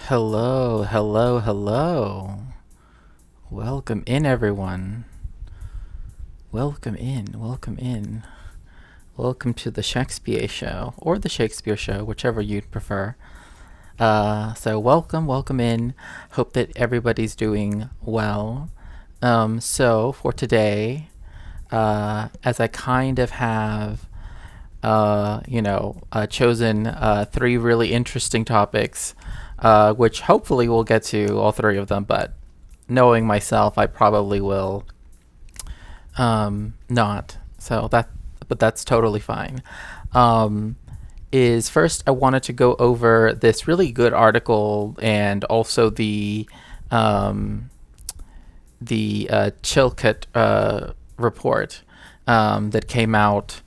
Hello, hello, hello. Welcome in, everyone. Welcome in, welcome in. Welcome to the Shakespeare Show, or the Shakespeare Show, whichever you'd prefer. So welcome in. Hope that everybody's doing well. So for today, as I kind of have, chosen 3 really interesting topics which hopefully we'll get to all three of them, but knowing myself, I probably will not. So but that's totally fine. Um, is first I wanted to go over this really good article and also um, the Chilcot report that came out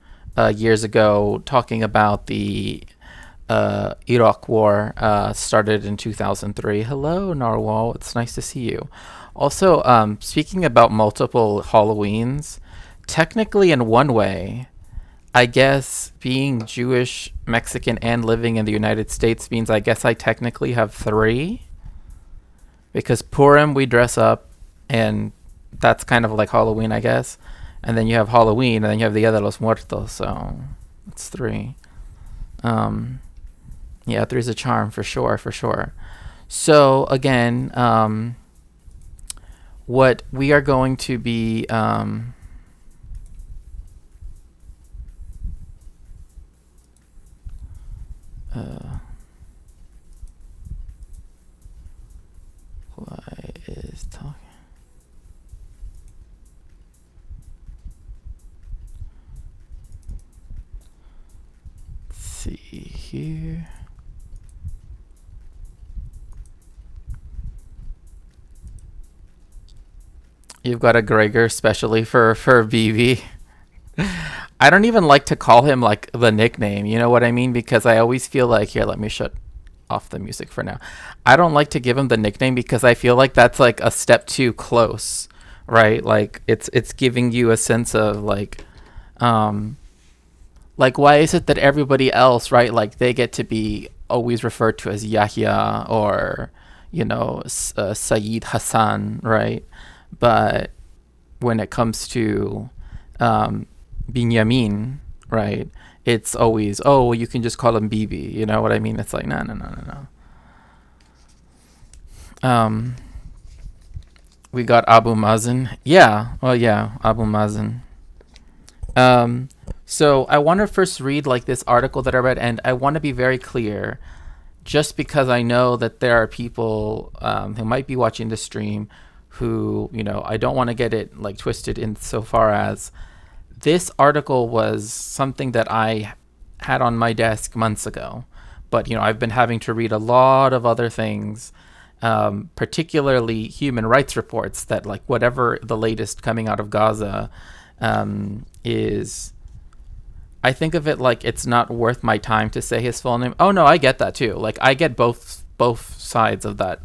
years ago, talking about the Iraq War, started in 2003. Hello, Narwhal. It's nice to see you. Also, speaking about multiple Halloweens, technically, in one way, I guess being Jewish, Mexican, and living in the United States means I guess I technically have three. Because Purim, we dress up, and that's kind of like Halloween, I guess. And then you have Halloween, and then you have the Dia de los Muertos, so it's three. Um, yeah, three's a charm for sure, for sure. So again, what we are going to be uh, why is talking? Let's see here. You've got a Gregor specially for BB. I don't even like to call him like the nickname, you know what I mean? Because I always feel like, here, let me shut off the music for now. I don't like to give him the nickname because I feel like that's like a step too close, right? Like it's giving you a sense of um like why is it that everybody else, right? Like they get to be always referred to as Yahya or Sayyid Hassan, right? But when it comes to um, Binyamin, right? It's always, oh, well, you can just call him Bibi. You know what I mean? It's like, no, no, no, no, no. We got Abu Mazen. Yeah, well, yeah, Abu Mazen. Um, so I want to first read like this article that I read, and I want to be very clear, just because I know that there are people who might be watching the stream who, I don't want to get it like twisted in so far as this article was something that I had on my desk months ago. But, I've been having to read a lot of other things, particularly human rights reports that, like, whatever the latest coming out of Gaza is. I think of it like it's not worth my time to say his full name. Oh, no, I get that, too. Like, I get both sides of that,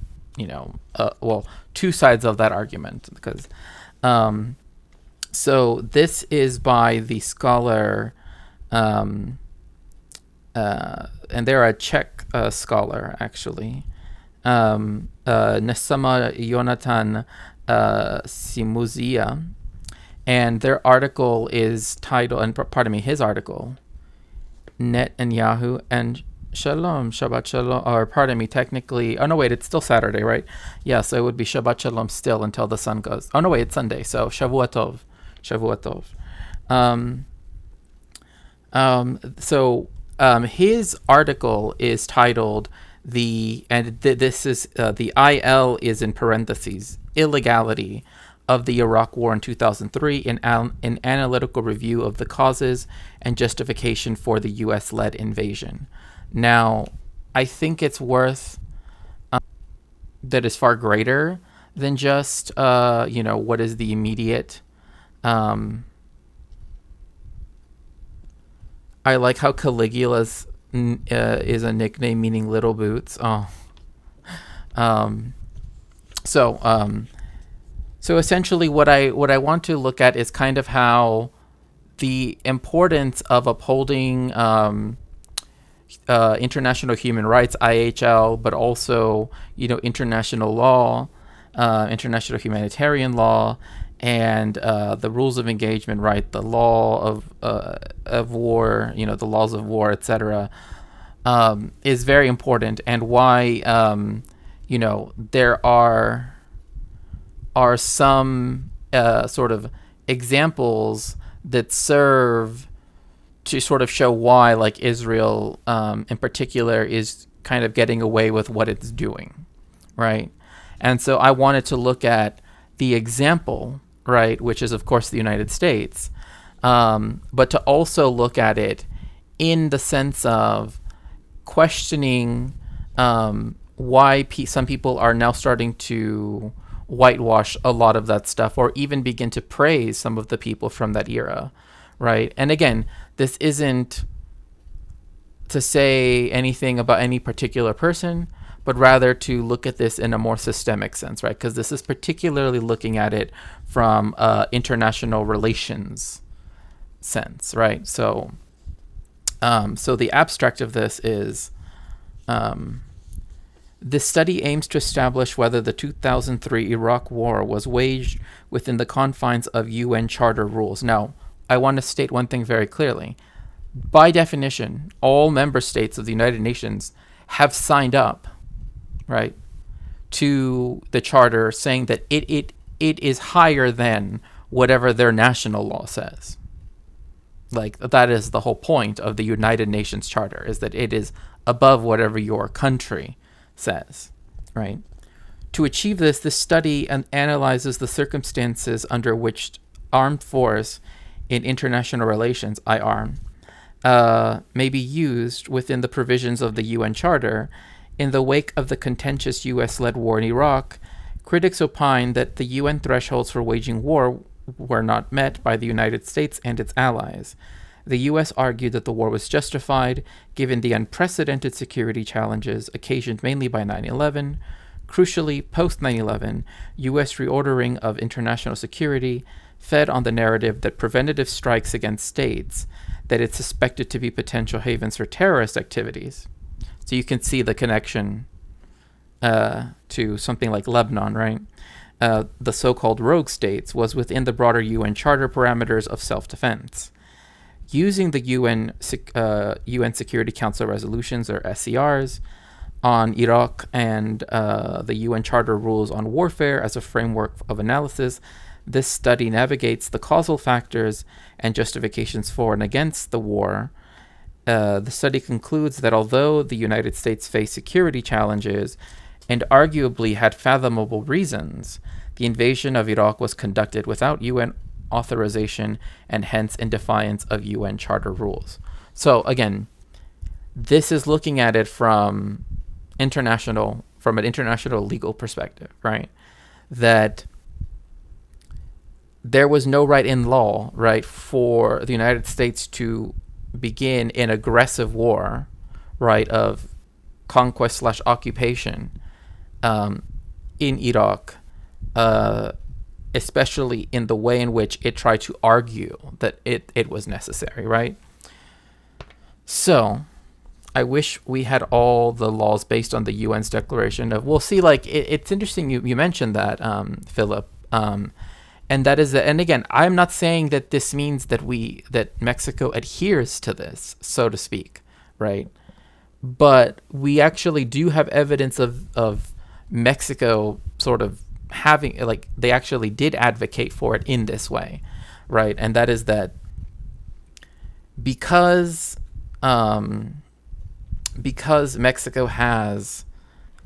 two sides of that argument. Because so this is by the scholar, and they're a Czech scholar, actually, Nesama Jonathan Simuzia, and their article is titled, and pardon me, his article, Netanyahu and Shalom, Shabbat Shalom, or pardon me, technically, oh no, wait, it's still Saturday, right? Yeah, so it would be Shabbat Shalom still until the sun goes. Oh no, wait, it's Sunday, so Shavua Tov. Shavua Tov. His article is titled this is the IL is in parentheses, illegality of the Iraq War in 2003, in analytical review of the causes and justification for the U.S.-led invasion. Now, I think it's worth that is far greater than just what is the immediate. I like how Caligula's is a nickname meaning little boots. Oh, um, so essentially, what I want to look at is kind of how the importance of upholding international human rights, IHL, but also international law, international humanitarian law, and the rules of engagement, right? The law of war, the laws of war, etc., is very important, and why there are some sort of examples that serve to sort of show why, like, Israel in particular is kind of getting away with what it's doing, right? And so I wanted to look at the example, right, which is, of course, the United States, but to also look at it in the sense of questioning why some people are now starting to whitewash a lot of that stuff, or even begin to praise some of the people from that era, right? And again, this isn't to say anything about any particular person, but rather to look at this in a more systemic sense, right? Because this is particularly looking at it from international relations sense, right? So, so the abstract of this is, this study aims to establish whether the 2003 Iraq War was waged within the confines of UN Charter rules. Now, I want to state one thing very clearly. By definition, all member states of the United Nations have signed up, right, to the charter, saying that it is higher than whatever their national law says. Like, that is the whole point of the United Nations Charter, is that it is above whatever your country says, right? To achieve this, this study analyzes the circumstances under which armed force in international relations, IARM, may be used within the provisions of the UN Charter. In the wake of the contentious US-led war in Iraq, critics opine that the UN thresholds for waging war were not met by the United States and its allies. The US argued that the war was justified, given the unprecedented security challenges occasioned mainly by 9/11. Crucially, post 9/11, US reordering of international security fed on the narrative that preventative strikes against states that it suspected to be potential havens for terrorist activities. So you can see the connection to something like Lebanon, right? The so-called rogue states was within the broader UN Charter parameters of self-defense. Using the UN Security Council resolutions, or SCRs, on Iraq and the UN Charter rules on warfare as a framework of analysis, this study navigates the causal factors and justifications for and against the war. The study concludes that although the United States faced security challenges and arguably had fathomable reasons, the invasion of Iraq was conducted without UN authorization and hence in defiance of UN Charter rules. So again, this is looking at it from an international legal perspective, right? That there was no right in law, right, for the United States to begin an aggressive war, right, of conquest/occupation in Iraq, especially in the way in which it tried to argue that it was necessary, right? So I wish we had all the laws based on the UN's declaration of, we'll see, like, it's interesting you mentioned that, Philip, and that is, and again, I'm not saying that this means that Mexico adheres to this, so to speak, right? But we actually do have evidence of Mexico sort of having, like, they actually did advocate for it in this way, right? And that is that because Mexico has,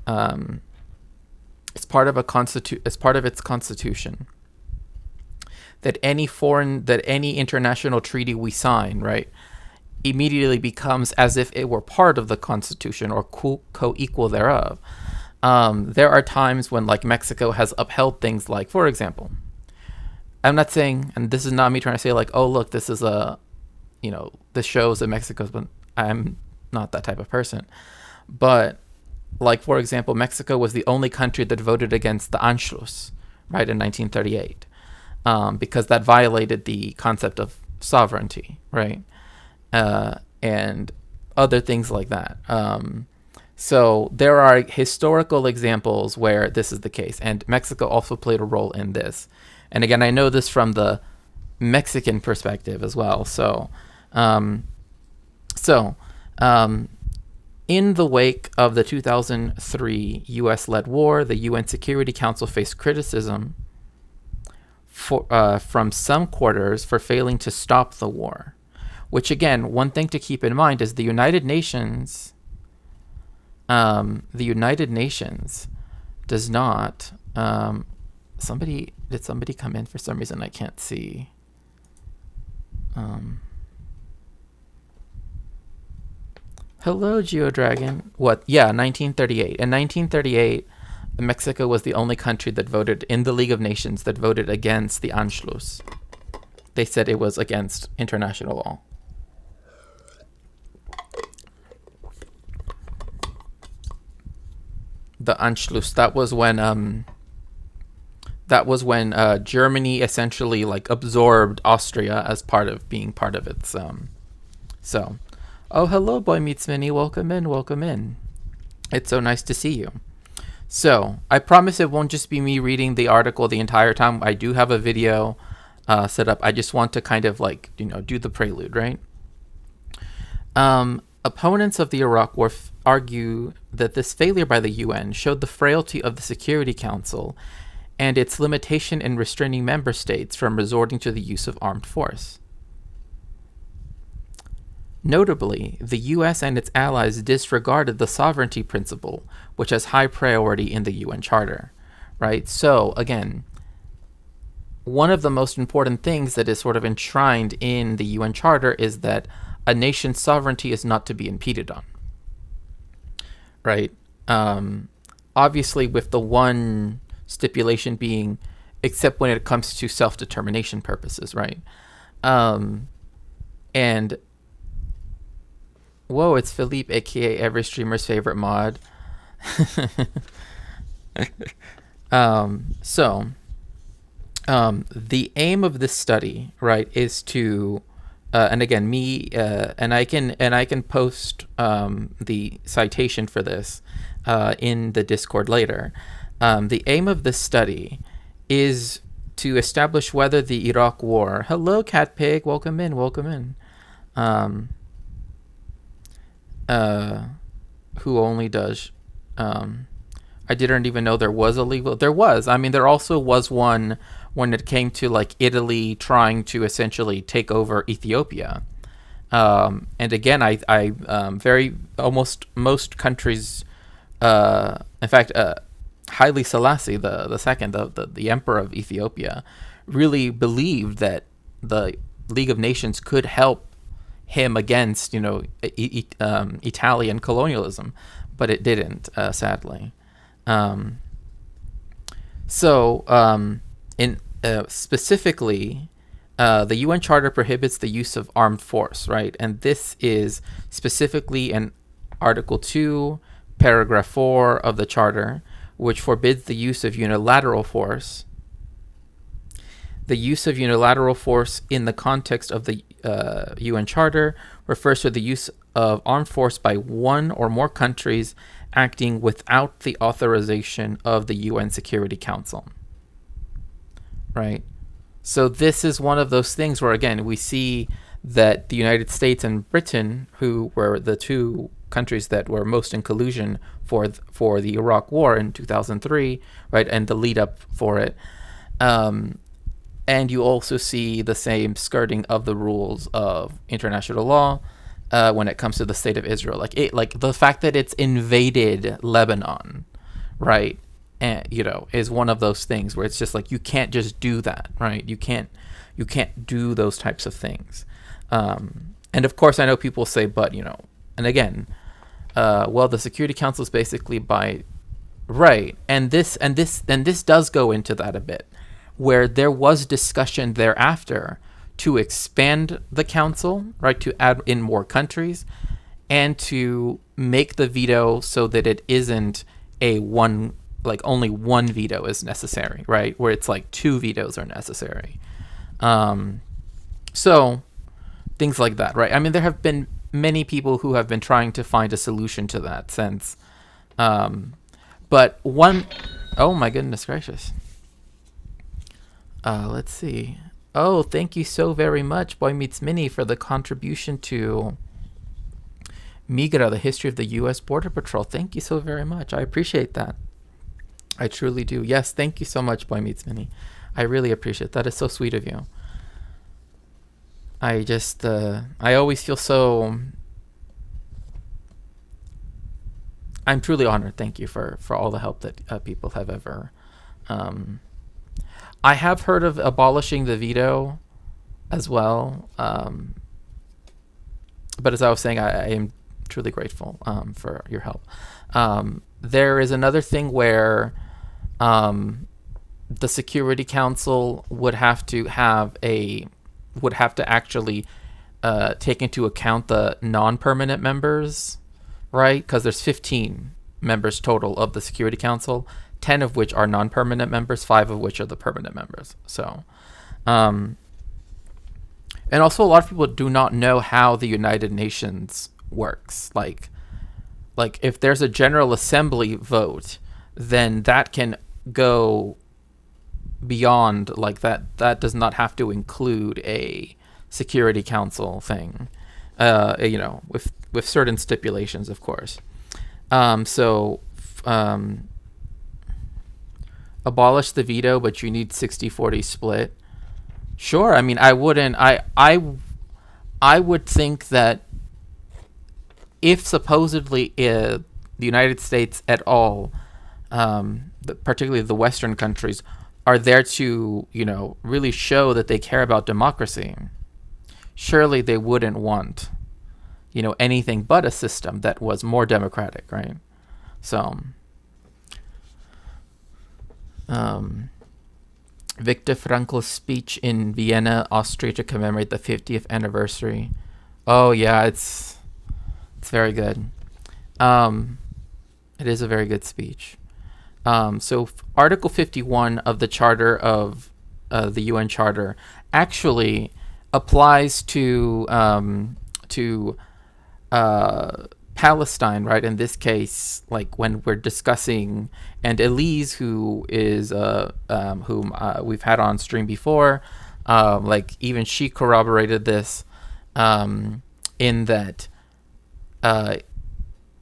as part of its constitution, that any international treaty we sign, right, immediately becomes as if it were part of the Constitution or co-equal thereof. There are times when, like, Mexico has upheld things like, for example, I'm not saying, and this is not me trying to say, like, oh, look, this is this shows that Mexico's been, I'm not that type of person. But, like, for example, Mexico was the only country that voted against the Anschluss, right, in 1938. Because that violated the concept of sovereignty, right? And other things like that. So there are historical examples where this is the case, and Mexico also played a role in this. And again, I know this from the Mexican perspective as well. So, in the wake of the 2003 U.S.-led war, the UN Security Council faced criticism from some quarters for failing to stop the war. Which, again, one thing to keep in mind is the United Nations The United Nations does not. Did somebody come in for some reason? I can't see. Hello, GeoDragon. What? Yeah, 1938. In 1938, Mexico was the only country that voted in the League of Nations that voted against the Anschluss. They said it was against international law. The Anschluss. That was when Germany essentially like absorbed Austria as part of being part of its. So, oh, hello, Boy Meets Mini. Welcome in. Welcome in. It's so nice to see you. So I promise it won't just be me reading the article the entire time. I do have a video set up. I just want to kind of like, do the prelude, right? Opponents of the Iraq War argue that this failure by the UN showed the frailty of the Security Council and its limitation in restraining member states from resorting to the use of armed force. Notably, the US and its allies disregarded the sovereignty principle, which has high priority in the UN Charter, right? So, again, one of the most important things that is sort of enshrined in the UN Charter is that a nation's sovereignty is not to be impeded on, right? Obviously, with the one stipulation being, except when it comes to self-determination purposes, right? And whoa, it's Philippe, aka every streamer's favorite mod. The aim of this study, right, is to, and again, and I can post the citation for this in the Discord later. The aim of this study is to establish whether the Iraq War. Hello, Cat Pig. Welcome in. Welcome in. Who only does. I didn't even know there was a legal. There was. I mean, there also was one when it came to like Italy trying to essentially take over Ethiopia. And again, I very almost most countries, in fact, Haile Selassie the second, the emperor of Ethiopia, really believed that the League of Nations could help him against Italian colonialism, but it didn't, sadly. Specifically, the UN Charter prohibits the use of armed force, right? And this is specifically in Article 2, Paragraph 4 of the Charter, which forbids the use of unilateral force. The use of unilateral force in the context of the UN Charter refers to the use of armed force by one or more countries acting without the authorization of the UN Security Council. Right? So this is one of those things where, again, we see that the United States and Britain, who were the two countries that were most in collusion for the Iraq War in 2003, right, and the lead up for it, and you also see the same skirting of the rules of international law when it comes to the state of Israel, like the fact that it's invaded Lebanon, right, and is one of those things where it's just like you can't just do that, right? You can't do those types of things, and of course I know people say, but and again, well, the Security Council is basically by right, and this does go into that a bit, where there was discussion thereafter to expand the council, right, to add in more countries, and to make the veto so that it isn't only one veto is necessary, right, where it's like two vetoes are necessary. So things like that, right? I mean, there have been many people who have been trying to find a solution to that since, but one, oh my goodness gracious. Let's see. Oh, thank you so very much, Boy Meets Mini, for the contribution to Migra, the history of the U.S. Border Patrol. Thank you so very much. I appreciate that. I truly do. Yes, thank you so much, Boy Meets Mini. I really appreciate that. It's so sweet of you. I just, I always feel so I'm truly honored. Thank you for all the help that people have ever. Um, I have heard of abolishing the veto as well. But as I was saying, I am truly grateful for your help. There is another thing where the Security Council would have to actually take into account the non-permanent members, right? Because there's 15 members total of the Security Council, 10 of which are non-permanent members, 5 of which are the permanent members. So, and also a lot of people do not know how the United Nations works. Like if there's a General Assembly vote, then that can go beyond like that. That does not have to include a Security Council thing, with certain stipulations, of course. Abolish the veto, but you need 60-40 split. Sure. I mean, I wouldn't. I would think that if supposedly the United States at all, particularly the Western countries, are there to, really show that they care about democracy, surely they wouldn't want, anything but a system that was more democratic, right? So, Viktor Frankl's speech in Vienna, Austria, to commemorate the 50th anniversary. Oh yeah, it's very good. It is a very good speech. So Article 51 of the Charter of the UN Charter actually applies to Palestine, right? In this case, like when we're discussing, and Elise, who is whom we've had on stream before, like even she corroborated this, in that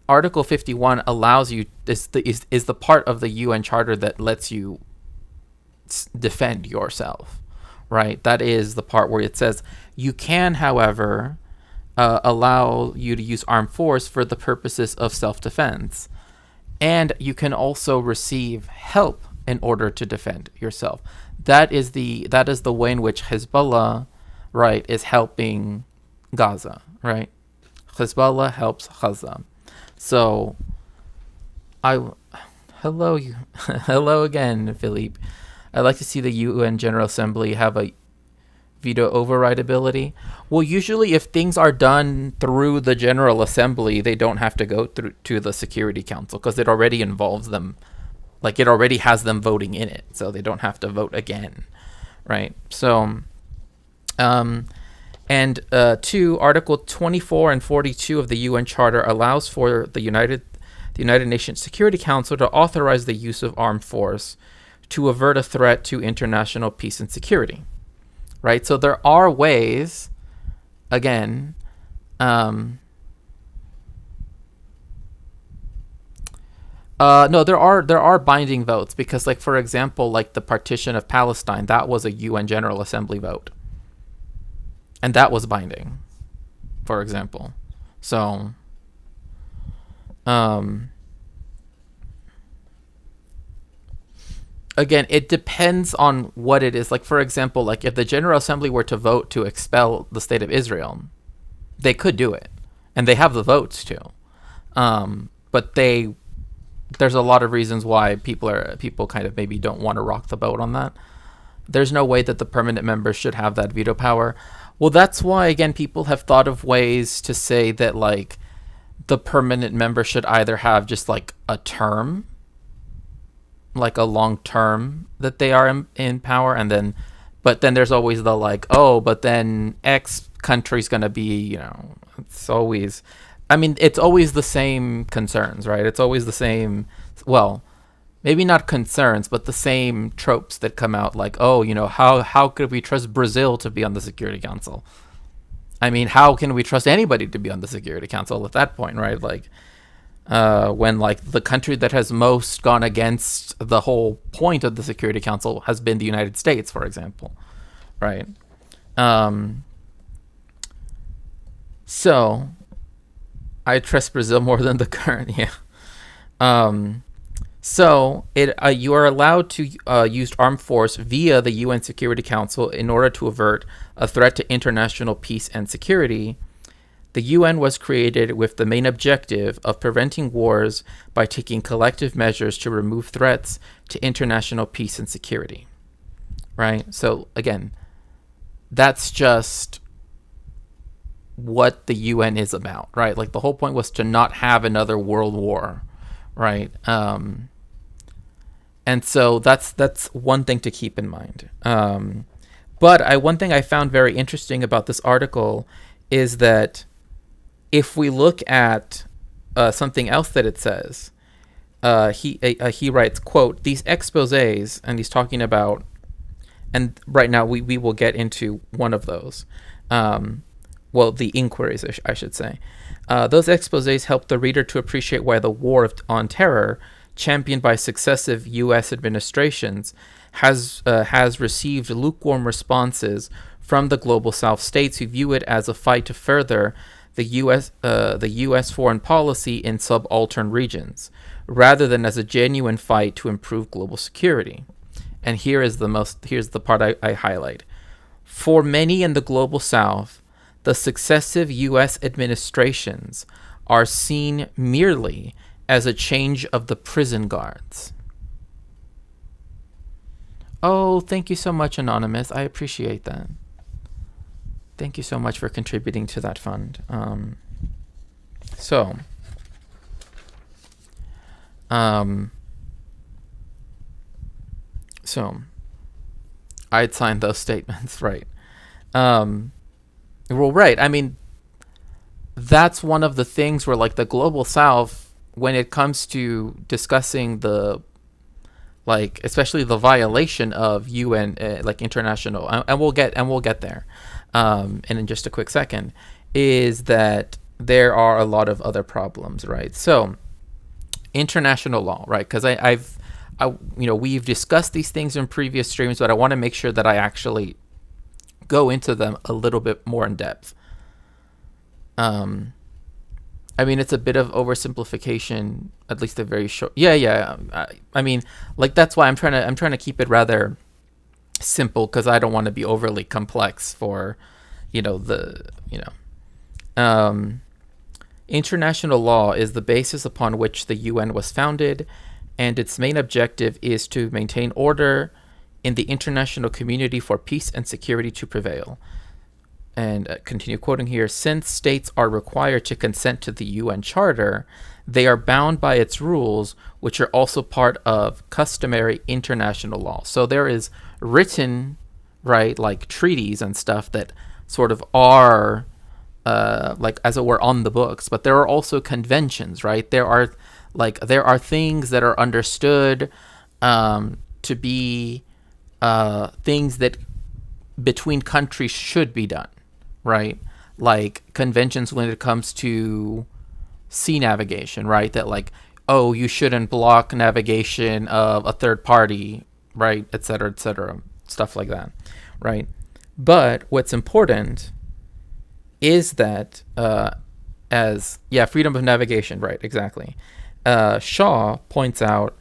Article 51 allows you, is the part of the UN Charter that lets you defend yourself, right? That is the part where it says you can, however, allow you to use armed force for the purposes of self-defense, and you can also receive help in order to defend yourself. That is the way in which Hezbollah, right, is helping Gaza, right? Hezbollah helps Gaza. So, hello again, Philippe. I'd like to see the UN General Assembly have a veto override ability. Well, usually if things are done through the General Assembly, they don't have to go through to the Security Council because it already involves them. Like it already has them voting in it, so they don't have to vote again, right? So, two, Article 24 and 42 of the UN Charter allows for the United Nations Security Council to authorize the use of armed force to avert a threat to international peace and security, right? So there are ways, again, no, there are binding votes because, like, for example, like the partition of Palestine, that was a UN General Assembly vote. And that was binding, for example. So, again, it depends on what it is. Like, for example, like if the General Assembly were to vote to expel the state of Israel, they could do it. And they have the votes to. But there's a lot of reasons why people kind of maybe don't want to rock the boat on that. There's no way that the permanent members should have that veto power. Well, that's why, again, people have thought of ways to say that, like, the permanent member should either have just, like, a term, like a long term that they are in power, but then there's always the, like, oh, but then X country's going to be, it's always, I mean, it's always the same concerns, right? It's always the same, well, maybe not concerns, but the same tropes that come out, like, oh, how could we trust Brazil to be on the Security Council? I mean, how can we trust anybody to be on the Security Council at that point, right? Like, when, like, the country that has most gone against the whole point of the Security Council has been the United States, for example, right? So, I trust Brazil more than the current, yeah. Um, so you are allowed to use armed force via the UN Security Council in order to avert a threat to international peace and security. The UN was created with the main objective of preventing wars by taking collective measures to remove threats to international peace and security. Right? So again, that's just what the UN is about, right? Like the whole point was to not have another world war, right? And so that's one thing to keep in mind. But one thing I found very interesting about this article is that if we look at something else that it says, he writes, quote, these exposés, and he's talking about, and right now we will get into one of those. The inquiries, I should say. Those exposés help the reader to appreciate why the war on terror, championed by successive U.S. administrations, has received lukewarm responses from the global South states who view it as a fight to further the U.S. foreign policy in subaltern regions, rather than as a genuine fight to improve global security. And here's the part I highlight. For many in the global South, the successive U.S. administrations are seen merely as a change of the prison guards. Oh, thank you so much, Anonymous. I appreciate that. Thank you so much for contributing to that fund. So I'd sign those statements, right? Well, right. I mean, that's one of the things where, like, the global South, when it comes to discussing especially the violation of UN, international, and we'll get there, and in just a quick second, is that there are a lot of other problems, right? So, international law, right? Because we've discussed these things in previous streams, but I want to make sure that I actually go into them a little bit more in depth. I mean, it's a bit of oversimplification, at least a very short. Yeah. I mean, that's why I'm trying to keep it rather simple, because I don't want to be overly complex for, international law is the basis upon which the UN was founded, and its main objective is to maintain order in the international community for peace and security to prevail. And continue quoting here, since states are required to consent to the UN Charter, they are bound by its rules, which are also part of customary international law. So there is written, right, like treaties and stuff that sort of are, as it were, on the books, but there are also conventions, right? There are things that are understood to be things that between countries should be done, right? Like conventions when it comes to sea navigation, right? That you shouldn't block navigation of a third party, right? Et cetera, stuff like that, right? But what's important is that freedom of navigation, right? Exactly. Shaw points out,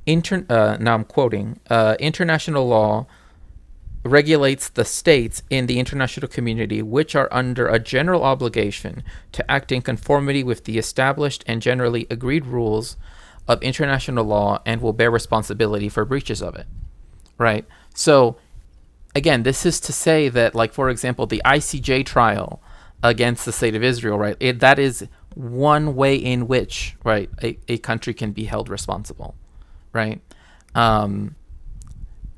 now I'm quoting, international law regulates the states in the international community which are under a general obligation to act in conformity with the established and generally agreed rules of international law and will bear responsibility for breaches of it, right? So again, this is to say that, for example, the ICJ trial against the state of Israel, right? That is one way in which, right, a country can be held responsible, right?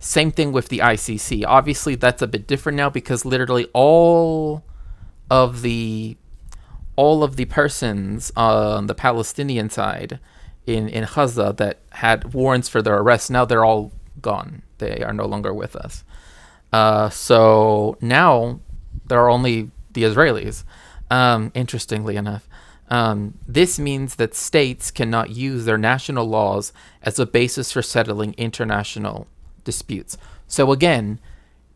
Same thing with the ICC. Obviously, that's a bit different now because literally all of the persons on the Palestinian side in Gaza that had warrants for their arrest, now they're all gone. They are no longer with us. So now there are only the Israelis, interestingly enough. This means that states cannot use their national laws as a basis for settling international disputes. So again,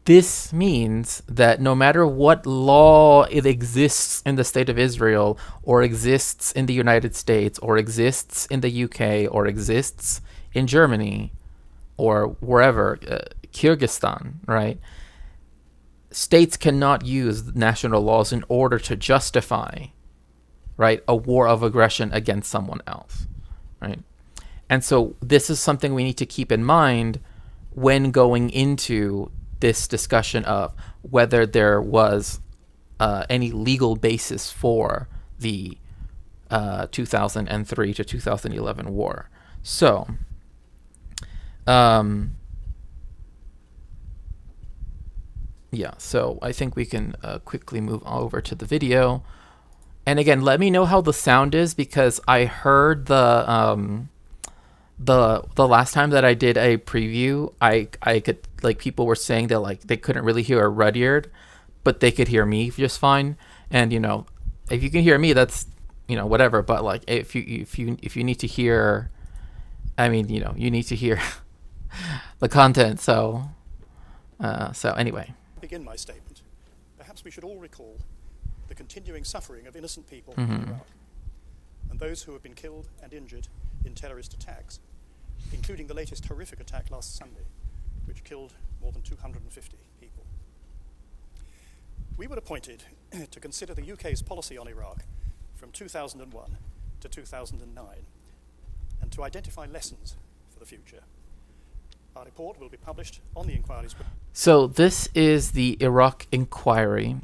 This means that no matter what law it exists in the state of Israel, or exists in the United States, or exists in the UK, or exists in Germany, or wherever, Kyrgyzstan, right? States cannot use national laws in order to justify, right, a war of aggression against someone else, right? And so this is something we need to keep in mind when going into this discussion of whether there was any legal basis for the 2003 to 2011 war. So, yeah, so I think we can quickly move over to the video. And again, let me know how the sound is, because I heard the last time that I did a preview, I could, like, people were saying that, like, they couldn't really hear Rudyard, but they could hear me just fine. And, you know, if you can hear me, that's, you know, whatever. But, like, if you need to hear, I mean, you know, you need to hear the content. So anyway. Begin my statement. Perhaps we should all recall the continuing suffering of innocent people in Iraq, and those who have been killed and injured in terrorist attacks, including the latest horrific attack last Sunday, which killed more than 250 people. We were appointed to consider the UK's policy on Iraq from 2001 to 2009, and to identify lessons for the future. Our report will be published on the inquiry's. So this is the Iraq inquiry,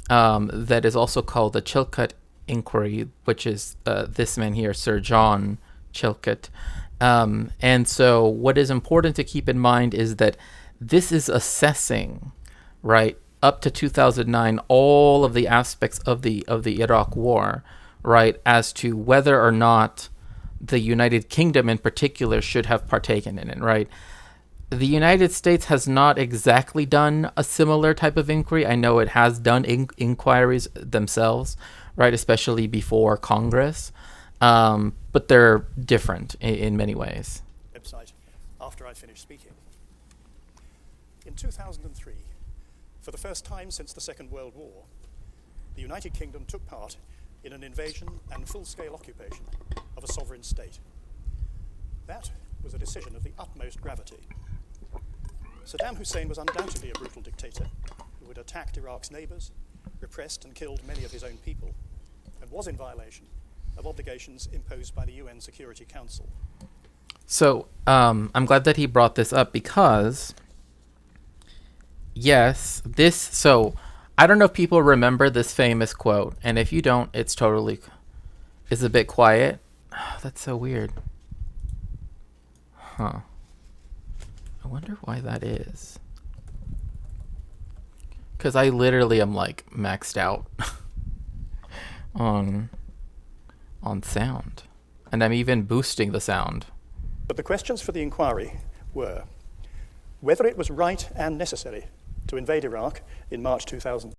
that is also called the Chilcot Inquiry, which is this man here, Sir John Chilcot. And so what is important to keep in mind is that this is assessing, right, up to 2009, all of the aspects of the Iraq war, right, as to whether or not the United Kingdom in particular should have partaken in it, right? The United States has not exactly done a similar type of inquiry. I know it has done inquiries themselves, right, especially before Congress, but they're different in many ways. Website after I finish speaking. In 2003, for the first time since the Second World War, the United Kingdom took part in an invasion and full-scale occupation of a sovereign state. That was a decision of the utmost gravity. Saddam Hussein was undoubtedly a brutal dictator who had attacked Iraq's neighbors, repressed and killed many of his own people, and was in violation of obligations imposed by the UN Security Council. So I'm glad that he brought this up, because yes, so I don't know if people remember this famous quote, and if you don't, it's a bit quiet. Oh, that's so weird. Huh. I wonder why that is. Because I literally am, like, maxed out on sound. And I'm even boosting the sound. But the questions for the inquiry were whether it was right and necessary to invade Iraq in March 2000.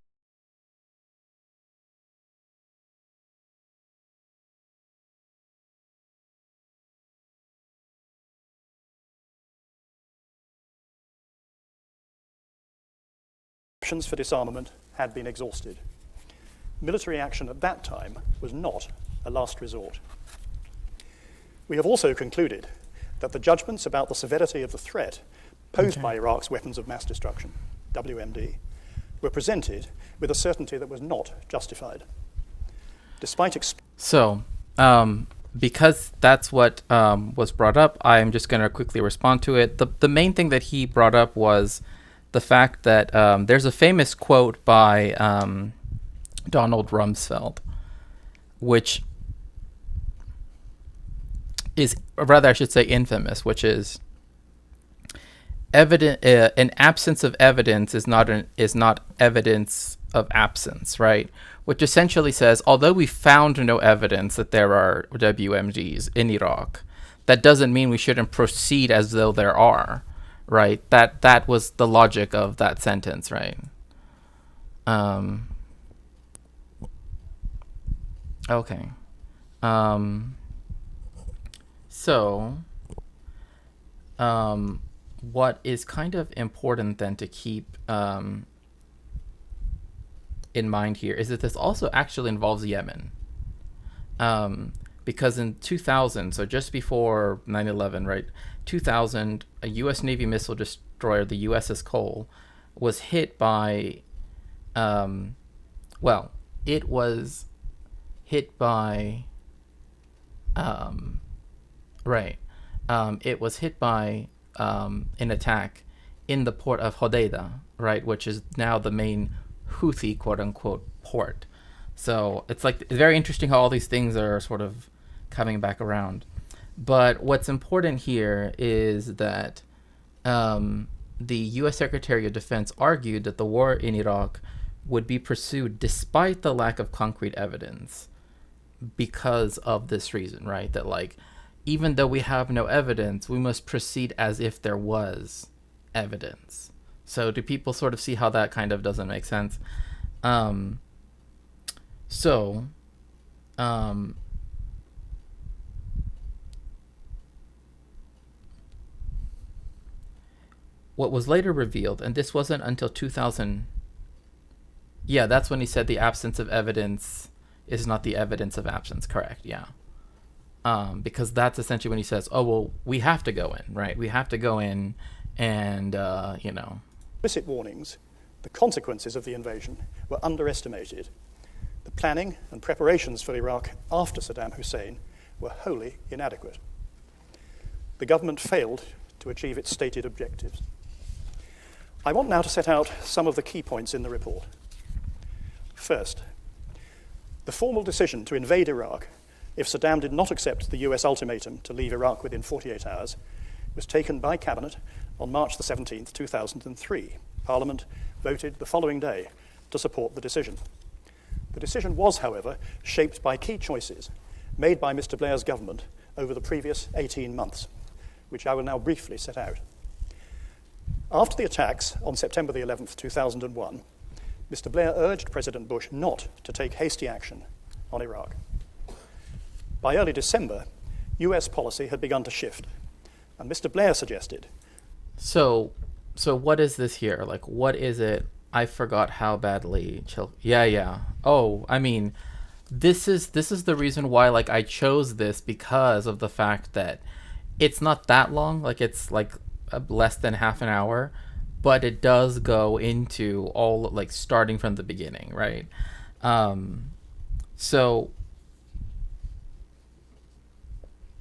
Options for disarmament had been exhausted. Military action at that time was not a last resort. We have also concluded that the judgments about the severity of the threat posed by Iraq's weapons of mass destruction, WMD, were presented with a certainty that was not justified. Despite because that's what was brought up, I'm just going to quickly respond to it. The main thing that he brought up was the fact that there's a famous quote by Donald Rumsfeld, which is, or rather I should say infamous, which is an absence of evidence is not evidence of absence, right? Which essentially says, although we found no evidence that there are WMDs in Iraq, that doesn't mean we shouldn't proceed as though there are, right? That was the logic of that sentence, right? Okay. what is kind of important then to keep in mind here is that this also actually involves Yemen. Because in 2000, so just before 9/11, right, 2000, a U.S. Navy missile destroyer, the USS Cole, was hit by, it was hit by, it was hit by an attack in the port of Hodeidah, right, which is now the main Houthi quote unquote port. So it's like it's very interesting how all these things are sort of coming back around. But what's important here is that the U.S. Secretary of Defense argued that the war in Iraq would be pursued despite the lack of concrete evidence because of this reason, right? That like, even though we have no evidence, we must proceed as if there was evidence. So do people sort of see how that kind of doesn't make sense? What was later revealed, and this wasn't until 2000. Yeah, that's when he said the absence of evidence is not the evidence of absence. Correct. Yeah. Because that's essentially when he says, "Oh well, we have to go in, right? We have to go in, and Explicit warnings, the consequences of the invasion were underestimated. The planning and preparations for Iraq after Saddam Hussein were wholly inadequate. The government failed to achieve its stated objectives." I want now to set out some of the key points in the report. First, the formal decision to invade Iraq if Saddam did not accept the US ultimatum to leave Iraq within 48 hours was taken by Cabinet on March the 17th, 2003. Parliament voted the following day to support the decision. The decision was, however, shaped by key choices made by Mr. Blair's government over the previous 18 months, which I will now briefly set out. After the attacks on September the 11th, 2001, Mr. Blair urged President Bush not to take hasty action on Iraq. By early December, US policy had begun to shift, and Mr. Blair suggested. So what is this here? Like, what is it? I forgot how badly. Yeah. Oh, I mean, this is the reason why like I chose this, because of the fact that it's not that long. Like it's like less than half an hour, but it does go into all like starting from the beginning, right? So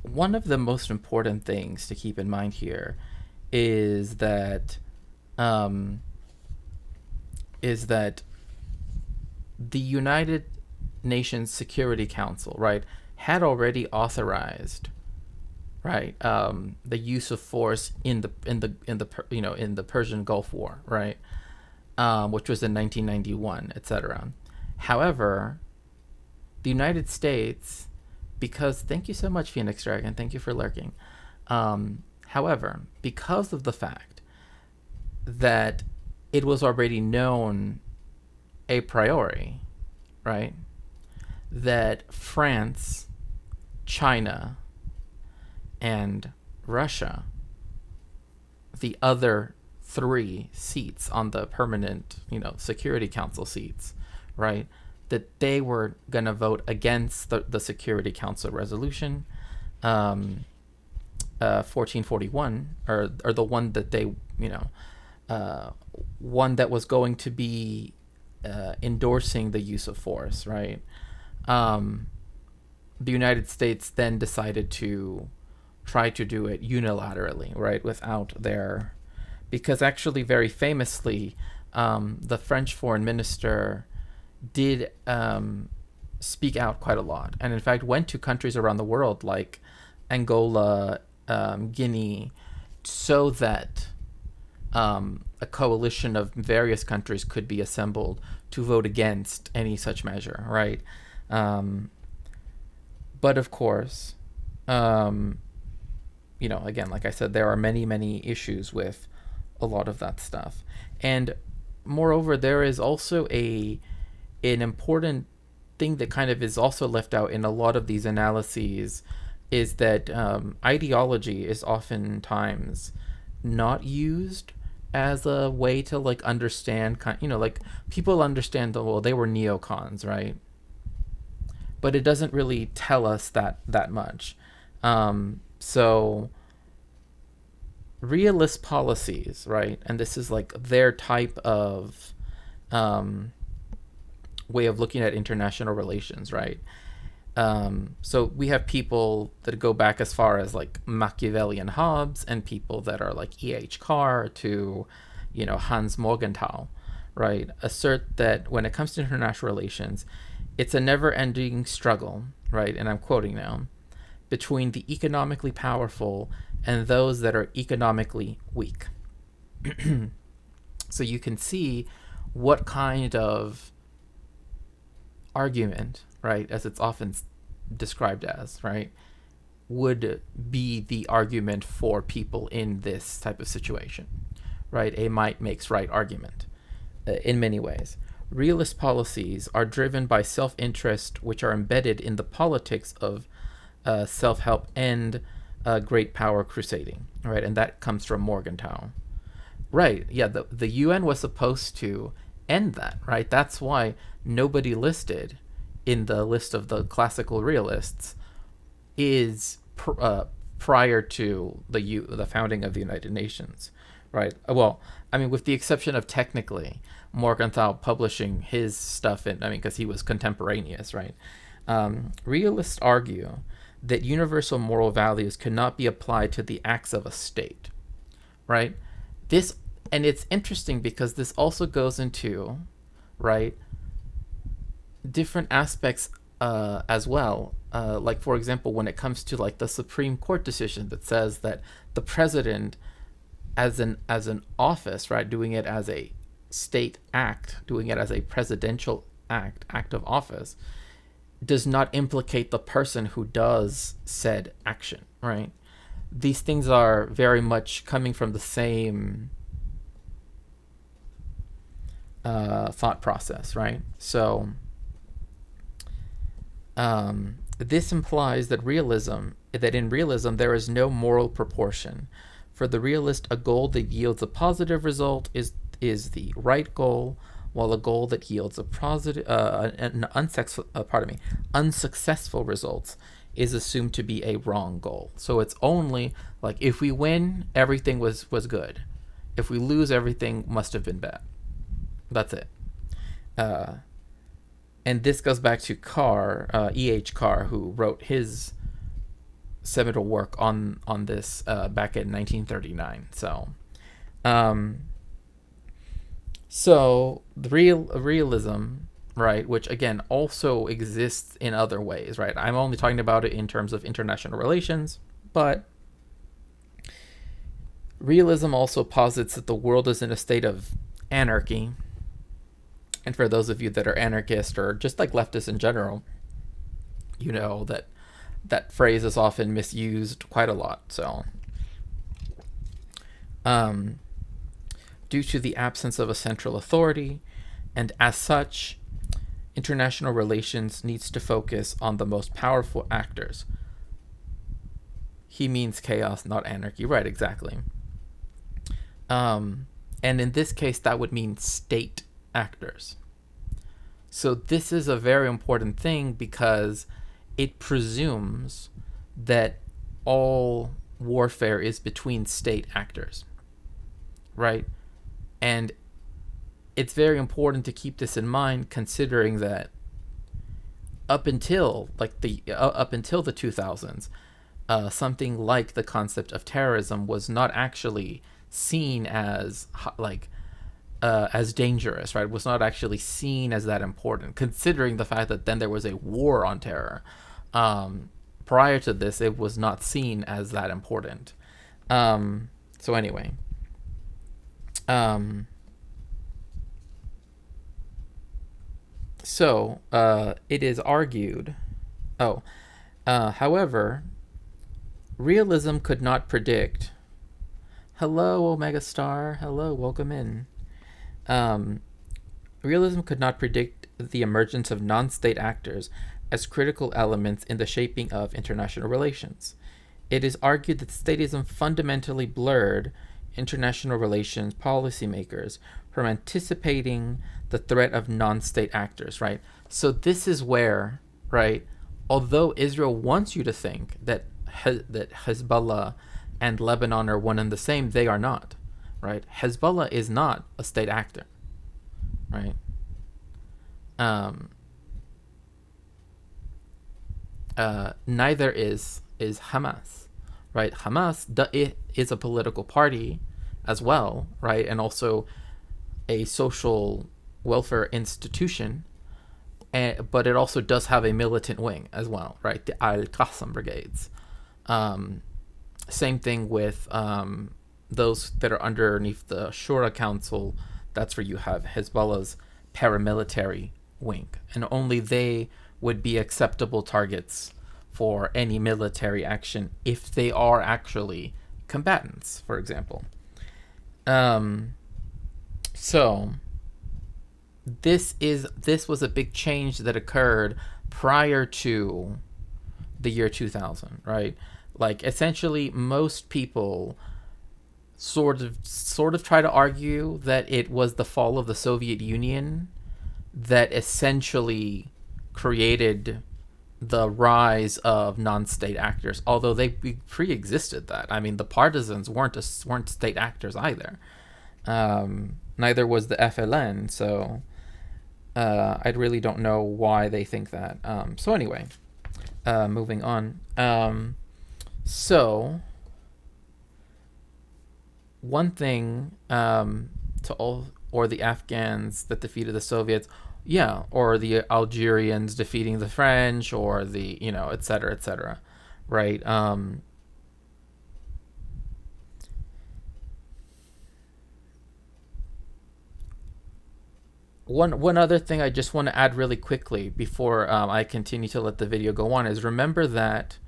one of the most important things to keep in mind here is that the United Nations Security Council, right, had already authorized, right, the use of force in the Persian Gulf War, right, which was in 1991, etc. However, the United States, because thank you so much, Phoenix Dragon, thank you for lurking. However, because of the fact that it was already known a priori, right, that France, China, and Russia, the other 3 seats on the permanent, Security Council seats, right, that they were going to vote against the Security Council resolution 1441, or the one that they, one that was going to be endorsing the use of force, right? The United States then decided to try to do it unilaterally, right, without their, because actually very famously, the French foreign minister did speak out quite a lot, and in fact went to countries around the world like Angola, Guinea, so that a coalition of various countries could be assembled to vote against any such measure, right? But of course, again, like I said, there are many, many issues with a lot of that stuff. And moreover, there is also an important thing that kind of is also left out in a lot of these analyses, is that ideology is oftentimes not used as a way to like understand, like people understand well, they were neocons, right? But it doesn't really tell us that much. So realist policies, right? And this is like their type of way of looking at international relations, right? So we have people that go back as far as like Machiavelli and Hobbes, and people that are like E.H. Carr to, Hans Morgenthau, right? Assert that when it comes to international relations, it's a never-ending struggle, right? And I'm quoting now, between the economically powerful and those that are economically weak. So you can see what kind of argument, right, as it's often described as, right, would be the argument for people in this type of situation, right? A might makes right argument in many ways. Realist policies are driven by self-interest, which are embedded in the politics of self-help and great power crusading, right? And that comes from Morgenthau. Right, yeah, the UN was supposed to end that, right? That's why nobody listed in the list of the classical realists is prior to the founding of the United Nations, right? Well, I mean, with the exception of technically Morgenthau publishing his stuff because he was contemporaneous, right? Realists argue that universal moral values cannot be applied to the acts of a state, right? And it's interesting because this also goes into, right, different aspects as well. Like, for example, when it comes to like the Supreme Court decision that says that the president as an office, right, doing it as a state act, doing it as a presidential act of office, does not implicate the person who does said action, right? These things are very much coming from the same thought process, right? So this implies that in realism there is no moral proportion. For the realist, a goal that yields a positive result is the right goal, while a goal that yields a positive unsuccessful results is assumed to be a wrong goal. So it's only like if we win, everything was good. If we lose, everything must have been bad. That's it. And this goes back to Carr, E.H. Carr, who wrote his seminal work on this back in 1939. So the realism, right, which again also exists in other ways, right? I'm only talking about it in terms of international relations, but realism also posits that the world is in a state of anarchy. And for those of you that are anarchist or just like leftists in general, you know that phrase is often misused quite a lot. So, due to the absence of a central authority, and as such, international relations needs to focus on the most powerful actors. He means chaos, not anarchy. Right, exactly. And in this case, that would mean state actors. So this is a very important thing because it presumes that all warfare is between state actors, right? And it's very important to keep this in mind, considering that up until the 2000s, something like the concept of terrorism was not actually seen as dangerous, right? It was not actually seen as that important, considering the fact that then there was a war on terror. Prior to this, it was not seen as that important. So anyway, it is argued. However, realism could not predict. Hello, Omega Star. Hello, welcome in. Realism could not predict the emergence of non-state actors as critical elements in the shaping of international relations. It is argued that statism fundamentally blurred international relations policymakers from anticipating the threat of non-state actors, right? So this is where, right, although Israel wants you to think that that Hezbollah and Lebanon are one and the same, they are not, right? Hezbollah is not a state actor, right? Neither is Hamas, right? Hamas is a political party as well, right? And also a social welfare institution, but it also does have a militant wing as well, right? The Al-Qassam brigades. Same thing with those that are underneath the Shura Council. That's where you have Hezbollah's paramilitary wing, and only they would be acceptable targets for any military action if they are actually combatants, for example. So this was a big change that occurred prior to the year 2000, right? Like, essentially, most people sort of try to argue that it was the fall of the Soviet Union that essentially created the rise of non-state actors, although they pre-existed that. I mean, the partisans weren't state actors either. Neither was the FLN, so I really don't know why they think that. So anyway, moving on. So one thing or the Afghans that defeated the Soviets, or the Algerians defeating the French, or the, et cetera, right? One other thing I just want to add really quickly before I continue to let the video go on is, remember that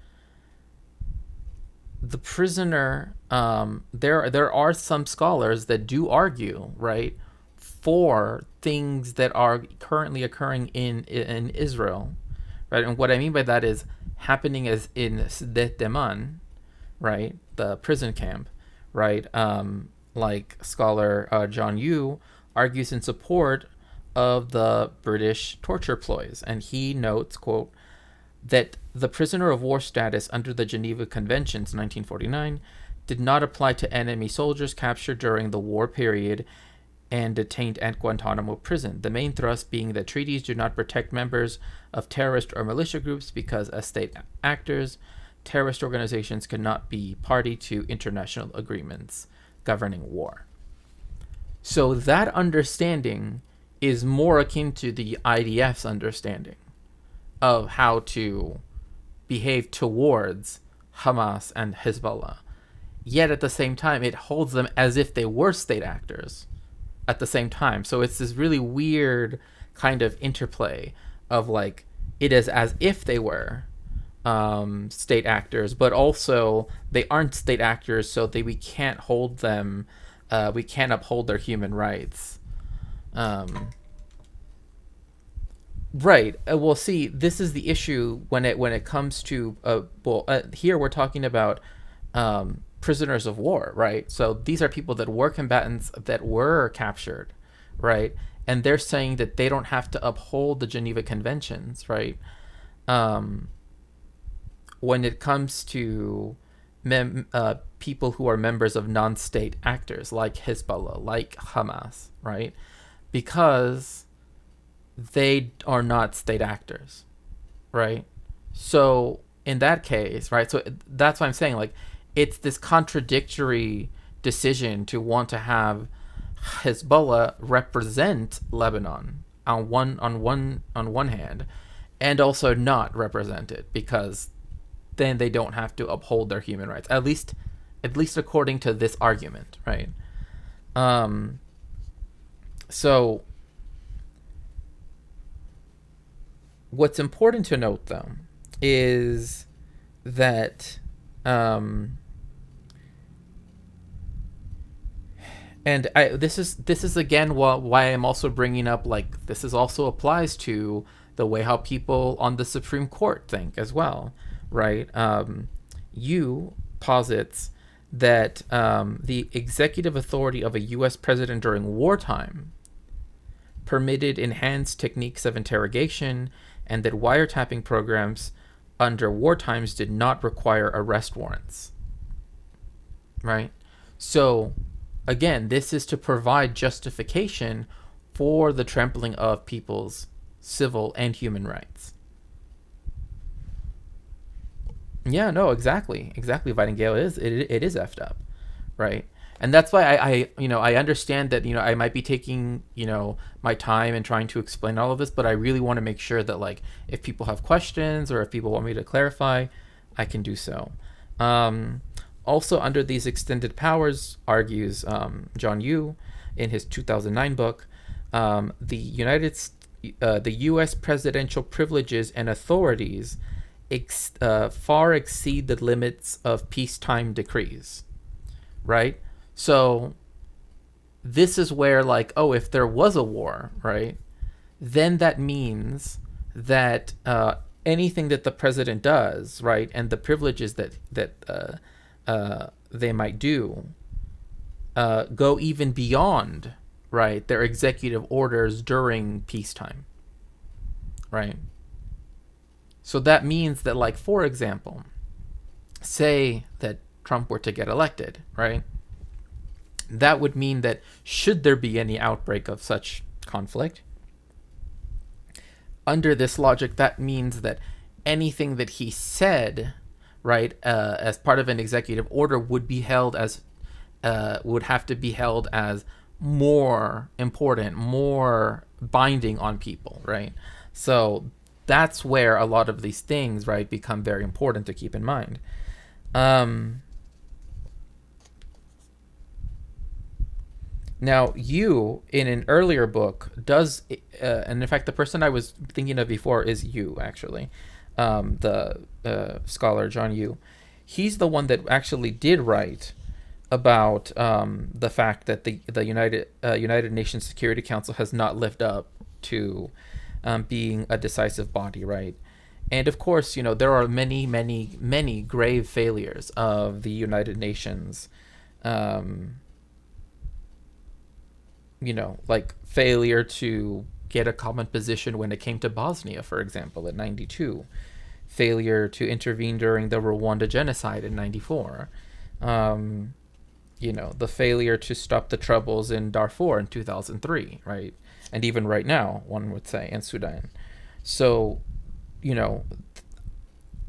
the prisoner, there are some scholars that do argue, right, for things that are currently occurring in Israel, right? And what I mean by that is happening as in Sdet Deman, right, the prison camp, right? Like scholar John Yu argues in support of the British torture ploys, and he notes, quote, that the prisoner of war status under the Geneva Conventions 1949 did not apply to enemy soldiers captured during the war period and detained at Guantanamo prison. The main thrust being that treaties do not protect members of terrorist or militia groups because, as state actors, terrorist organizations cannot be party to international agreements governing war. So that understanding is more akin to the IDF's understanding of how to behave towards Hamas and Hezbollah. Yet at the same time, it holds them as if they were state actors at the same time. So it's this really weird kind of interplay of, like, it is as if they were state actors, but also they aren't state actors, so we can't hold them, we can't uphold their human rights. Right. Well, see, this is the issue when it comes to here we're talking about prisoners of war, right? So these are people that were combatants that were captured, right? And they're saying that they don't have to uphold the Geneva Conventions, right? When it comes to people who are members of non-state actors like Hezbollah, like Hamas, right? Because they are not state actors, right? So in that case, right, so that's why I'm saying, like, it's this contradictory decision to want to have Hezbollah represent Lebanon on one hand, and also not represent it, because then they don't have to uphold their human rights, at least according to this argument, right? So what's important to note, though, is that this is again why I'm also bringing up, like, this is also applies to the way how people on the Supreme Court think as well, right? You posits that the executive authority of a U.S. president during wartime permitted enhanced techniques of interrogation, and that wiretapping programs under war times did not require arrest warrants. Right? So, again, this is to provide justification for the trampling of people's civil and human rights. Yeah, no, exactly. Vitangale it is effed up, right? And that's why I understand that, I might be taking, my time and trying to explain all of this, but I really want to make sure that, like, if people have questions or if people want me to clarify, I can do so. Also, under these extended powers, argues John Yoo in his 2009 book, the U.S. presidential privileges and authorities far exceed the limits of peacetime decrees, right? So this is where, like, if there was a war, right, then that means that anything that the president does, right, and the privileges that they might do go even beyond, right, their executive orders during peacetime, right? So that means that, like, for example, say that Trump were to get elected, right? That would mean that should there be any outbreak of such conflict, under this logic, that means that anything that he said, right, as part of an executive order would be held as, would have to be held as more important, more binding on people, right? So that's where a lot of these things, right, become very important to keep in mind. Now, you, in an earlier book, does, and in fact, the person I was thinking of before is you, actually, the scholar John Yoo. He's the one that actually did write about the fact that the United Nations Security Council has not lived up to being a decisive body, right? And of course, there are many, many, many grave failures of the United Nations. Like failure to get a common position when it came to Bosnia, for example, in 92. Failure to intervene during the Rwanda genocide in 94. The failure to stop the troubles in Darfur in 2003, right? And even right now, one would say, in Sudan. So,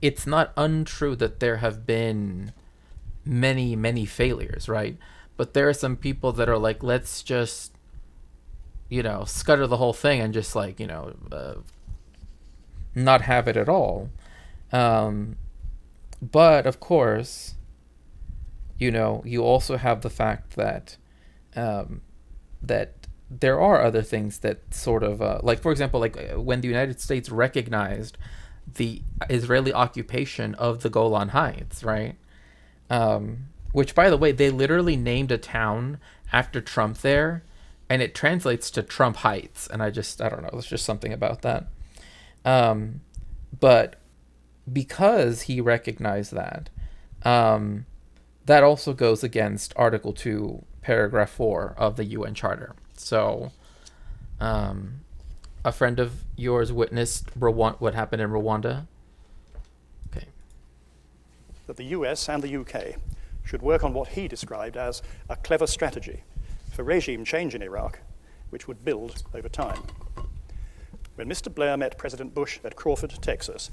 it's not untrue that there have been many, many failures, right? But there are some people that are like, let's just, scutter the whole thing and just, like, not have it at all. But of course, you also have the fact that that there are other things that sort of, like, for example, like when the United States recognized the Israeli occupation of the Golan Heights, right? Which, by the way, they literally named a town after Trump there, and it translates to Trump Heights. And I don't know, there's just something about that. But because he recognized that, that also goes against Article 2, Paragraph 4 of the UN Charter. So, a friend of yours witnessed what happened in Rwanda. Okay. That the US and the UK should work on what he described as a clever strategy for regime change in Iraq, which would build over time. When Mr. Blair met President Bush at Crawford, Texas,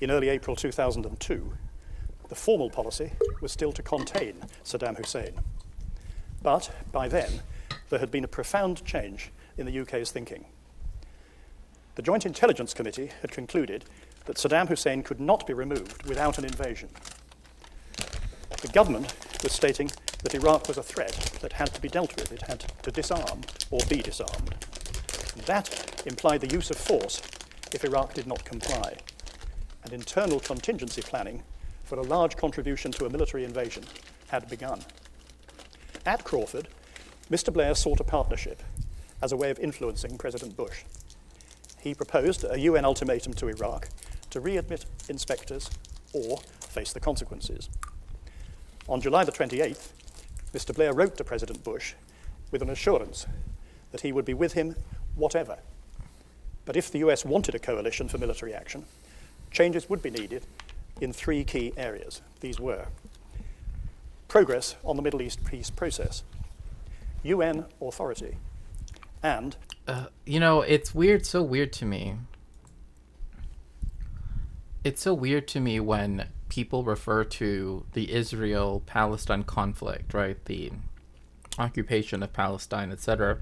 in early April 2002, the formal policy was still to contain Saddam Hussein. But by then, there had been a profound change in the UK's thinking. The Joint Intelligence Committee had concluded that Saddam Hussein could not be removed without an invasion. The government was stating that Iraq was a threat that had to be dealt with. It had to disarm or be disarmed. And that implied the use of force if Iraq did not comply. And internal contingency planning for a large contribution to a military invasion had begun. At Crawford, Mr. Blair sought a partnership as a way of influencing President Bush. He proposed a UN ultimatum to Iraq to readmit inspectors or face the consequences. On July the 28th, Mr. Blair wrote to President Bush with an assurance that he would be with him whatever. But if the US wanted a coalition for military action, changes would be needed in three key areas. These were progress on the Middle East peace process, UN authority, and it's weird, so weird to me. It's so weird to me when people refer to the Israel-Palestine conflict, right, the occupation of Palestine, etc.,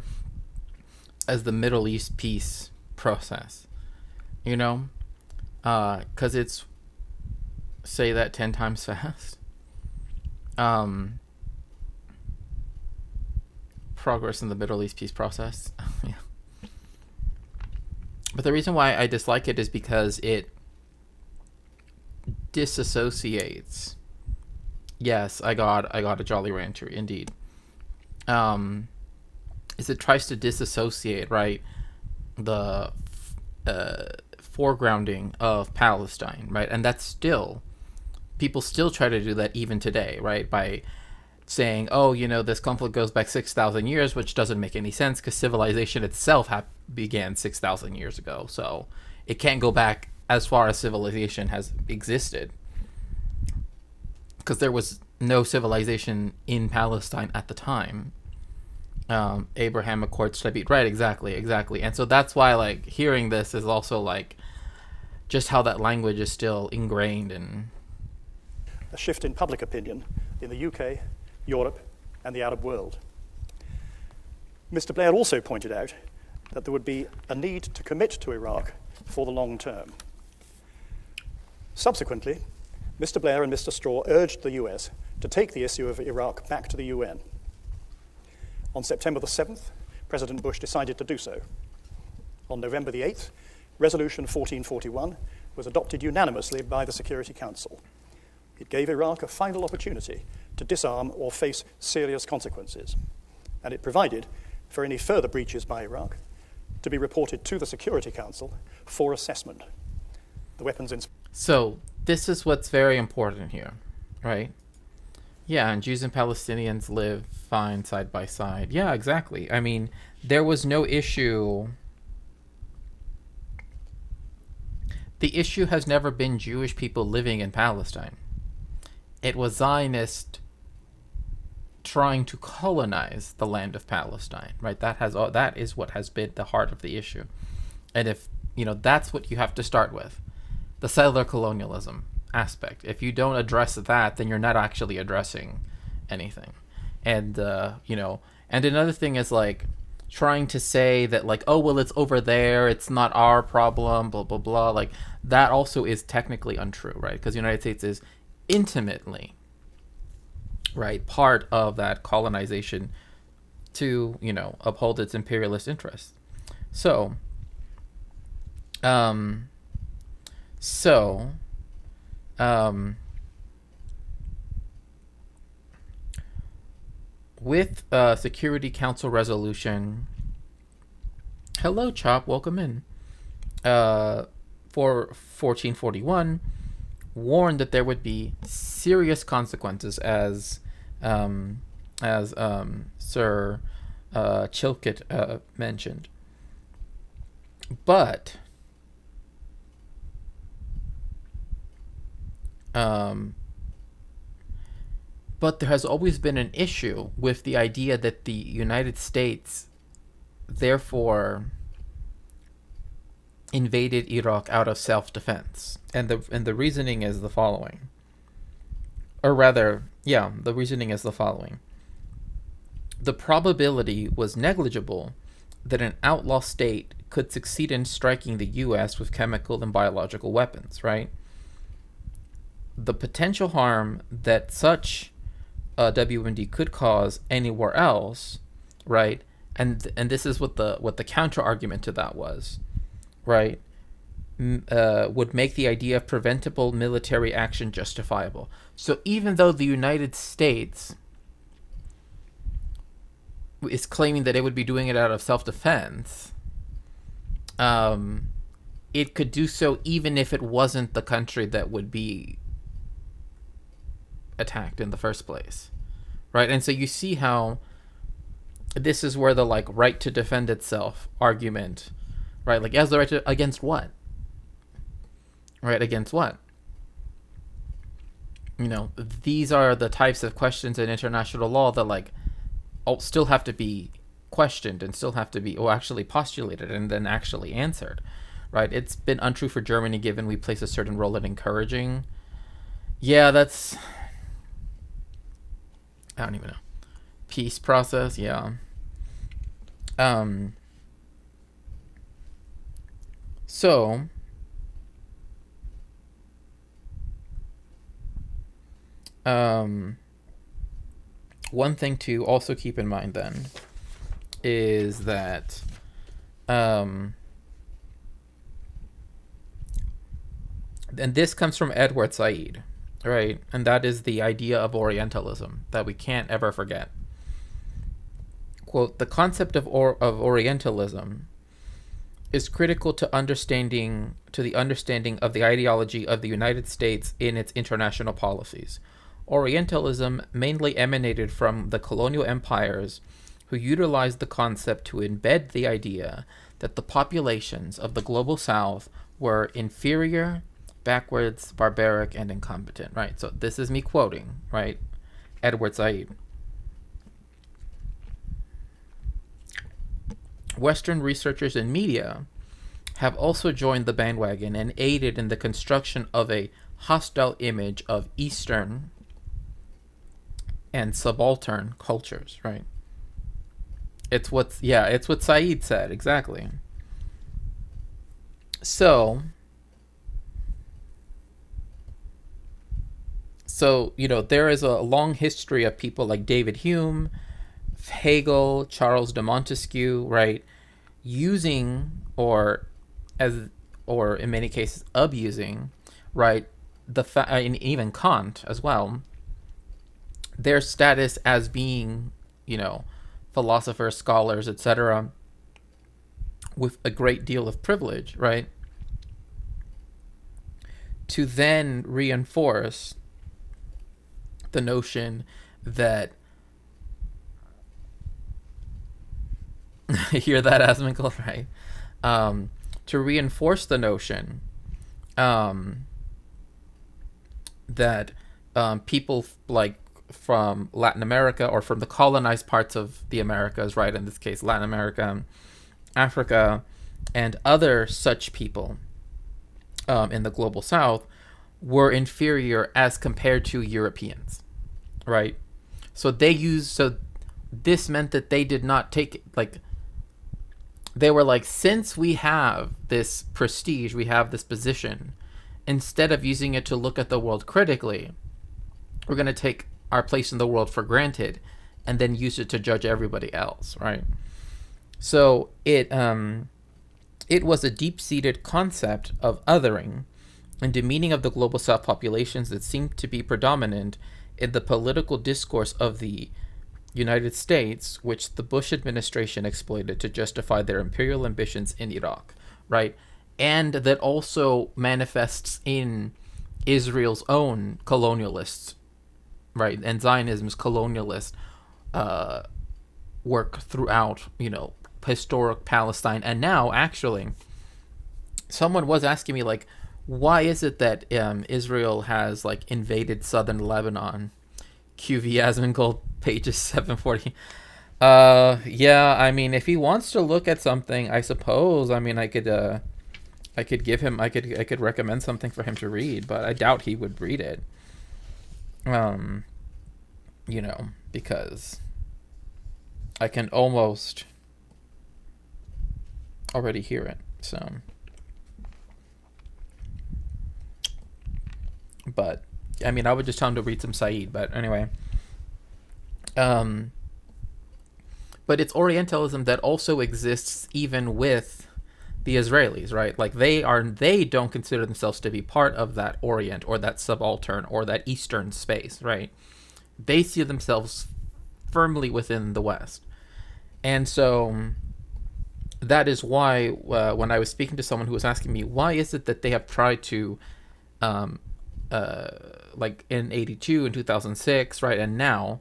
as the Middle East peace process, because it's, say that 10 times fast, progress in the Middle East peace process. Yeah. But the reason why I dislike it is because it disassociates. Yes, I got a Jolly Rancher, indeed. Is it tries to disassociate, right, the foregrounding of Palestine, right? And that's still, people still try to do that even today, right? By saying, oh, this conflict goes back 6,000 years, which doesn't make any sense because civilization itself began 6,000 years ago. So it can't go back as far as civilization has existed, because there was no civilization in Palestine at the time. Abraham Accords Tabit, right? Exactly. And so that's why, hearing this is also just how that language is still ingrained in a shift in public opinion in the UK, Europe, and the Arab world. Mr. Blair also pointed out that there would be a need to commit to Iraq for the long term. Subsequently, Mr. Blair and Mr. Straw urged the US to take the issue of Iraq back to the UN. On September the 7th, President Bush decided to do so. On November the 8th, Resolution 1441 was adopted unanimously by the Security Council. It gave Iraq a final opportunity to disarm or face serious consequences, and it provided for any further breaches by Iraq to be reported to the Security Council for assessment. The weapons So this is what's very important here, right? Yeah, and Jews and Palestinians live fine side by side. Yeah, exactly. I mean, there was no issue. The issue has never been Jewish people living in Palestine. It was Zionist trying to colonize the land of Palestine, right? That is what has been the heart of the issue. And if, that's what you have to start with, the settler colonialism aspect. If you don't address that, then you're not actually addressing anything. And, and another thing is trying to say that oh, well, it's over there, it's not our problem, blah, blah, blah. That also is technically untrue, right? Because the United States is intimately, right, part of that colonization to, uphold its imperialist interests. So, with Security Council resolution, hello Chop, welcome in, for 1441, warned that there would be serious consequences, as Sir Chilcot mentioned. But there has always been an issue with the idea that the United States therefore invaded Iraq out of self-defense. And the reasoning is the following. Or rather, the reasoning is the following. The probability was negligible that an outlaw state could succeed in striking the U.S. with chemical and biological weapons, right? The potential harm that such WMD could cause anywhere else, right? And this is what the counter argument to that was, right? Would make the idea of preventable military action justifiable. So even though the United States is claiming that it would be doing it out of self-defense, it could do so even if it wasn't the country that would be attacked in the first place, right? And so you see how this is where the like right to defend itself argument, right? Like, as the right to, against what? Right, against what? You know, these are the types of questions in international law that like still have to be questioned and still have to be, or actually postulated and then actually answered, right? It's been untrue for Germany given we place a certain role in encouraging. Yeah, that's, I don't even know. Peace process, yeah. So one thing to also keep in mind then is that and this comes from Edward Said, right? And that is the idea of Orientalism that we can't ever forget. Quote, the concept of Orientalism is critical to the understanding of the ideology of the United States in its international policies. Orientalism mainly emanated from the colonial empires who utilized the concept to embed the idea that the populations of the global south were inferior, backwards, barbaric, and incompetent, right? So this is me quoting, right? Edward Said. Western researchers and media have also joined the bandwagon and aided in the construction of a hostile image of Eastern and subaltern cultures, right? It's what Said said, exactly. So, you know, there is a long history of people like David Hume, Hegel, Charles de Montesquieu, right, using or in many cases abusing, right, and even Kant as well, their status as being, you know, philosophers, scholars, etc., with a great deal of privilege, right, to then reinforce the notion that hear that, Asmongold, right? To reinforce the notion that people like from Latin America or from the colonized parts of the Americas, right? In this case, Latin America, Africa, and other such people in the global south were inferior as compared to Europeans, right? So this meant that they did not take, like, they were like, since we have this prestige, we have this position, instead of using it to look at the world critically, we're going to take our place in the world for granted and then use it to judge everybody else, right? So it was a deep-seated concept of othering and demeaning of the global south populations that seemed to be predominant in the political discourse of the United States, which the Bush administration exploited to justify their imperial ambitions in Iraq, right? And that also manifests in Israel's own colonialists, right? And Zionism's colonialist work throughout, you know, historic Palestine. And now, actually, someone was asking me, like, why is it that Israel has, like, invaded southern Lebanon? QV Asmongold, pages 740. Yeah, I mean, if he wants to look at something, I suppose, I mean, I could give him, I could recommend something for him to read, but I doubt he would read it. You know, because I can almost already hear it, so. But, I mean, I would just tell him to read some Said, but anyway. But it's Orientalism that also exists even with the Israelis, right? Like, they don't consider themselves to be part of that Orient or that subaltern or that Eastern space, right? They see themselves firmly within the West. And so that is why when I was speaking to someone who was asking me, why is it that they have tried to like in 82 and 2006, right, and now,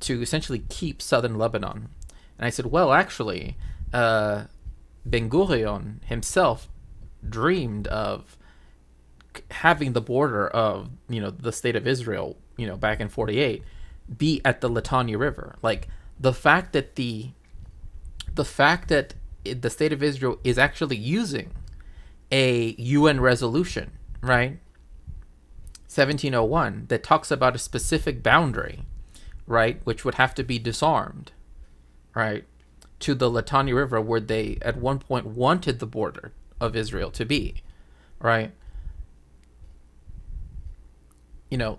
to essentially keep southern Lebanon. And I said, well, actually, Ben Gurion himself dreamed of having the border of, the state of Israel, back in 48, be at the Litani River. Like, the fact that the state of Israel is actually using a UN resolution, right, 1701, that talks about a specific boundary, right, which would have to be disarmed, right, to the Litani River, where they at one point wanted the border of Israel to be, right?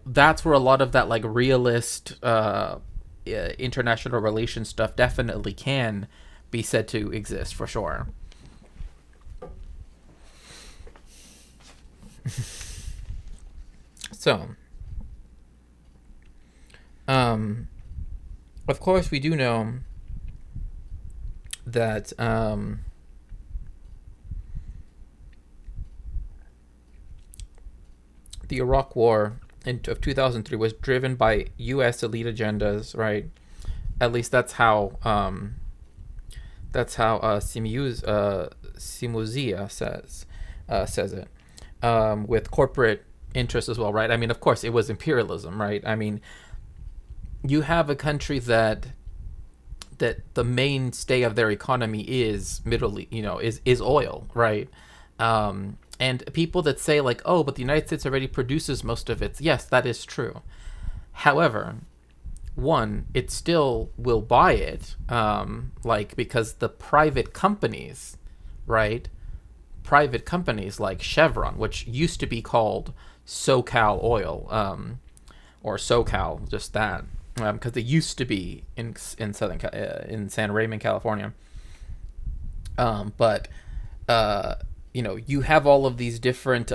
That's where a lot of that, like, realist international relations stuff definitely can be said to exist, for sure. So, of course, we do know that the Iraq War of 2003 was driven by U.S. elite agendas, right? At least that's how Simuzia says it, with corporate interests as well, right? I mean, of course, it was imperialism, right? I mean, you have a country that the mainstay of their economy is is oil, right? And people that say, like, oh, but the United States already produces most of it. Yes, that is true. However, one, it still will buy it, because the private companies, right? Private companies like Chevron, which used to be called SoCal Oil, or SoCal, just that, because it used to be in San Raymond, California. But you have all of these different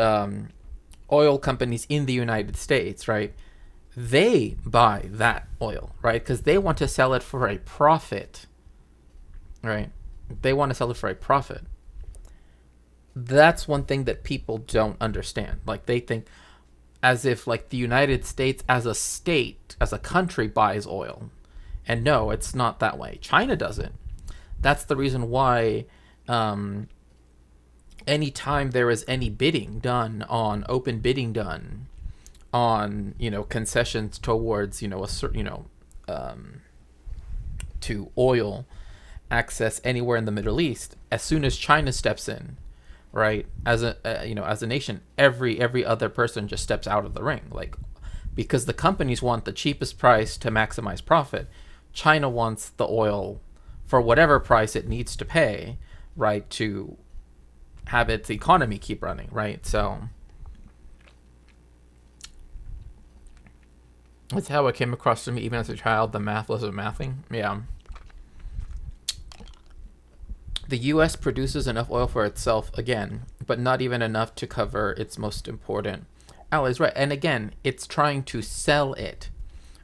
oil companies in the United States, right? They buy that oil, right? Because they want to sell it for a profit, right? They want to sell it for a profit. That's one thing that people don't understand. Like, they think as if, like, the United States as a state, as a country, buys oil. And no, it's not that way. China does it. That's the reason why anytime there is any open bidding done on, concessions towards, a certain, to oil access anywhere in the Middle East, as soon as China steps in, right, as a nation, every other person just steps out of the ring, like, because the companies want the cheapest price to maximize profit. China wants the oil for whatever price it needs to pay, right, to have its economy keep running, right? So that's how it came across to me, even as a child, the mathless of mathing. Yeah. The U.S. produces enough oil for itself, again, but not even enough to cover its most important allies, right? And again, it's trying to sell it,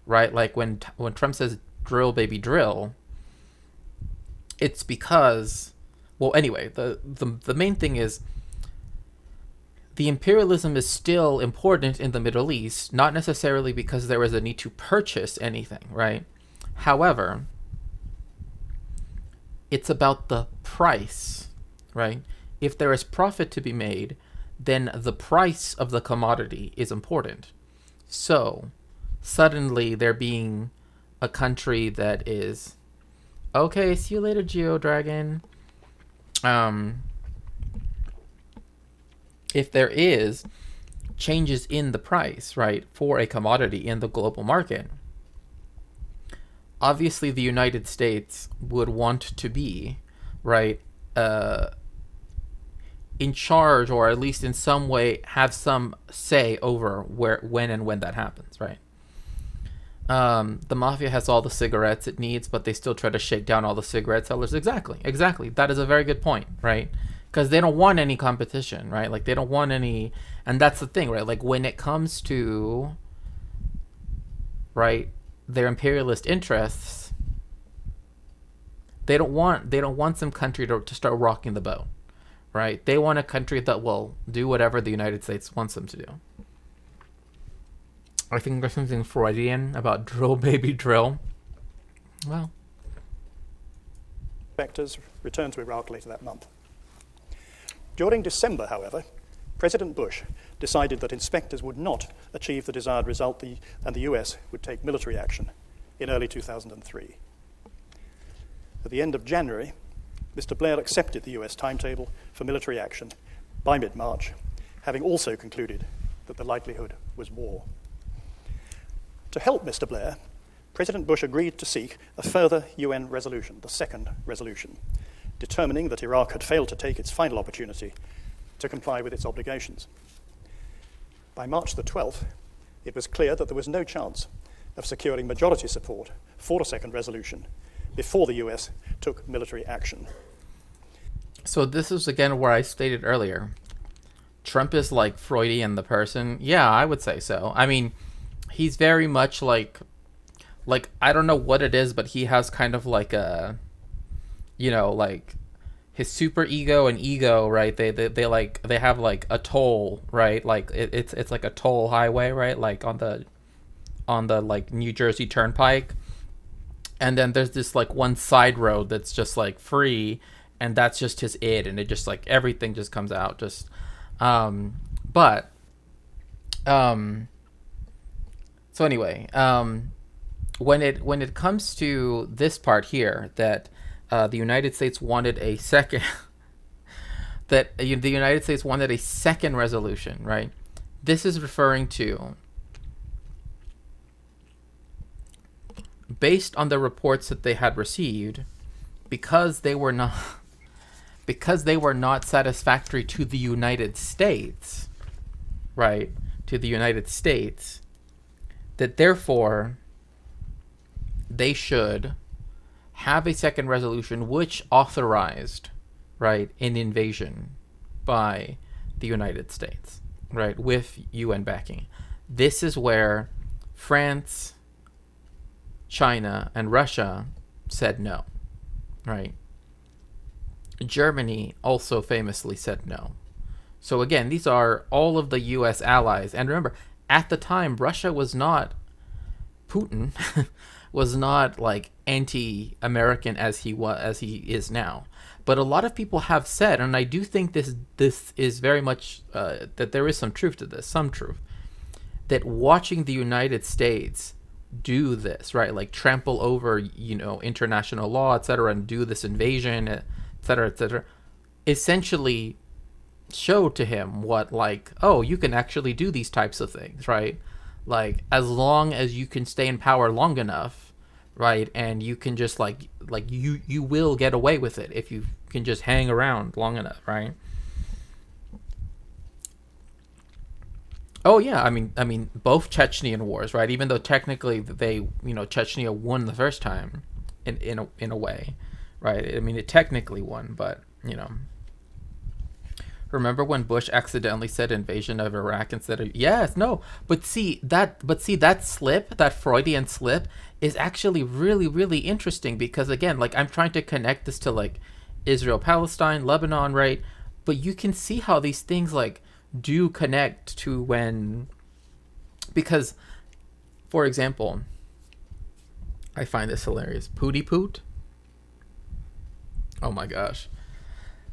right? Like, when Trump says drill, baby, drill, it's because, well, anyway, the main thing is the imperialism is still important in the Middle East, not necessarily because there is a need to purchase anything, right? However, it's about the price, right? If there is profit to be made, then the price of the commodity is important. So, suddenly there being a country that is, okay, see you later, GeoDragon. If there is changes in the price, right, for a commodity in the global market, obviously the United States would want to be, right, in charge, or at least in some way have some say over when that happens, right? The mafia has all the cigarettes it needs, but they still try to shake down all the cigarette sellers. Exactly. That is a very good point, right? Because they don't want any competition, right? Like, they don't want any, and that's the thing, right? Like, when it comes to, right, their imperialist interests, they don't want some country to start rocking the boat, right? They want a country that will do whatever the United States wants them to do. I think there's something Freudian about drill, baby, drill. Well, inspectors returned to Iraq later that month. During December, however, President Bush decided that inspectors would not achieve the desired result and the US would take military action in early 2003. At the end of January, Mr. Blair accepted the US timetable for military action by mid-March, having also concluded that the likelihood was war. To help Mr. Blair, President Bush agreed to seek a further UN resolution, the second resolution, determining that Iraq had failed to take its final opportunity to comply with its obligations. By March the 12th, it was clear that there was no chance of securing majority support for a second resolution before the US took military action. so this is again where I stated earlier. Trump is like Freudian the person. Yeah, I would say so. I mean, he's very much like I don't know what it is, but he has kind of like a, like his super ego and ego, right? They have like a toll, right? Like it's like a toll highway, right? Like on the like New Jersey Turnpike. And then there's this like one side road that's just like free, and that's just his id, and it just like everything just comes out just but so anyway, when it comes to this part here, that the United States wanted a second the United States wanted a second resolution, right? This is referring to, based on the reports that they had received, because they were not satisfactory to the United States, right? To the United States, that therefore they should have a second resolution which authorized, right, an invasion by the United States, right, with UN backing. This is where France, China, and Russia said no, right? Germany also famously said no. So again, these are all of the US allies. And remember, at the time, Russia was not, Putin was not like anti-American as he is now. But a lot of people have said, and I do think this is very much that there is some truth to this, some truth, that watching the United States do this, right, like trample over, international law, etc., and do this invasion, etc., essentially showed to him what, like, oh, you can actually do these types of things, right? Like, as long as you can stay in power long enough, right, and you can just like you will get away with it if you can just hang around long enough, right? Oh yeah, I mean both Chechnyan wars, right? Even though technically they, Chechnya won the first time, in a way, right? I mean, it technically won, but remember when Bush accidentally said invasion of Iraq instead of yes, no, but see that slip, that Freudian slip, is actually really, really interesting, because again, like, I'm trying to connect this to like Israel, Palestine, Lebanon, right? But you can see how these things like do connect to when, because, for example, I find this hilarious. Pooty Poot. Oh my gosh.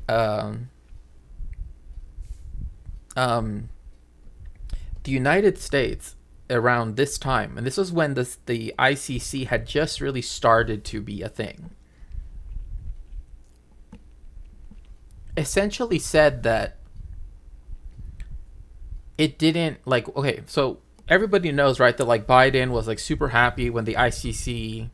The United States around this time, and this was when the ICC had just really started to be a thing, essentially said that it didn't, like, okay, so everybody knows, right, that like Biden was like super happy when the ICC,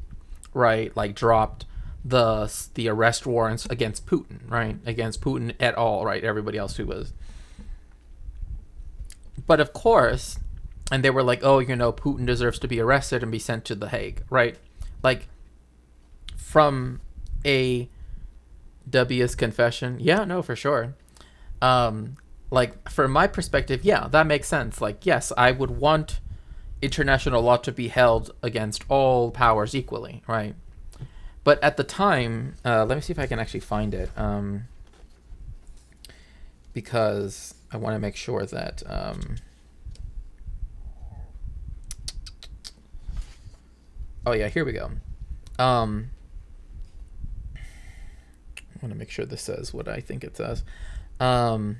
right, like dropped the arrest warrants against Putin, right, against Putin et al, right, everybody else who was. But of course, and they were like, oh, Putin deserves to be arrested and be sent to The Hague, right? Like, from a W's confession, yeah, no, for sure. Like, from my perspective, yeah, that makes sense. Like, yes, I would want international law to be held against all powers equally, right? But at the time, let me see if I can actually find it, because I want to make sure that Oh yeah, here we go. Um, I want to make sure this says what I think it says. Um,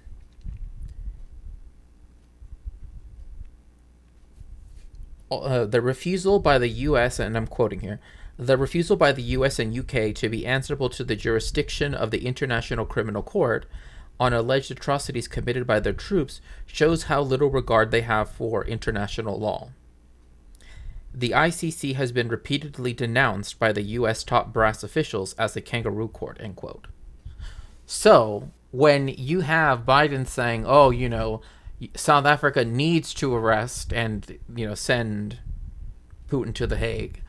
the refusal by the U.S., and I'm quoting here, the refusal by the U.S. and U.K. to be answerable to the jurisdiction of the International Criminal Court on alleged atrocities committed by their troops shows how little regard they have for international law. The ICC has been repeatedly denounced by the U.S. top brass officials as a kangaroo court, end quote. So, when you have Biden saying, oh, South Africa needs to arrest and, send Putin to The Hague,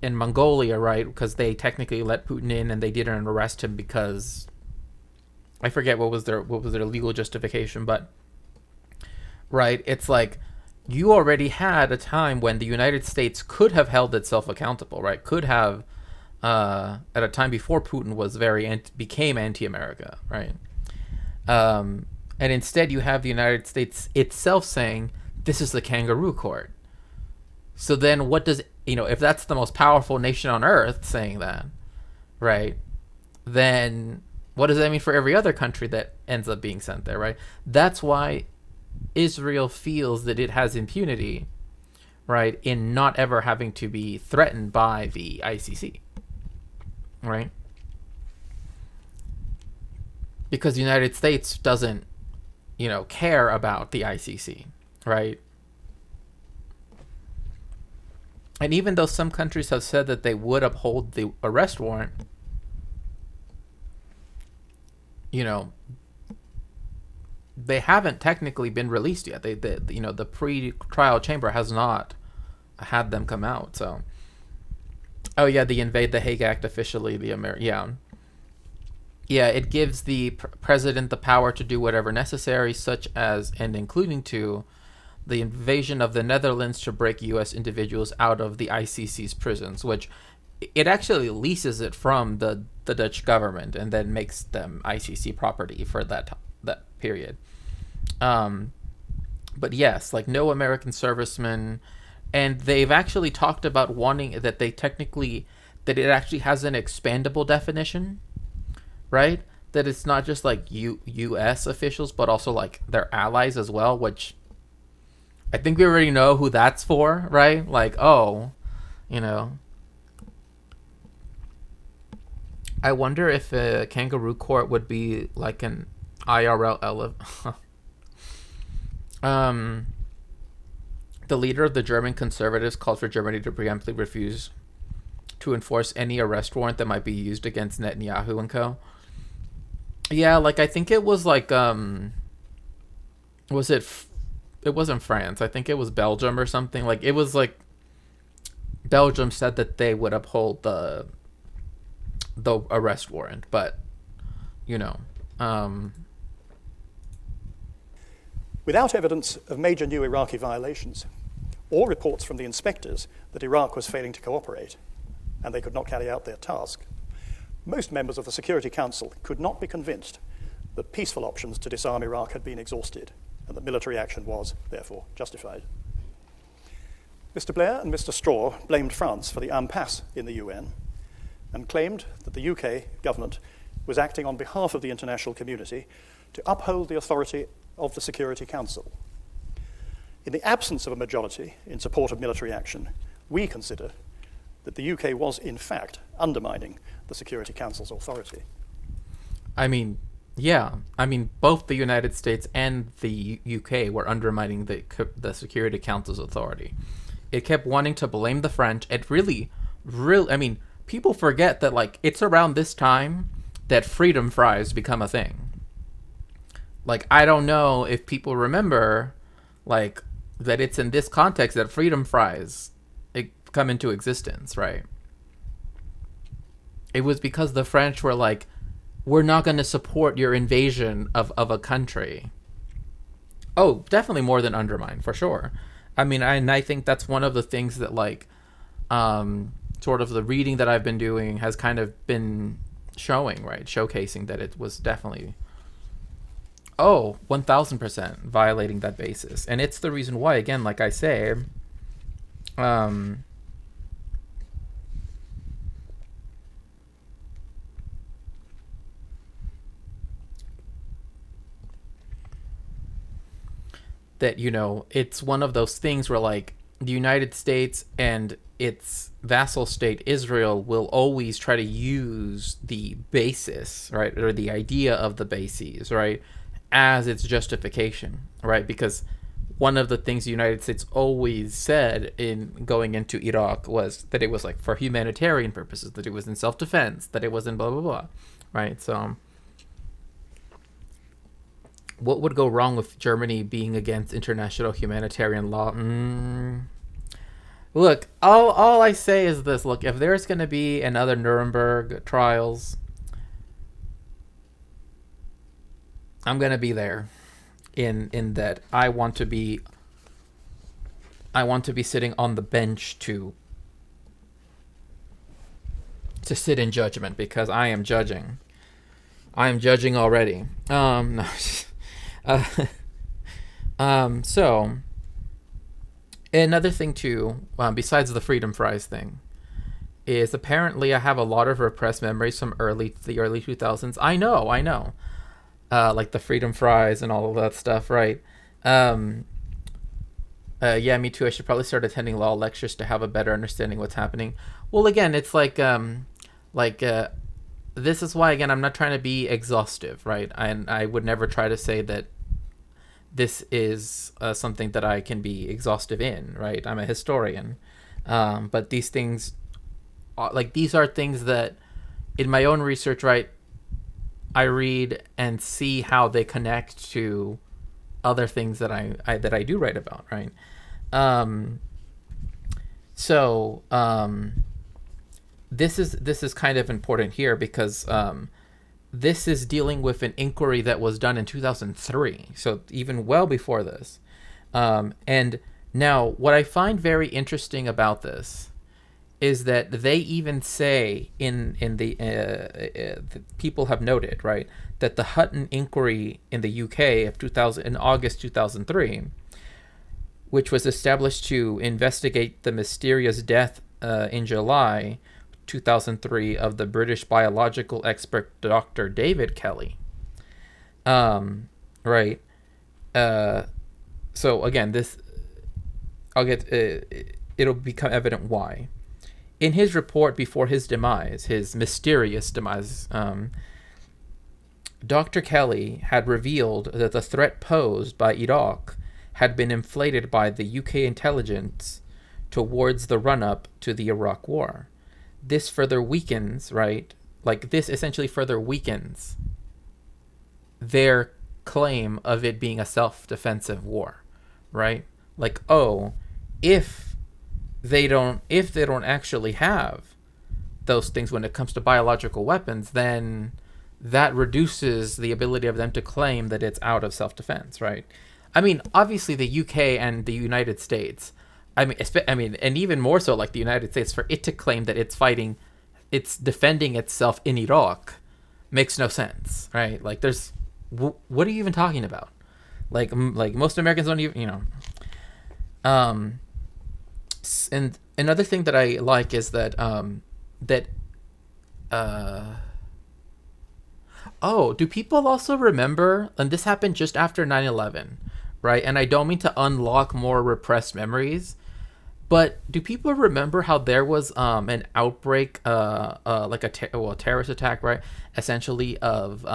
in Mongolia, right, because they technically let Putin in and they didn't arrest him because I forget what was their legal justification, but right, it's like you already had a time when the United States could have held itself accountable, right? Could have at a time before Putin was became anti-America, right? And instead, you have the United States itself saying this is the kangaroo court. So then, what does if that's the most powerful nation on earth saying that, right? Then what does that mean for every other country that ends up being sent there, right? That's why Israel feels that it has impunity, right, in not ever having to be threatened by the ICC, right? Because the United States doesn't, care about the ICC, right? And even though some countries have said that they would uphold the arrest warrant, they haven't technically been released yet. The pre-trial chamber has not had them come out. So, oh yeah, the Invade the Hague Act officially it gives the president the power to do whatever necessary, such as and including to the invasion of the Netherlands to break U.S. individuals out of the ICC's prisons, which it actually leases it from the Dutch government and then makes them ICC property for that period. But yes, like no American servicemen, and they've actually talked about wanting that that it actually has an expandable definition, right? That it's not just like U.S. officials, but also like their allies as well, which I think we already know who that's for, right? Like, I wonder if a kangaroo court would be like an IRL. The leader of the German conservatives called for Germany to preemptively refuse to enforce any arrest warrant that might be used against Netanyahu and co. Yeah, like I think it was like was it? It wasn't France. I think it was Belgium or something. Like it was like Belgium said that they would uphold the arrest warrant, but Without evidence of major new Iraqi violations, or reports from the inspectors that Iraq was failing to cooperate and they could not carry out their task, most members of the Security Council could not be convinced that peaceful options to disarm Iraq had been exhausted and that military action was, therefore, justified. Mr. Blair and Mr. Straw blamed France for the impasse in the UN and claimed that the UK government was acting on behalf of the international community to uphold the authority of the Security Council. In the absence of a majority in support of military action, we consider that the UK was, in fact, undermining the Security Council's authority. I mean, both the United States and the UK were undermining the Security Council's authority. It kept wanting to blame the French. It really, people forget that, like, it's around this time that freedom fries become a thing. Like, I don't know if people remember, like, that it's in this context that freedom fries come into existence, right? It was because the French were like, we're not going to support your invasion of a country. Oh, definitely more than undermine, for sure. I think that's one of the things that, like, sort of the reading that I've been doing has kind of been showing, right? Showcasing that it was definitely, 1000% violating that basis. And it's the reason why, again, like I say, that, you know, it's one of those things where, like, the United States and its vassal state Israel will always try to use the basis, right, or the idea of the bases, right, as its justification, right? Because one of the things the United States always said in going into Iraq was that it was like for humanitarian purposes, that it was in self-defense, that it was in blah blah blah, right? So what would go wrong with Germany being against international humanitarian law? Look, all I say is this. Look, if there's going to be another Nuremberg trials, I'm going to be there. In that I want to be sitting on the bench to sit in judgment, because I am judging. I am judging already. No. So another thing too, besides the Freedom Fries thing, is apparently I have a lot of repressed memories from the early 2000s. I know. Like the Freedom Fries and all of that stuff, right? Yeah, me too. I should probably start attending law lectures to have a better understanding what's happening. Well, again, it's like this is why, again, I'm not trying to be exhaustive, right? And I would never try to say that this is something that I can be exhaustive in, right? I'm a historian. But these things, these are things that in my own research, right, I read and see how they connect to other things that I do write about, right? This is kind of important here, because this is dealing with an inquiry that was done in 2003, so even well before this. And now, what I find very interesting about this is that they even say in the people have noted, right, that the Hutton inquiry in the UK of in August 2003, which was established to investigate the mysterious death in July 2003 of the British biological expert Dr. David Kelly, right? So again, this it'll become evident why. In his report before his demise, his mysterious demise, Dr. Kelly had revealed that the threat posed by Iraq had been inflated by the UK intelligence towards the run-up to the Iraq War. This further weakens, right? This essentially further weakens their claim of it being a self-defensive war, right? If they don't actually have those things when it comes to biological weapons, then that reduces the ability of them to claim that it's out of self-defense, right? I mean, obviously the UK and the United States, and even more so like the United States, for it to claim that it's defending itself in Iraq makes no sense, right? What are you even talking about? Like most Americans don't even, and another thing that I like is that do people also remember, and this happened just after 9/11, right? And I don't mean to unlock more repressed memories, but do people remember how there was an outbreak, like a terrorist attack, right? Essentially of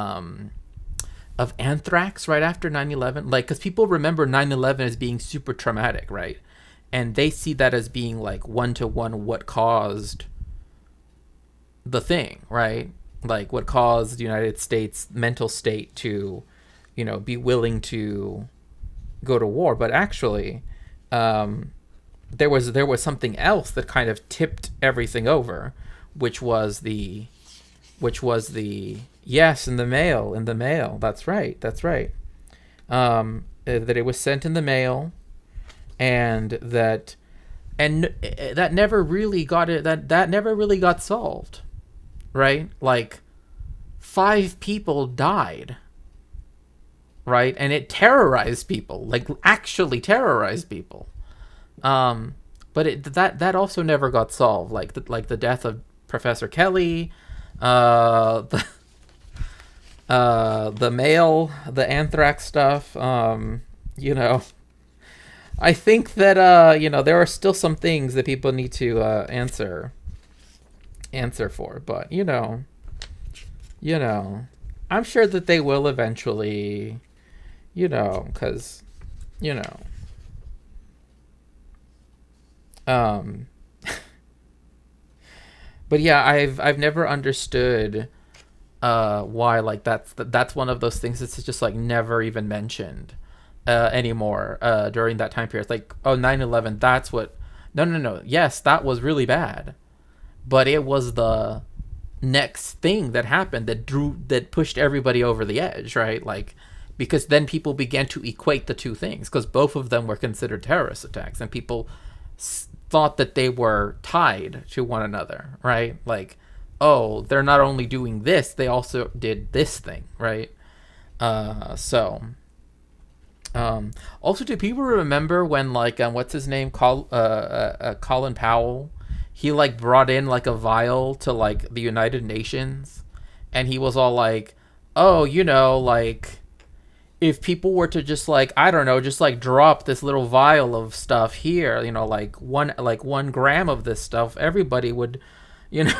anthrax right after 9/11, because people remember 9/11 as being super traumatic, right? And they see that as being one-to-one what caused the thing, right? What caused the United States mental state to, be willing to go to war. But actually, there was something else that kind of tipped everything over, which was the yes, in the mail. That's right. That it was sent in the mail. And that never really got it. That never really got solved, right? 5 people died, right? And it terrorized people, actually terrorized people. But that also never got solved, the death of Professor Kelly, the mail, the anthrax stuff, I think that there are still some things that people need to answer for, but you know, I'm sure that they will eventually, because you know, um, but yeah, I've never understood why, like, that's one of those things that's just like never even mentioned anymore during that time period. Like, oh, 9/11, that's what. No, no, no. Yes, that was really bad, but it was the next thing that happened that pushed everybody over the edge, right? Like, because then people began to equate the two things, because both of them were considered terrorist attacks, and people thought that they were tied to one another, right? Like, oh, they're not only doing this, they also did this thing, right? So also, do people remember when, like, what's his name, Colin Powell? He like brought in like a vial to like the United Nations, and he was all like, "Oh, like, if people were to just, like, I don't know, just like drop this little vial of stuff here, like 1 gram of this stuff, everybody would, you know."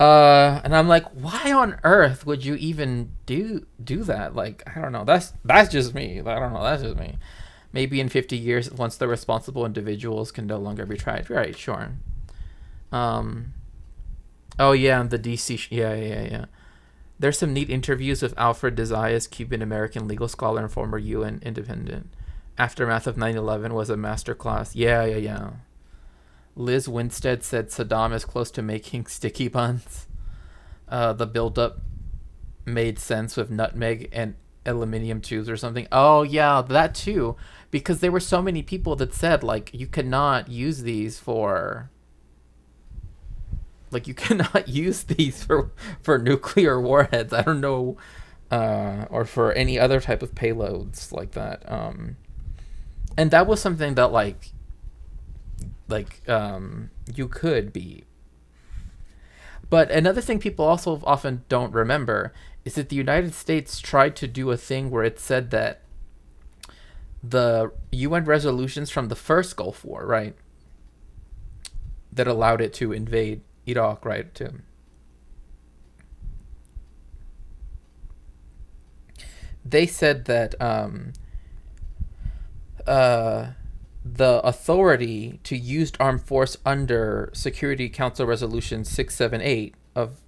And I'm like, why on earth would you even do that? Like, I don't know. That's just me. I don't know. That's just me. Maybe in 50 years, once the responsible individuals can no longer be tried. Right? Sure. Um. Oh yeah, the DC. Yeah. There's some neat interviews with Alfred de Zayas, Cuban American legal scholar and former UN independent. Aftermath of 9/11 was a masterclass. Yeah. Liz Winstead said Saddam is close to making sticky buns. The buildup made sense with nutmeg and aluminium tubes or something. Oh yeah, that too, because there were so many people that said, like, you cannot use these for, like, you cannot use these for nuclear warheads. I don't know, or for any other type of payloads like that. And that was something that you could be. But another thing people also often don't remember is that the United States tried to do a thing where it said that the UN resolutions from the first Gulf War, right, that allowed it to invade Iraq, right, they said that the authority to use armed force under Security Council Resolution 678 of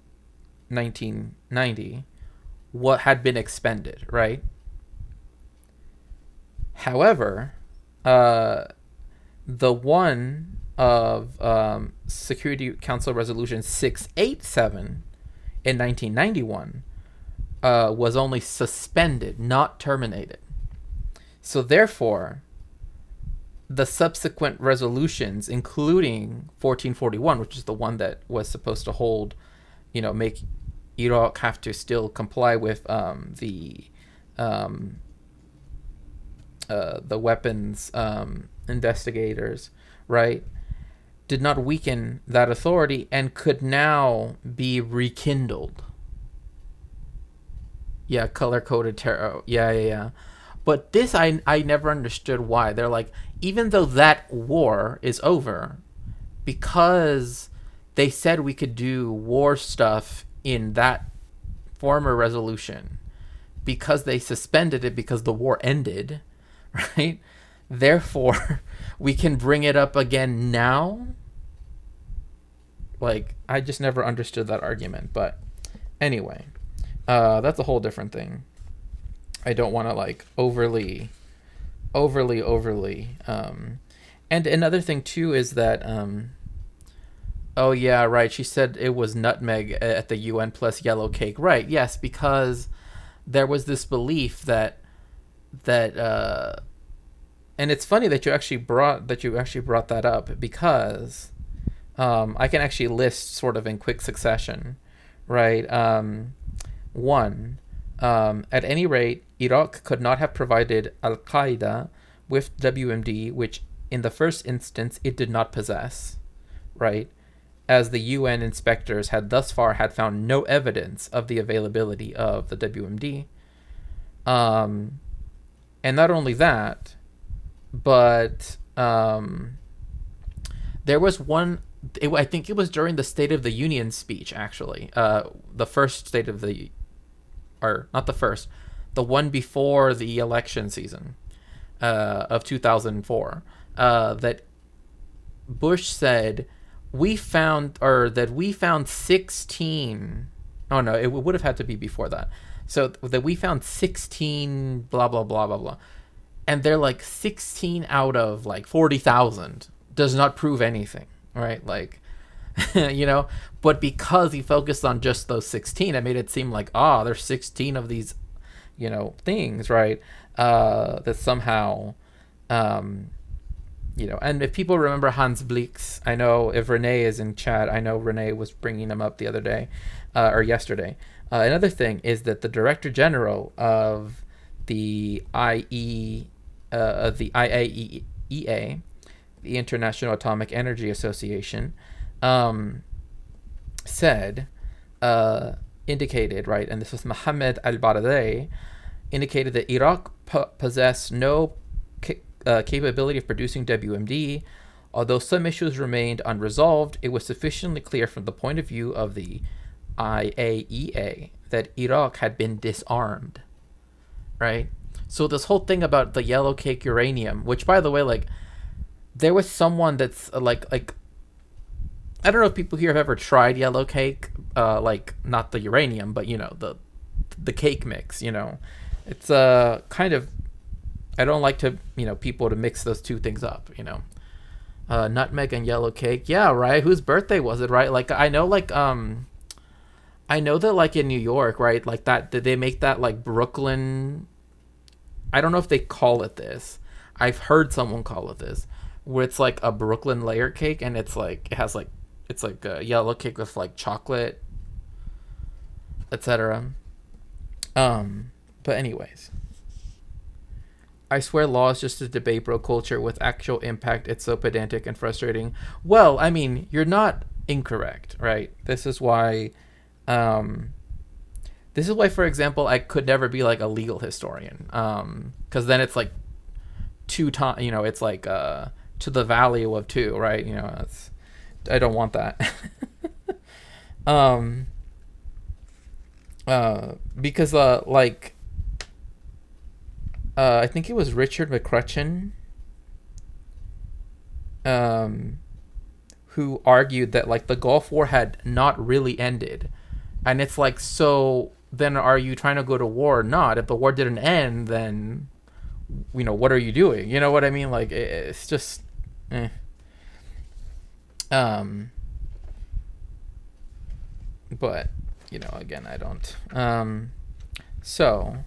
1990 what had been expended, right? However, the one of Security Council Resolution 687 in 1991 was only suspended, not terminated. So therefore, the subsequent resolutions, including 1441, which is the one that was supposed to hold, make Iraq have to still comply with the weapons investigators, right, did not weaken that authority and could now be rekindled. Yeah, color-coded terror. Yeah. But this, I never understood why. They're like, even though that war is over, because they said we could do war stuff in that former resolution, because they suspended it because the war ended, right? Therefore, we can bring it up again now. Like, I just never understood that argument. But anyway, that's a whole different thing. I don't want to, like, overly. And another thing too is that, oh yeah, right. She said it was nutmeg at the UN plus yellow cake, right? Yes, because there was this belief that, and it's funny that you actually brought that up, because I can actually list sort of in quick succession, right? One. At any rate, Iraq could not have provided Al-Qaeda with WMD, which in the first instance it did not possess, right? As the UN inspectors had thus far had found no evidence of the availability of the WMD. And not only that, but there was one. I think it was during the State of the Union speech, actually. The first State of the, or not the first, the one before the election season of 2004. That Bush said we found 16. Oh no, it would have had to be before that. So that we found 16 blah blah blah blah blah, and they're like 16 out of like 40,000 does not prove anything, right? Like, but because he focused on just those 16, it made it seem like, there's 16 of these, things, right? That somehow, and if people remember Hans Blix, I know if Renee is in chat, I know Renee was bringing him up the other day, or yesterday. Another thing is that the Director General of the IAEA, the International Atomic Energy Association, indicated, right, and this was Mohammed al-Baradei, indicated that Iraq possessed no capability of producing WMD. Although some issues remained unresolved, it was sufficiently clear from the point of view of the IAEA that Iraq had been disarmed, right? So this whole thing about the yellow cake uranium, which, by the way, like, there was someone that's like I don't know if people here have ever tried yellow cake, like not the uranium, but the cake mix. It's kind of, I don't like to people to mix those two things up. Nutmeg and yellow cake. Yeah, right. Whose birthday was it? Right. Like I know that like in New York, right? Like that they make that like Brooklyn. I don't know if they call it this. I've heard someone call it this, where it's like a Brooklyn layer cake, and it's like it's like a yellow cake with like chocolate, etc. But anyways, I swear law is just a debate bro culture with actual impact. It's so pedantic and frustrating. Well, I mean, you're not incorrect, right? This is why, for example, I could never be like a legal historian, because then it's like two times, it's like to the value of two, right? I don't want that. Because I think it was Richard McCrutchen, who argued that like the Gulf War had not really ended, and it's like, so then are you trying to go to war or not? If the war didn't end, then what are you doing? You know what I mean? Like it's just, but again, I don't. So.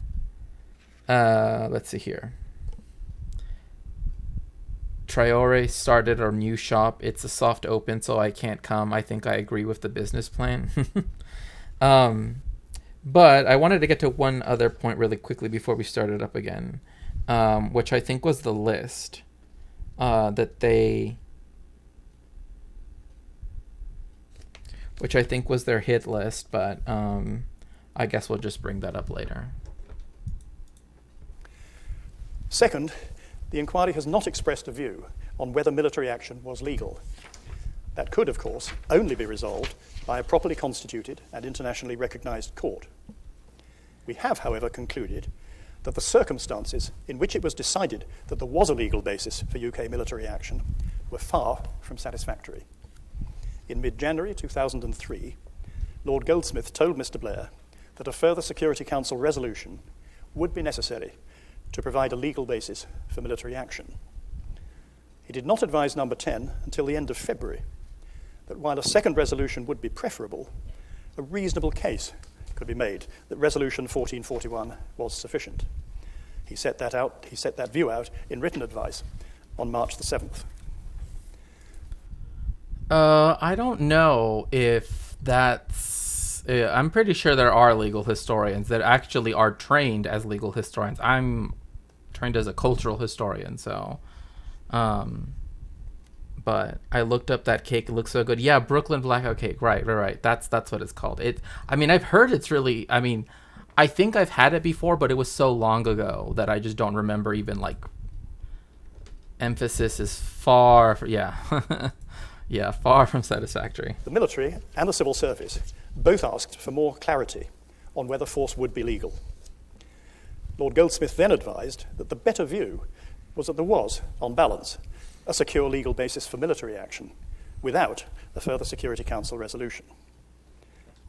Let's see here. Traore started a new shop. It's a soft open, so I can't come. I think I agree with the business plan. But I wanted to get to one other point really quickly before we start it up again, which I think was the list which I think was their hit list, but I guess we'll just bring that up later. Second, the inquiry has not expressed a view on whether military action was legal. That could, of course, only be resolved by a properly constituted and internationally recognized court. We have, however, concluded that the circumstances in which it was decided that there was a legal basis for UK military action were far from satisfactory. In mid-January 2003, Lord Goldsmith told Mr. Blair that a further Security Council resolution would be necessary to provide a legal basis for military action. He did not advise Number 10 until the end of February that while a second resolution would be preferable, a reasonable case could be made that Resolution 1441 was sufficient. He set that view out in written advice on March the 7th. I don't know if that's... I'm pretty sure there are legal historians that actually are trained as legal historians. I'm trained as a cultural historian, so... but I looked up that cake. It looks so good. Yeah, Brooklyn Blackout Cake. Right. That's what it's called. I've heard it's really... I think I've had it before, but it was so long ago that I just don't remember even, emphasis is far, yeah, yeah, far from satisfactory. The military and the civil service both asked for more clarity on whether force would be legal. Lord Goldsmith then advised that the better view was that there was, on balance, a secure legal basis for military action without a further Security Council resolution.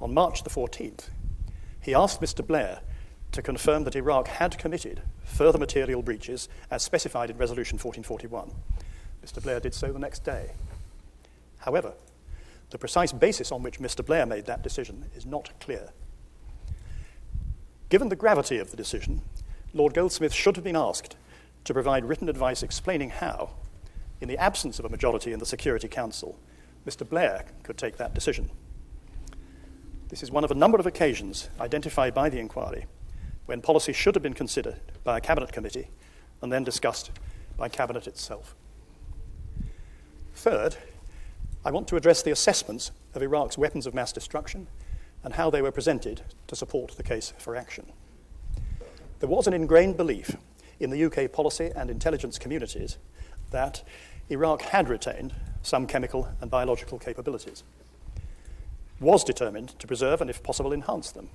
On March the 14th, he asked Mr. Blair to confirm that Iraq had committed further material breaches as specified in Resolution 1441. Mr. Blair did so the next day. However, the precise basis on which Mr. Blair made that decision is not clear. Given the gravity of the decision, Lord Goldsmith should have been asked to provide written advice explaining how, in the absence of a majority in the Security Council, Mr. Blair could take that decision. This is one of a number of occasions identified by the inquiry when policy should have been considered by a Cabinet committee and then discussed by Cabinet itself. Third, I want to address the assessments of Iraq's weapons of mass destruction and how they were presented to support the case for action. There was an ingrained belief in the UK policy and intelligence communities that Iraq had retained some chemical and biological capabilities, was determined to preserve and, if possible, enhance them,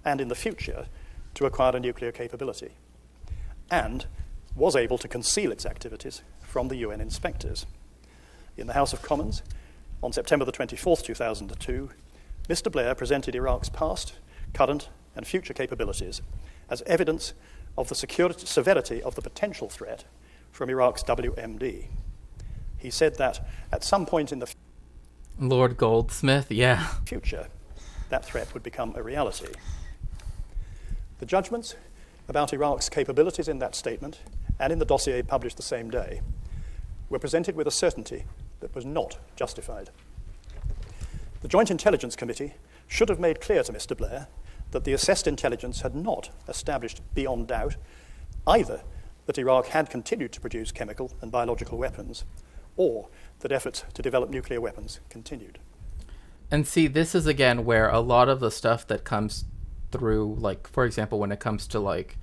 and in the future to acquire a nuclear capability, and was able to conceal its activities from the UN inspectors. In the House of Commons, on September the 24th, 2002, Mr. Blair presented Iraq's past, current, and future capabilities as evidence of the severity of the potential threat from Iraq's WMD. He said that at some point in the Lord Goldsmith, yeah. future, that threat would become a reality. The judgments about Iraq's capabilities in that statement and in the dossier published the same day were presented with a certainty that was not justified. The Joint Intelligence Committee should have made clear to Mr. Blair that the assessed intelligence had not established beyond doubt either that Iraq had continued to produce chemical and biological weapons or that efforts to develop nuclear weapons continued. And see, this is again where a lot of the stuff that comes through, like, for example, when it comes to, like,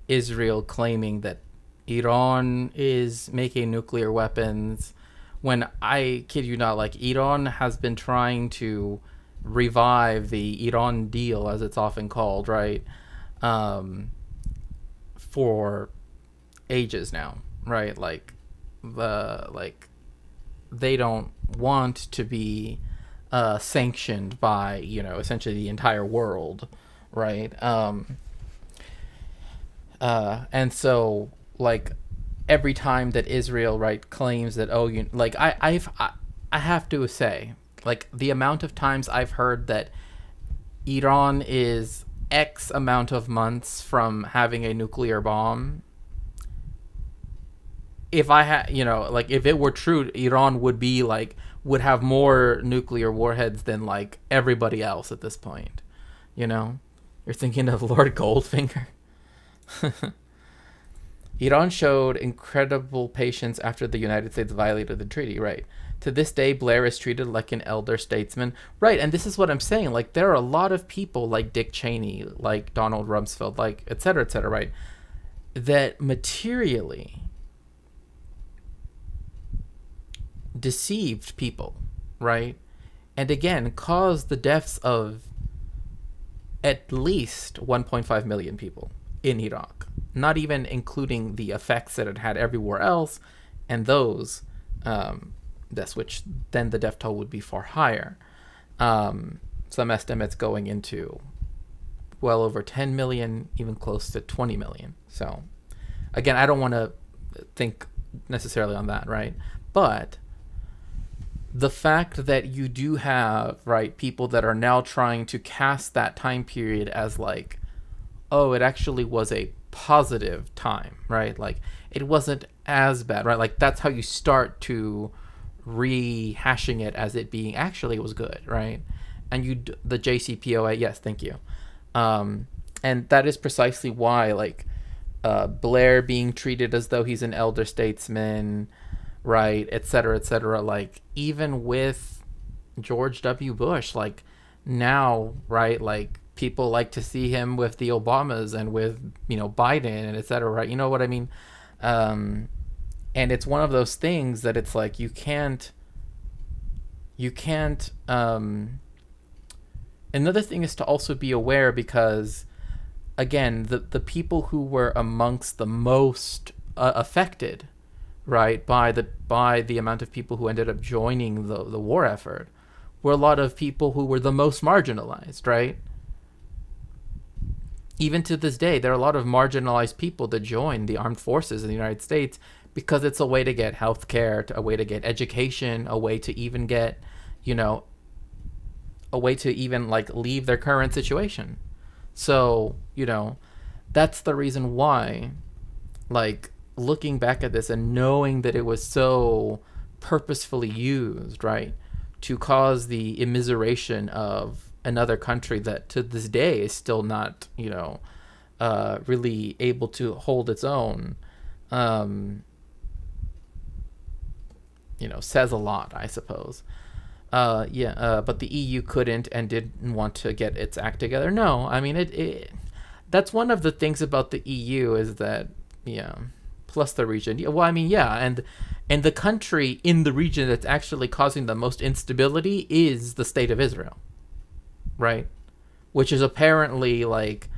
Israel claiming that Iran is making nuclear weapons, when I kid you not, like, Iran has been trying to revive the Iran deal, as it's often called, right, for ages now, right? Like, they don't want to be sanctioned by, essentially the entire world, right? And so, like, every time that Israel, right, claims that, I have to say, like, the amount of times I've heard that Iran is X amount of months from having a nuclear bomb, if I had, if it were true, Iran would have more nuclear warheads than, like, everybody else at this point. You're thinking of Lord Goldfinger. Iran showed incredible patience after the United States violated the treaty, right? To this day, Blair is treated like an elder statesman. Right, and this is what I'm saying. Like, there are a lot of people like Dick Cheney, like Donald Rumsfeld, like, et cetera, right, that materially deceived people, right? And again, caused the deaths of at least 1.5 million people in Iraq, not even including the effects that it had everywhere else, and those deaths, which then the death toll would be far higher. Some estimates going into well over 10 million, even close to 20 million. So again, I don't want to think necessarily on that, right? But the fact that you do have, right, people that are now trying to cast that time period as like, oh, it actually was a positive time, right? Like, it wasn't as bad, right? Like, that's how you start to rehashing it as it being actually it was good, right? And the JCPOA, yes, thank you. And that is precisely why, like, Blair being treated as though he's an elder statesman, right, et cetera, like, even with George W. Bush, like, now, right, like, people like to see him with the Obamas and with, Biden and et cetera, right? You know what I mean? And it's one of those things that it's like you can't another thing is to also be aware, because again, the people who were amongst the most affected, right, by the amount of people who ended up joining the war effort, were a lot of people who were the most marginalized, right? Even to this day, there are a lot of marginalized people that join the armed forces in the United States because it's a way to get health care, a way to get education, a way to even get, a way to even like leave their current situation. So, that's the reason why, like, looking back at this and knowing that it was so purposefully used, right, to cause the immiseration of another country that to this day is still not, really able to hold its own, says a lot, I suppose. But the EU couldn't and didn't want to get its act together. No, I mean, that's one of the things about the EU is that, plus the region. Well, I mean, and the country in the region that's actually causing the most instability is the state of Israel, right? Which is apparently, like,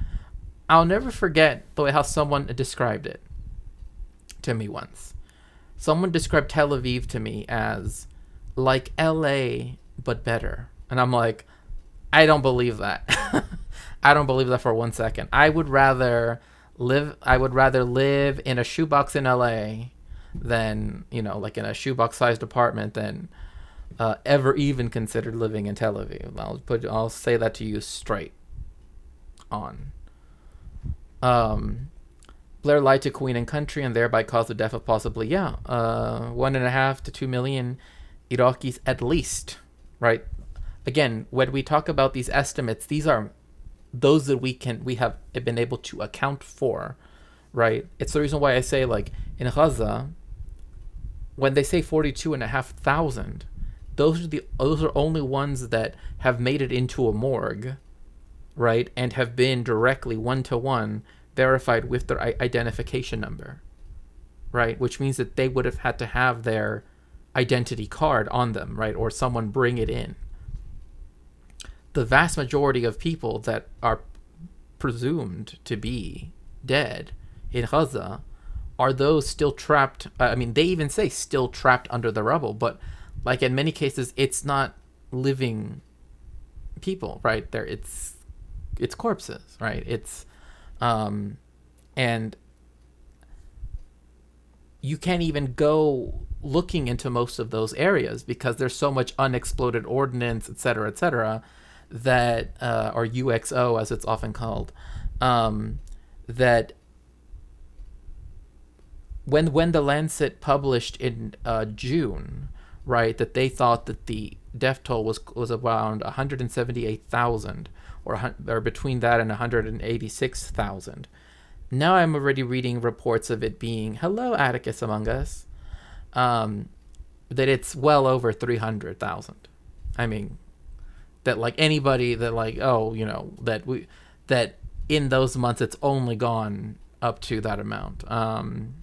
I'll never forget the way how someone described it to me once. Someone described Tel Aviv to me as like LA but better, and I'm like, I don't believe that. I don't believe that for 1 second. I would rather live in a shoebox in LA than, like in a shoebox sized apartment, than ever even considered living in Tel Aviv. I'll say that to you straight on. Blair lied to Queen and country and thereby caused the death of possibly 1.5 to 2 million Iraqis at least, right? Again, when we talk about these estimates, these are those that we have been able to account for, right? It's the reason why I say, like, in Gaza, when they say 42,500, those are only ones that have made it into a morgue, right, and have been directly one-to-one verified with their identification number, right? Which means that they would have had to have their identity card on them, right, or someone bring it in. The vast majority of people that are presumed to be dead in Gaza are those still trapped. I mean, they even say still trapped under the rubble, but like in many cases, it's not living people, right? It's corpses, right? It's and you can't even go looking into most of those areas because there's so much unexploded ordnance, et cetera, that, or UXO as it's often called, that when the Lancet published in June, right, that they thought that the death toll was around 178,000 or between that and 186,000. Now I'm already reading reports of it being, hello, Atticus among us, that it's well over 300,000. I mean, that like anybody that like, that in those months it's only gone up to that amount. And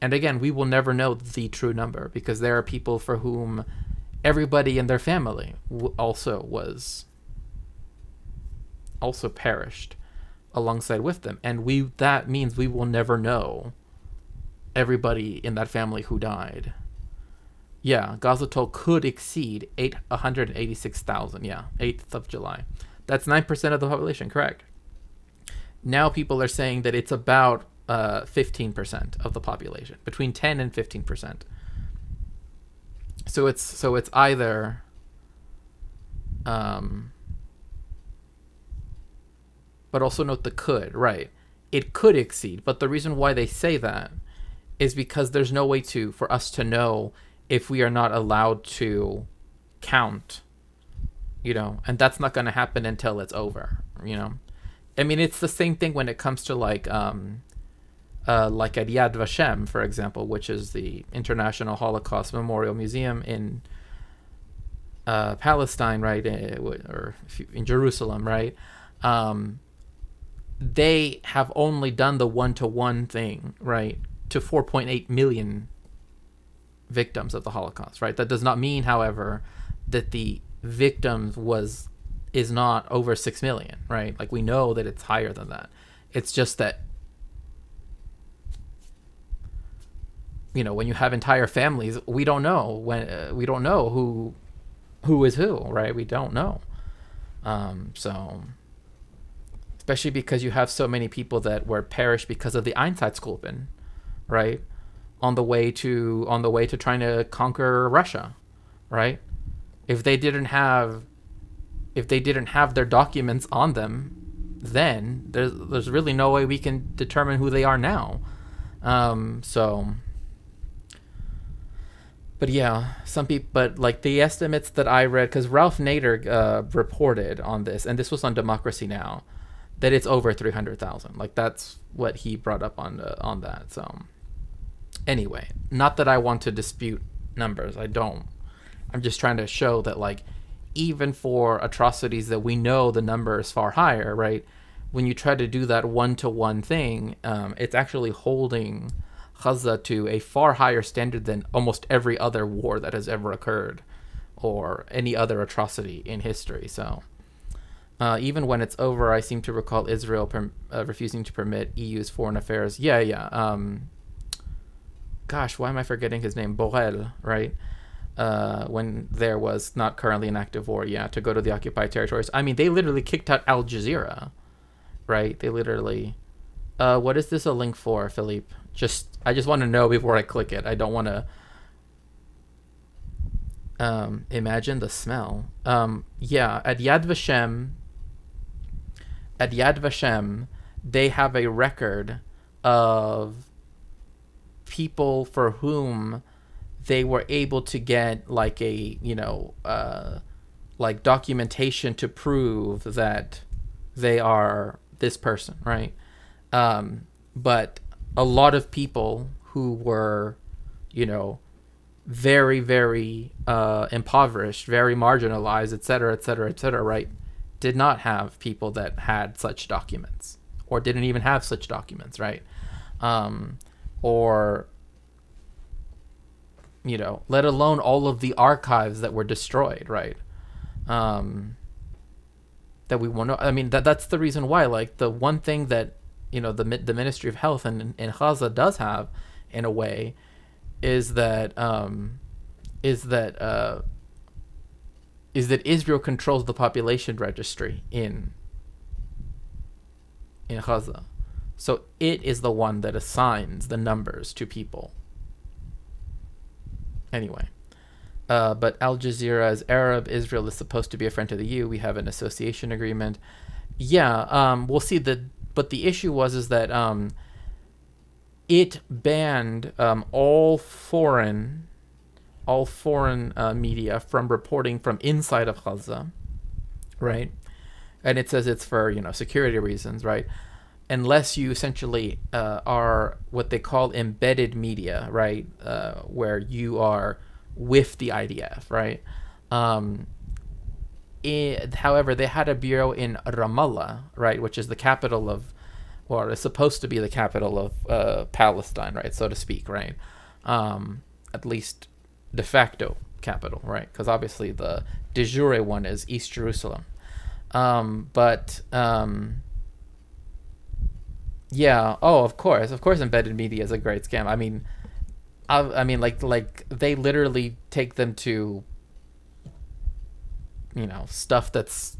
again, we will never know the true number because there are people for whom everybody in their family also perished alongside with them, and that means we will never know everybody in that family who died. Yeah, Gaza toll could exceed 186,000. Yeah, 8th of July. That's 9% of the population, correct. Now people are saying that it's about 15% of the population, between 10 and 15%. So it's either but also note the could, right? It could exceed, but the reason why they say that is because there's no way for us to know if we are not allowed to count, and that's not going to happen until it's over, I mean, it's the same thing when it comes to like at Yad Vashem, for example, which is the International Holocaust Memorial Museum in Palestine, right, or in Jerusalem, right? They have only done the one-to-one thing, right, to 4.8 million victims of the Holocaust, right? That does not mean, however, that the victims is not over 6 million, right? Like, we know that it's higher than that. It's just that, you know, when you have entire families, we don't know we don't know who is who, right? We don't know. So, especially because you have so many people that were perished because of the Einsatzgruppen, right? On the way to trying to conquer Russia, right? If they didn't have their documents on them, then there's really no way we can determine who they are now. But yeah, some people, but like the estimates that I read, because Ralph Nader reported on this, and this was on Democracy Now!, that it's over 300,000. Like, that's what he brought up on that. So anyway, not that I want to dispute numbers. I don't. I'm just trying to show that, like, even for atrocities that we know the number is far higher, right? When you try to do that one-to-one thing, it's actually holding Gaza to a far higher standard than almost every other war that has ever occurred, or any other atrocity in history. So even when it's over, I seem to recall Israel refusing to permit EU's foreign affairs. Gosh, why am I forgetting his name? Borrell, right? When there was not currently an active war, to go to the occupied territories. I mean, they literally kicked out Al Jazeera, right? They literally... what is this a link for, Philippe? I just want to know before I click it. I don't want to... imagine the smell. At Yad Vashem, they have a record of people for whom they were able to get like a, like documentation to prove that they are this person, right? But a lot of people who were, very, very impoverished, very marginalized, et cetera, right, did not have people that had such documents, or didn't even have such documents, right? Or, let alone all of the archives that were destroyed, right? That we want to, I mean, that's the reason why, like, the one thing that, the Ministry of Health in Gaza does have, in a way, is that Israel controls the population registry in Gaza. So it is the one that assigns the numbers to people. Anyway, but Al Jazeera is Arab. Israel is supposed to be a friend to the EU. We have an association agreement. We'll see. But the issue is that it banned all foreign media from reporting from inside of Gaza, right? And it says it's for security reasons, right? Unless you essentially are what they call embedded media, right? Where you are with the IDF, right? However, they had a bureau in Ramallah, right, which is the capital of, or is supposed to be the capital of Palestine, right, so to speak, right? At least de facto capital, right? Because obviously the de jure one is East Jerusalem. Of course, embedded media is a great scam. I mean, like they literally take them to, stuff that's,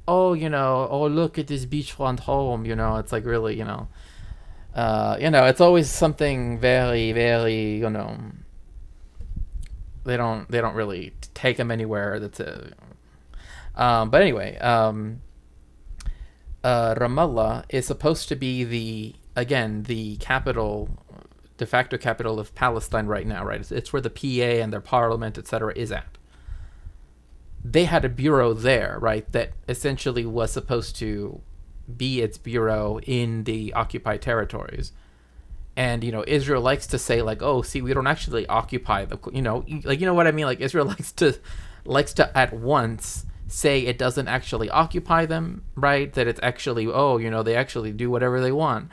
look at this beachfront home, it's like really, it's always something very, very, they don't really take them anywhere. But anyway, Ramallah is supposed to be the capital, de facto capital of Palestine right now, right? It's where the PA and their parliament, etc., is at. They had a bureau there, right, that essentially was supposed to be its bureau in the occupied territories. And, Israel likes to say, like, oh, see, we don't actually occupy the, what I mean? Like, Israel likes to at once say it doesn't actually occupy them, right? That it's actually, they actually do whatever they want.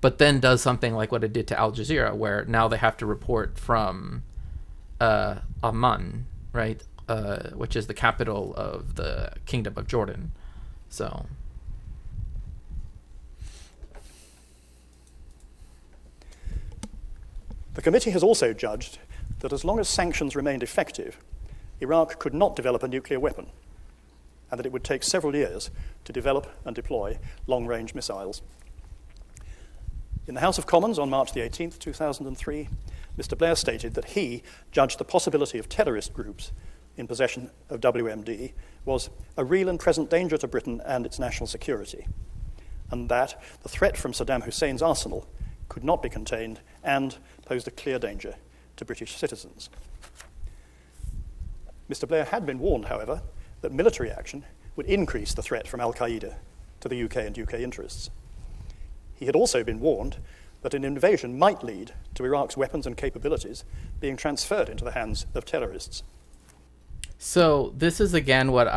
but then does something like what it did to Al Jazeera, where now they have to report from Amman, right, which is the capital of the Kingdom of Jordan. So the committee has also judged that as long as sanctions remained effective, Iraq could not develop a nuclear weapon, and that it would take several years to develop and deploy long-range missiles. In the House of Commons on March the 18th, 2003, Mr. Blair stated that he judged the possibility of terrorist groups in possession of WMD was a real and present danger to Britain and its national security, and that the threat from Saddam Hussein's arsenal could not be contained and posed a clear danger to British citizens. Mr. Blair had been warned, however, that military action would increase the threat from al-Qaeda to the UK and UK interests. He had also been warned that an invasion might lead to Iraq's weapons and capabilities being transferred into the hands of terrorists. So this is again what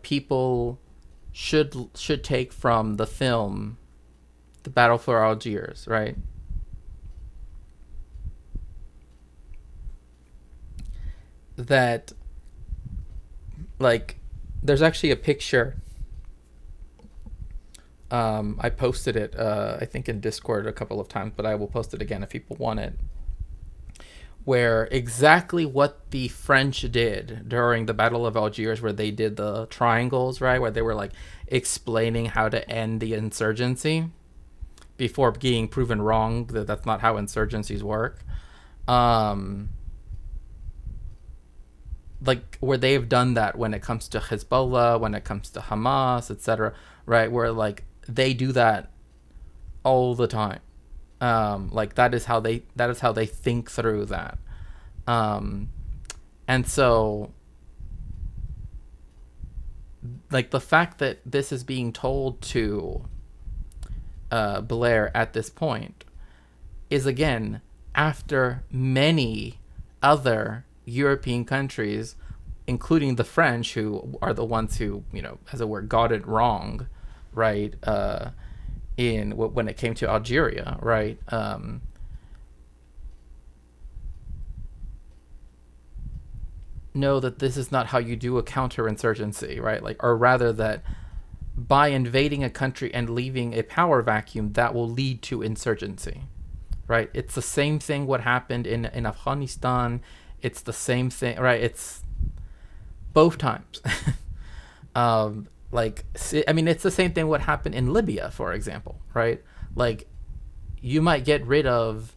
people should take from the film, The Battle for Algiers, right? That, like, there's actually a picture. I posted it, I think in Discord a couple of times, but I will post it again if people want it. Where exactly what the French did during the Battle of Algiers, where they did the triangles, right? Where they were like explaining how to end the insurgency before being proven wrong, that that's not how insurgencies work. Like where they've done that when it comes to Hezbollah, when it comes to Hamas, etc., right? Where like they do that all the time. Like that is how they think through that. And so like the fact that this is being told to Blair at this point is again after many other European countries, including the French, who are the ones who, as it were, got it wrong, right? When it came to Algeria, right? Know that this is not how you do a counterinsurgency, right? Like, or rather that by invading a country and leaving a power vacuum, that will lead to insurgency, right? It's the same thing what happened in Afghanistan. It's the same thing, right? It's both times. It's the same thing what happened in Libya, for example, right? Like, you might get rid of,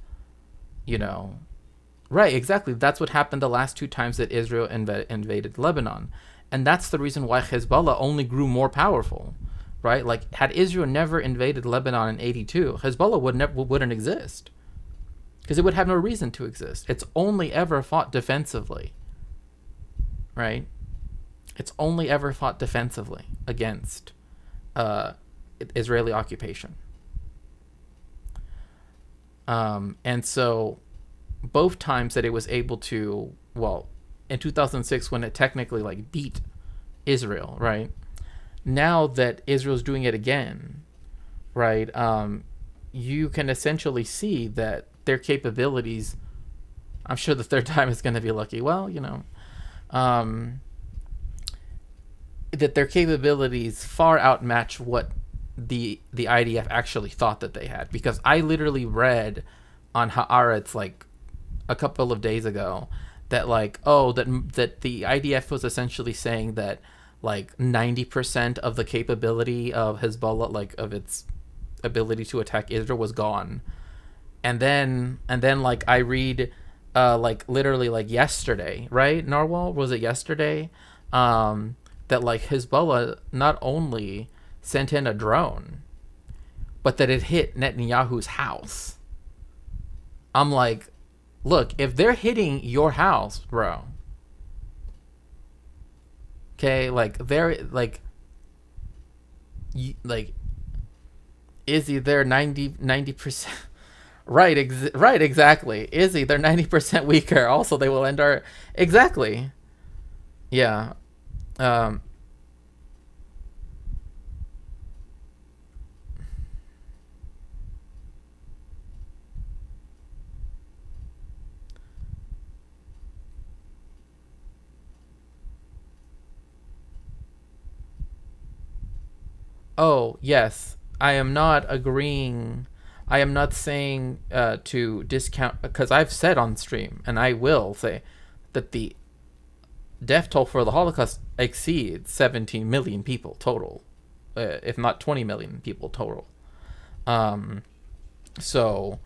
right, exactly. That's what happened the last two times that Israel invaded Lebanon. And that's the reason why Hezbollah only grew more powerful, right? Like, had Israel never invaded Lebanon in 82, Hezbollah wouldn't exist. Because it would have no reason to exist. It's only ever fought defensively, right? It's only ever fought defensively against Israeli occupation. And so both times that it was able to, in 2006 when it technically like beat Israel, right? Now that Israel's doing it again, right? You can essentially see that their capabilities, I'm sure the third time is going to be lucky. That their capabilities far outmatch what the IDF actually thought that they had. Because I literally read on Haaretz like a couple of days ago that that the IDF was essentially saying that like 90% of the capability of Hezbollah, like of its ability to attack Israel, was gone. And then like I read like literally like yesterday, right? Narwhal, was it yesterday? That like Hezbollah not only sent in a drone, but that it hit Netanyahu's house. I'm like, look, if they're hitting your house, bro, okay, like they're like Izzy, they're 90%. Right, exactly. Izzy, they're 90% weaker. Also, they will end our... Exactly. Yeah. Oh, yes. I am not agreeing. I am not saying to discount, because I've said on stream, and I will say, that the death toll for the Holocaust exceeds 17 million people total, if not 20 million people total. Um, so,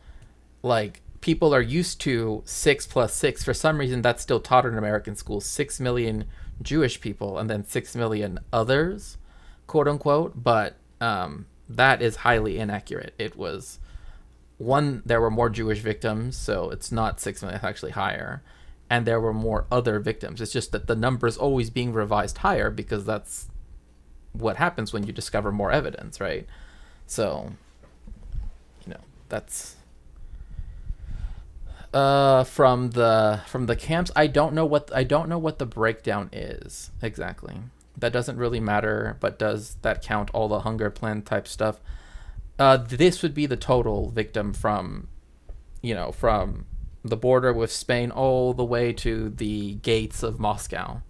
like, people are used to 6 plus 6. For some reason, that's still taught in American schools. 6 million Jewish people and then 6 million others, quote unquote. But that is highly inaccurate. It was one, there were more Jewish victims, so it's not 6 million, it's actually higher. And there were more other victims. It's just that the number is always being revised higher because that's what happens when you discover more evidence, right? So, that's from the camps. I don't know what the breakdown is exactly. That doesn't really matter, but does that count all the hunger plan type stuff? This would be the total victim from the border with Spain all the way to the gates of Moscow,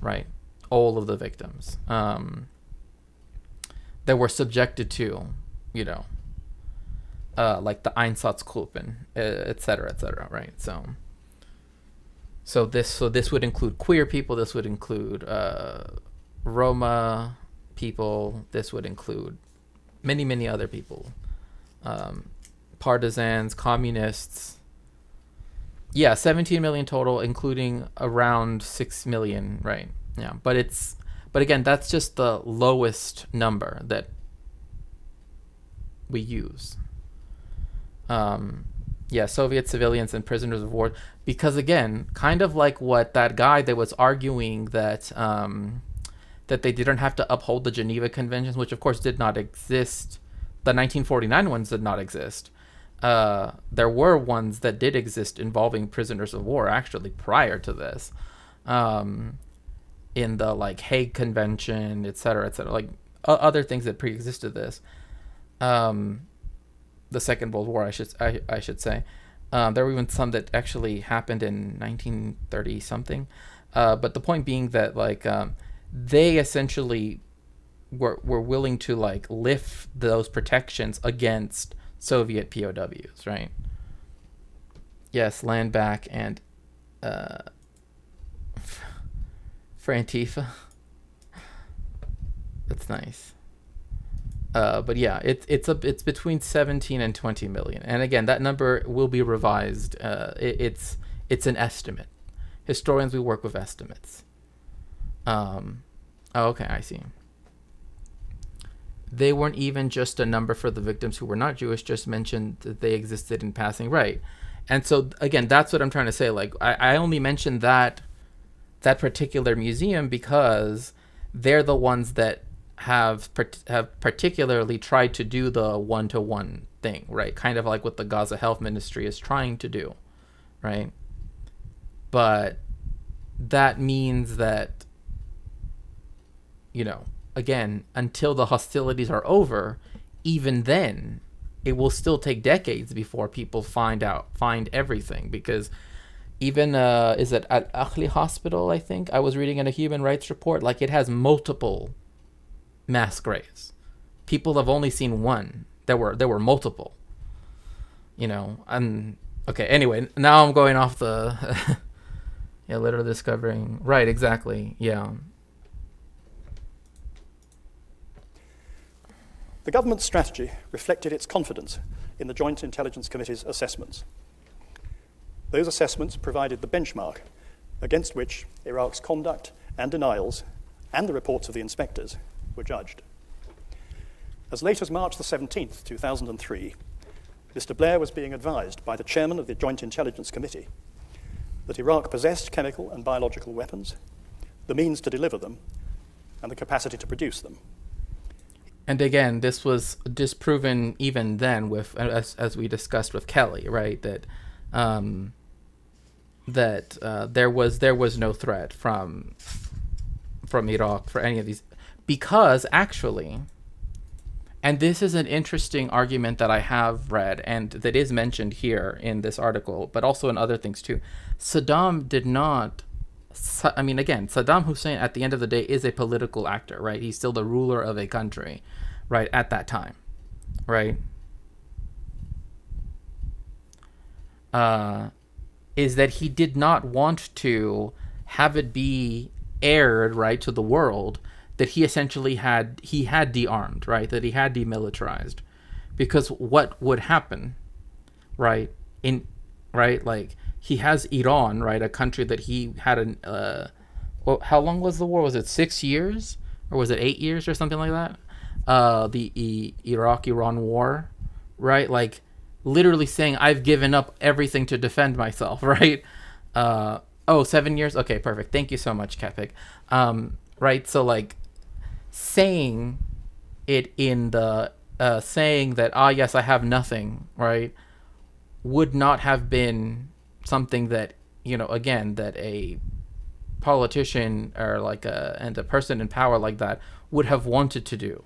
right? All of the victims that were subjected to, like the Einsatzgruppen, et cetera, right? So this would include queer people. This would include Roma people. This would include many other people, partisans, communists. Yeah, 17 million total, including around 6 million, right? Yeah, but again, that's just the lowest number that we use. Soviet civilians and prisoners of war, because again, kind of like what that guy that was arguing that they didn't have to uphold the Geneva Conventions, which of course did not exist. The 1949 ones did not exist. There were ones that did exist involving prisoners of war actually prior to this, in the like Hague Convention, et cetera, like other things that pre-existed this. The Second World War, I should say. There were even some that actually happened in 1930 something. But the point being that like they essentially were willing to like lift those protections against Soviet POWs, right? Yes, land back and for Antifa. That's nice. But yeah, it's between 17 and 20 million, and again, that number will be revised. It's an estimate. Historians, we work with estimates. Okay, I see. They weren't even just a number for the victims who were not Jewish. Just mentioned that they existed in passing, right? And so again, that's what I'm trying to say. Like, I only mentioned that particular museum because they're the ones that have particularly tried to do the one-to-one thing, right? Kind of like what the Gaza Health Ministry is trying to do, right? But that means that, again, until the hostilities are over, even then, it will still take decades before people find everything, because even is it Al Ahli Hospital, I think I was reading in a human rights report, like it has multiple mass graves. People have only seen one. There were multiple. Okay, anyway, now I'm going off the yeah, literally discovering, right, exactly. Yeah. The government's strategy reflected its confidence in the Joint Intelligence Committee's assessments. Those assessments provided the benchmark against which Iraq's conduct and denials and the reports of the inspectors were judged. As late as March the 17th, 2003, Mr. Blair was being advised by the chairman of the Joint Intelligence Committee that Iraq possessed chemical and biological weapons, the means to deliver them, and the capacity to produce them. And again, this was disproven even then with, as we discussed with Kelly, right? That there was no threat from Iraq for any of these, because actually, and this is an interesting argument that I have read and that is mentioned here in this article, but also in other things too. Saddam did not. Again, Saddam Hussein at the end of the day is a political actor, right? He's still the ruler of a country. right, at that time, right, is that he did not want to have it be aired, right, to the world that he essentially had de-armed, right, that he had demilitarized, because what would happen, right, in right, like he has Iran, right, a country that he had an well, how long was the war? Was it 6 years or was it 8 years or something like that? The Iraq-Iran war, right? Like literally saying I've given up everything to defend myself, right? Oh, 7 years. Okay, perfect. Thank you so much, Kepik. Right. So like saying it in the saying that yes, I have nothing, right, would not have been something that, again, that a politician or like a person in power like that would have wanted to do,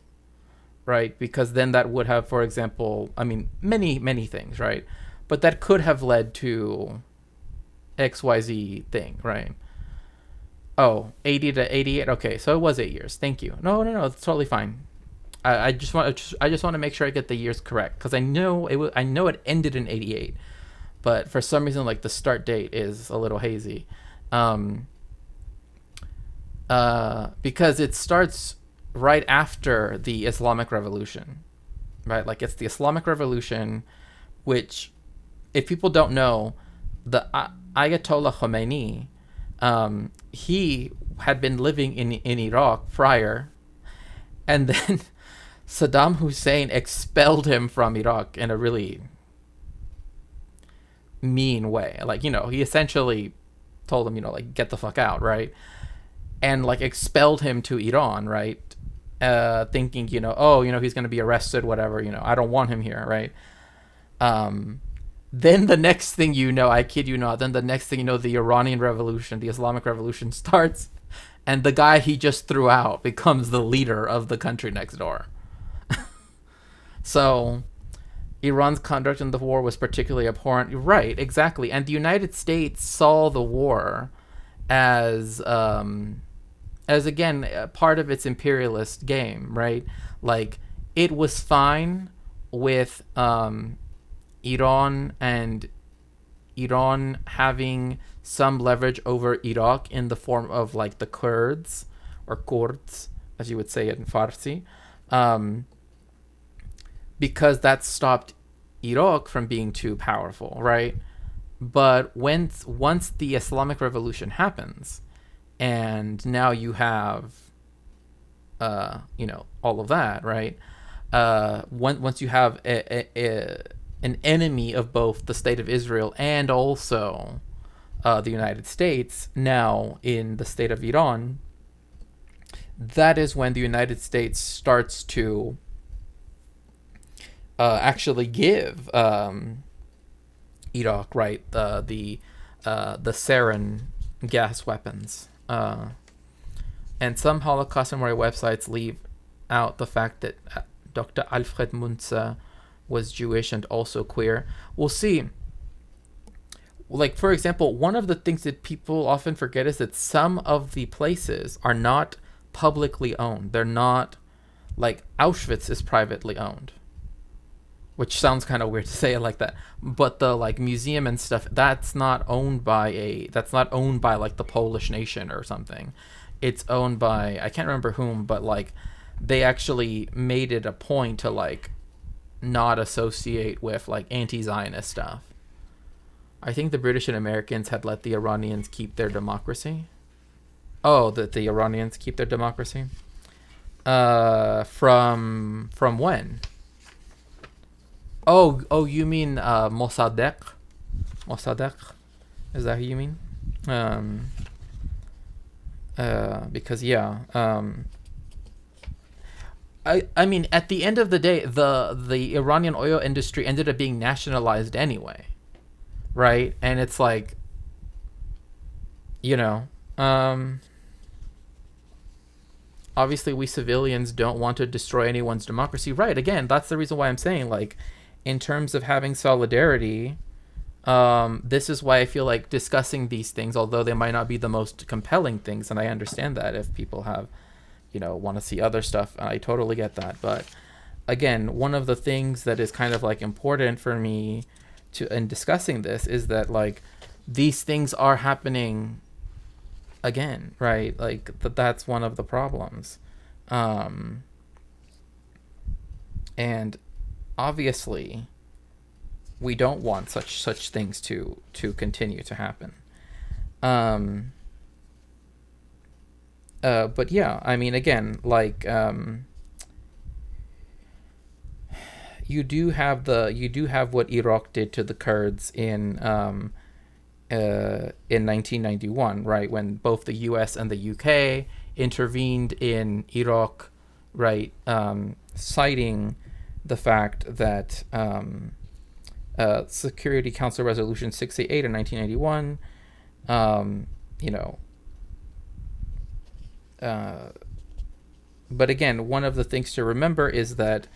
right? Because then that would have, for example, I mean, many things, right? But that could have led to XYZ thing, right? Oh, 80 to 88. Okay, so it was 8 years. Thank you. No, it's totally fine. I just want to make sure I get the years correct, because I know it ended in 88, but for some reason, like, the start date is a little hazy. Because it starts right after the Islamic Revolution, right? Like, it's the Islamic Revolution, which, if people don't know, the Ayatollah Khomeini, he had been living in Iraq prior, and then Saddam Hussein expelled him from Iraq in a really mean way. Like, he essentially told him, like, get the fuck out, right? And like expelled him to Iran, right? Thinking, he's going to be arrested, whatever, I don't want him here, right? Then the next thing I kid you not, then the next thing the Iranian Revolution, the Islamic Revolution starts, and the guy he just threw out becomes the leader of the country next door. So Iran's conduct in the war was particularly abhorrent. Right, exactly. And the United States saw the war as again, part of its imperialist game, right? Like, it was fine with Iran having some leverage over Iraq in the form of like the Kurds, or Kurds, as you would say it in Farsi, because that stopped Iraq from being too powerful, right? But once the Islamic Revolution happens, and now you have, all of that, right? Once you have an enemy of both the State of Israel and also the United States, now in the state of Iran, that is when the United States starts to actually give Iraq, right, the sarin gas weapons. And some Holocaust memory websites leave out the fact that Dr. Alfred Munzer was Jewish and also queer. We'll see. Like, for example, one of the things that people often forget is that some of the places are not publicly owned. They're not, like, Auschwitz is privately owned, which sounds kind of weird to say it like that. But the like museum and stuff, that's not owned by like the Polish nation or something. It's owned by, I can't remember whom, but like they actually made it a point to like not associate with like anti-Zionist stuff. I think the British and Americans had let the Iranians keep their democracy. Oh, that the Iranians keep their democracy? From when? Oh, you mean Mossadegh? Mossadegh? Is that who you mean? Because yeah, I mean, at the end of the day, the Iranian oil industry ended up being nationalized anyway, right? And it's like, obviously we civilians don't want to destroy anyone's democracy, right? Again, that's the reason why I'm saying, like, in terms of having solidarity, this is why I feel like discussing these things, although they might not be the most compelling things, and I understand that if people have, want to see other stuff, I totally get that. But again, one of the things that is kind of like important for me to in discussing this is that like these things are happening again, right? Like that's one of the problems. And obviously we don't want such things to continue to happen. But yeah, I mean, again, like you do have what Iraq did to the Kurds in 1991, right, when both the U.S. and the U.K. intervened in Iraq, right, citing the fact that Security Council Resolution 688 in 1991, but again, one of the things to remember is that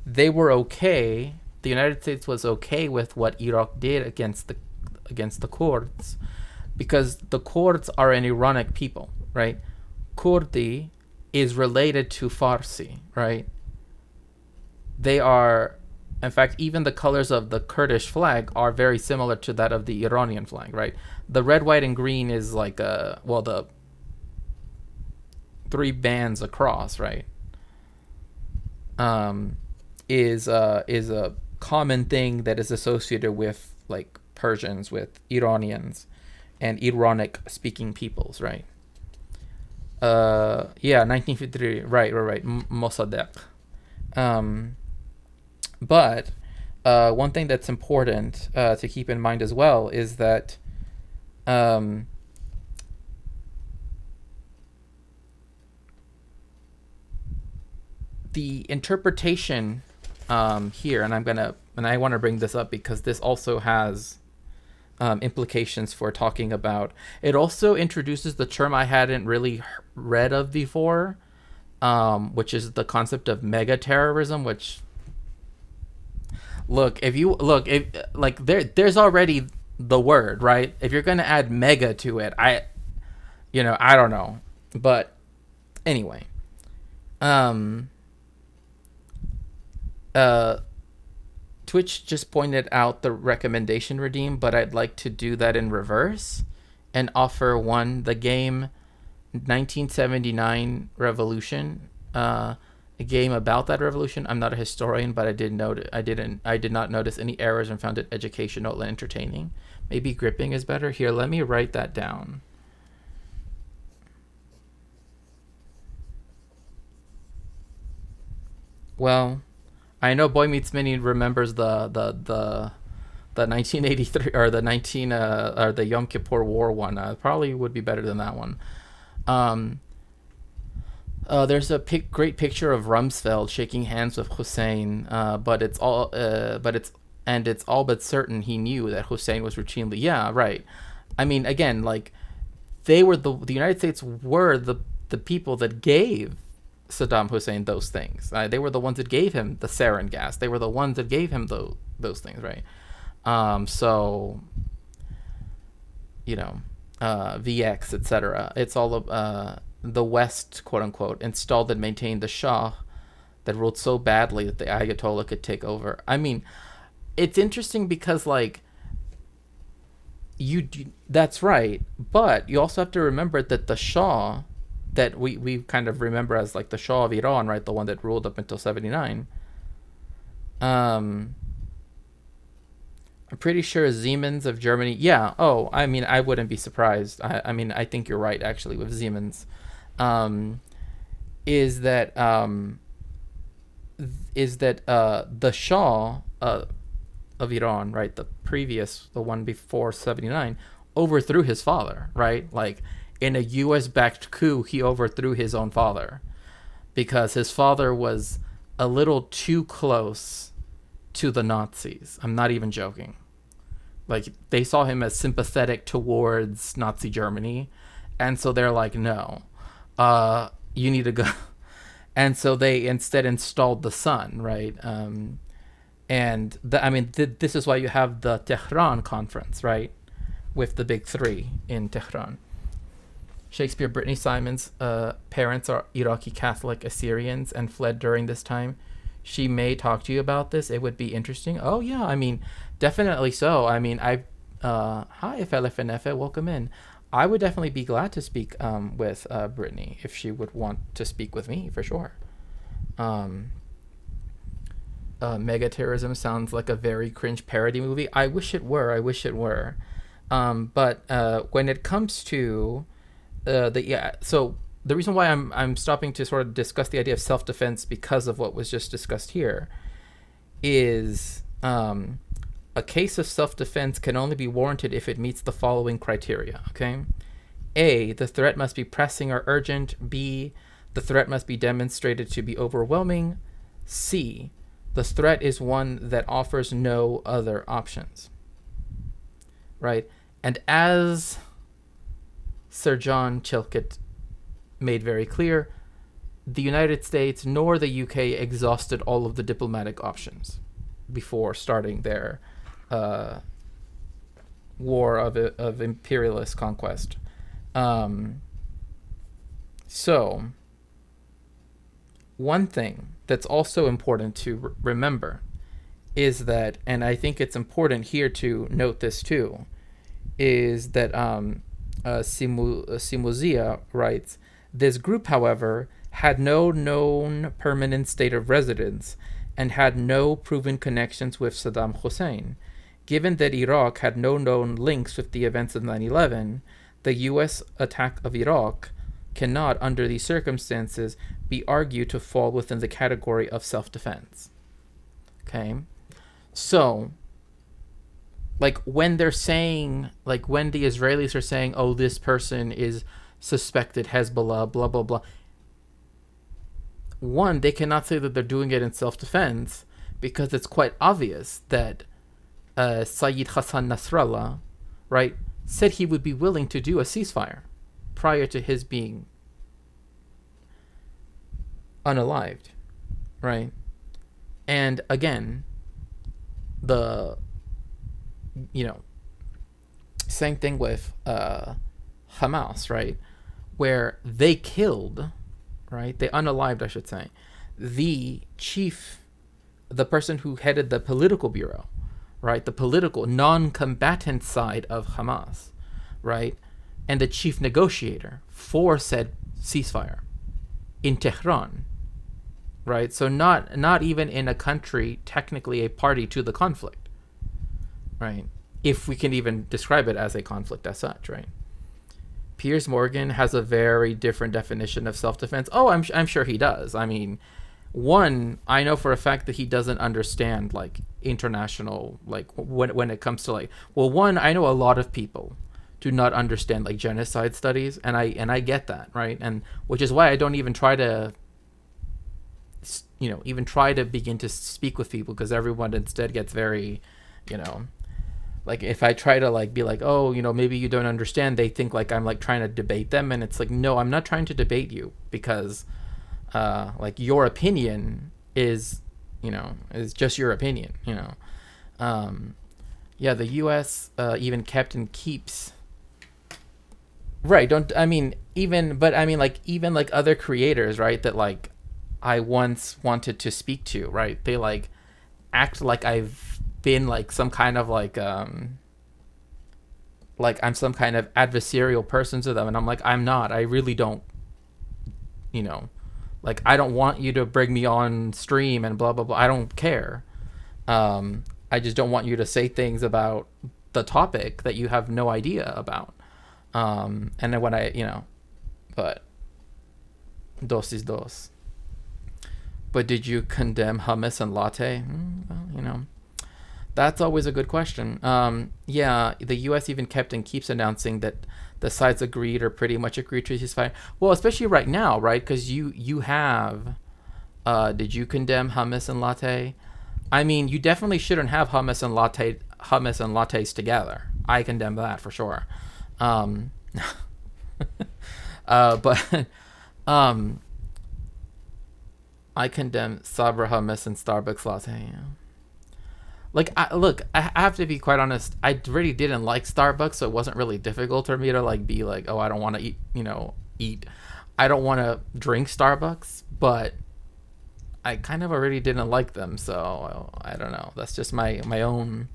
they were okay. The United States was okay with what Iraq did against the Kurds, because the Kurds are an Iranic people, right? Kurdi is related to Farsi, right? They are, in fact, even the colors of the Kurdish flag are very similar to that of the Iranian flag, right? The red, white, and green is like the 3 bands across, right? Is a common thing that is associated with like Persians, with Iranians, and Iranic speaking peoples, right? 1953, right. Mossadegh. But one thing that's important to keep in mind as well is that the interpretation here, and I want to bring this up because this also has implications for talking about. It also introduces the term I hadn't really read of before, which is the concept of mega terrorism. Which, there's already the word, right? If you're gonna add mega to it, I don't know, but anyway, Twitch just pointed out the recommendation redeem, but I'd like to do that in reverse and offer the game 1979 Revolution, a game about that revolution. I'm not a historian, but I did not notice any errors and found it educational and entertaining. Maybe gripping is better. Here, let me write that down. Well, I know Boy Meets Mini remembers the 1983 or the Yom Kippur War one. Probably would be better than that one. There's a great picture of Rumsfeld shaking hands with Hussein, but it's all but certain he knew that Hussein was routinely. Yeah, right. I mean, again, like they were the United States were the people that gave Saddam Hussein those things. They were the ones that gave him the sarin gas. They were the ones that gave him those things, right? So, VX, etc. It's all of the West, quote unquote, installed and maintained the Shah that ruled so badly that the Ayatollah could take over. I mean, it's interesting because like that's right, but you also have to remember that the Shah that we kind of remember as like the Shah of Iran, right? The one that ruled up until 79. I'm pretty sure Siemens of Germany. Yeah. Oh, I mean, I wouldn't be surprised. I mean, I think you're right actually with Siemens. Is that the Shah of Iran, right? The one before 79, overthrew his father, right? Like, in a U.S.-backed coup, he overthrew his own father because his father was a little too close to the Nazis. I'm not even joking. Like, they saw him as sympathetic towards Nazi Germany, and so they're like, no, you need to go. And so they instead installed the son, right? This is why you have the Tehran conference, right? With the big three in Tehran. Shakespeare Brittany Simon's parents are Iraqi Catholic Assyrians and fled during this time. she may talk to you about this. It would be interesting. Oh yeah, I mean, definitely so. I mean, hi Felefenefe, welcome in. I would definitely be glad to speak with Brittany if she would want to speak with me for sure. Um, Mega Terrorism sounds like a very cringe parody movie. I wish it were. I wish it were. But when it comes to so the reason why I'm stopping to sort of discuss the idea of self defense because of what was just discussed here is a case of self defense can only be warranted if it meets the following criteria. Okay, A, the threat must be pressing or urgent. B, the threat must be demonstrated to be overwhelming. C, the threat is one that offers no other options. Right? And as Sir John Chilcot made very clear, the United States nor the UK exhausted all of the diplomatic options before starting their war of imperialist conquest. So, one thing that's also important to remember is that, and I think it's important here to note this too, is that Simuzia writes, this group, however, had no known permanent state of residence and had no proven connections with Saddam Hussein. Given that Iraq had no known links with the events of 9/11, the U.S. attack of Iraq cannot, under these circumstances, be argued to fall within the category of self-defense. Okay? So, like, when they're saying, like, when the Israelis are saying, oh, this person is suspected Hezbollah, blah, blah, blah. One, they cannot say that they're doing it in self-defense because it's quite obvious that Sayyid Hassan Nasrallah, right, said he would be willing to do a ceasefire prior to his being unalived, right? And again, the, same thing with Hamas, right? Where they killed, right? They unalived, I should say, the person who headed the political bureau, right? The political non-combatant side of Hamas, right? And the chief negotiator for said ceasefire in Tehran, right? So not even in a country technically a party to the conflict, right? If we can even describe it as a conflict as such, right? Piers Morgan has a very different definition of self-defense. Oh, I'm sure he does. I mean, one, I know for a fact that he doesn't understand like international, like when it comes to like, well, one, I know a lot of people do not understand like genocide studies, and I get that, right? And which is why I don't even try to begin to speak with people, because everyone instead gets very, like if I try to like be like, oh, maybe you don't understand, they think like I'm like trying to debate them, and it's like, no, I'm not trying to debate you, because like your opinion is just your opinion. Yeah, the US even kept and keeps, right, even like other creators, right, that like I once wanted to speak to, right, they like act like I've been like some kind of like I'm some kind of adversarial person to them, and I'm like, I'm not. I really don't, like I don't want you to bring me on stream and blah blah blah. I don't care. I just don't want you to say things about the topic that you have no idea about. And then when but dos is dos. But did you condemn hummus and latte? Well, that's always a good question. Yeah, the U.S. even kept and keeps announcing that the sides agreed or pretty much agreed to ceasefire. Well, especially right now, right? Because you have, did you condemn hummus and latte? I mean, you definitely shouldn't have hummus and lattes together. I condemn that for sure. But I condemn Sabra hummus and Starbucks latte. Yeah. Like, I have to be quite honest. I really didn't like Starbucks, so it wasn't really difficult for me to like be like, oh, I don't want to eat. I don't want to drink Starbucks, but I kind of already didn't like them, so I don't know. That's just my own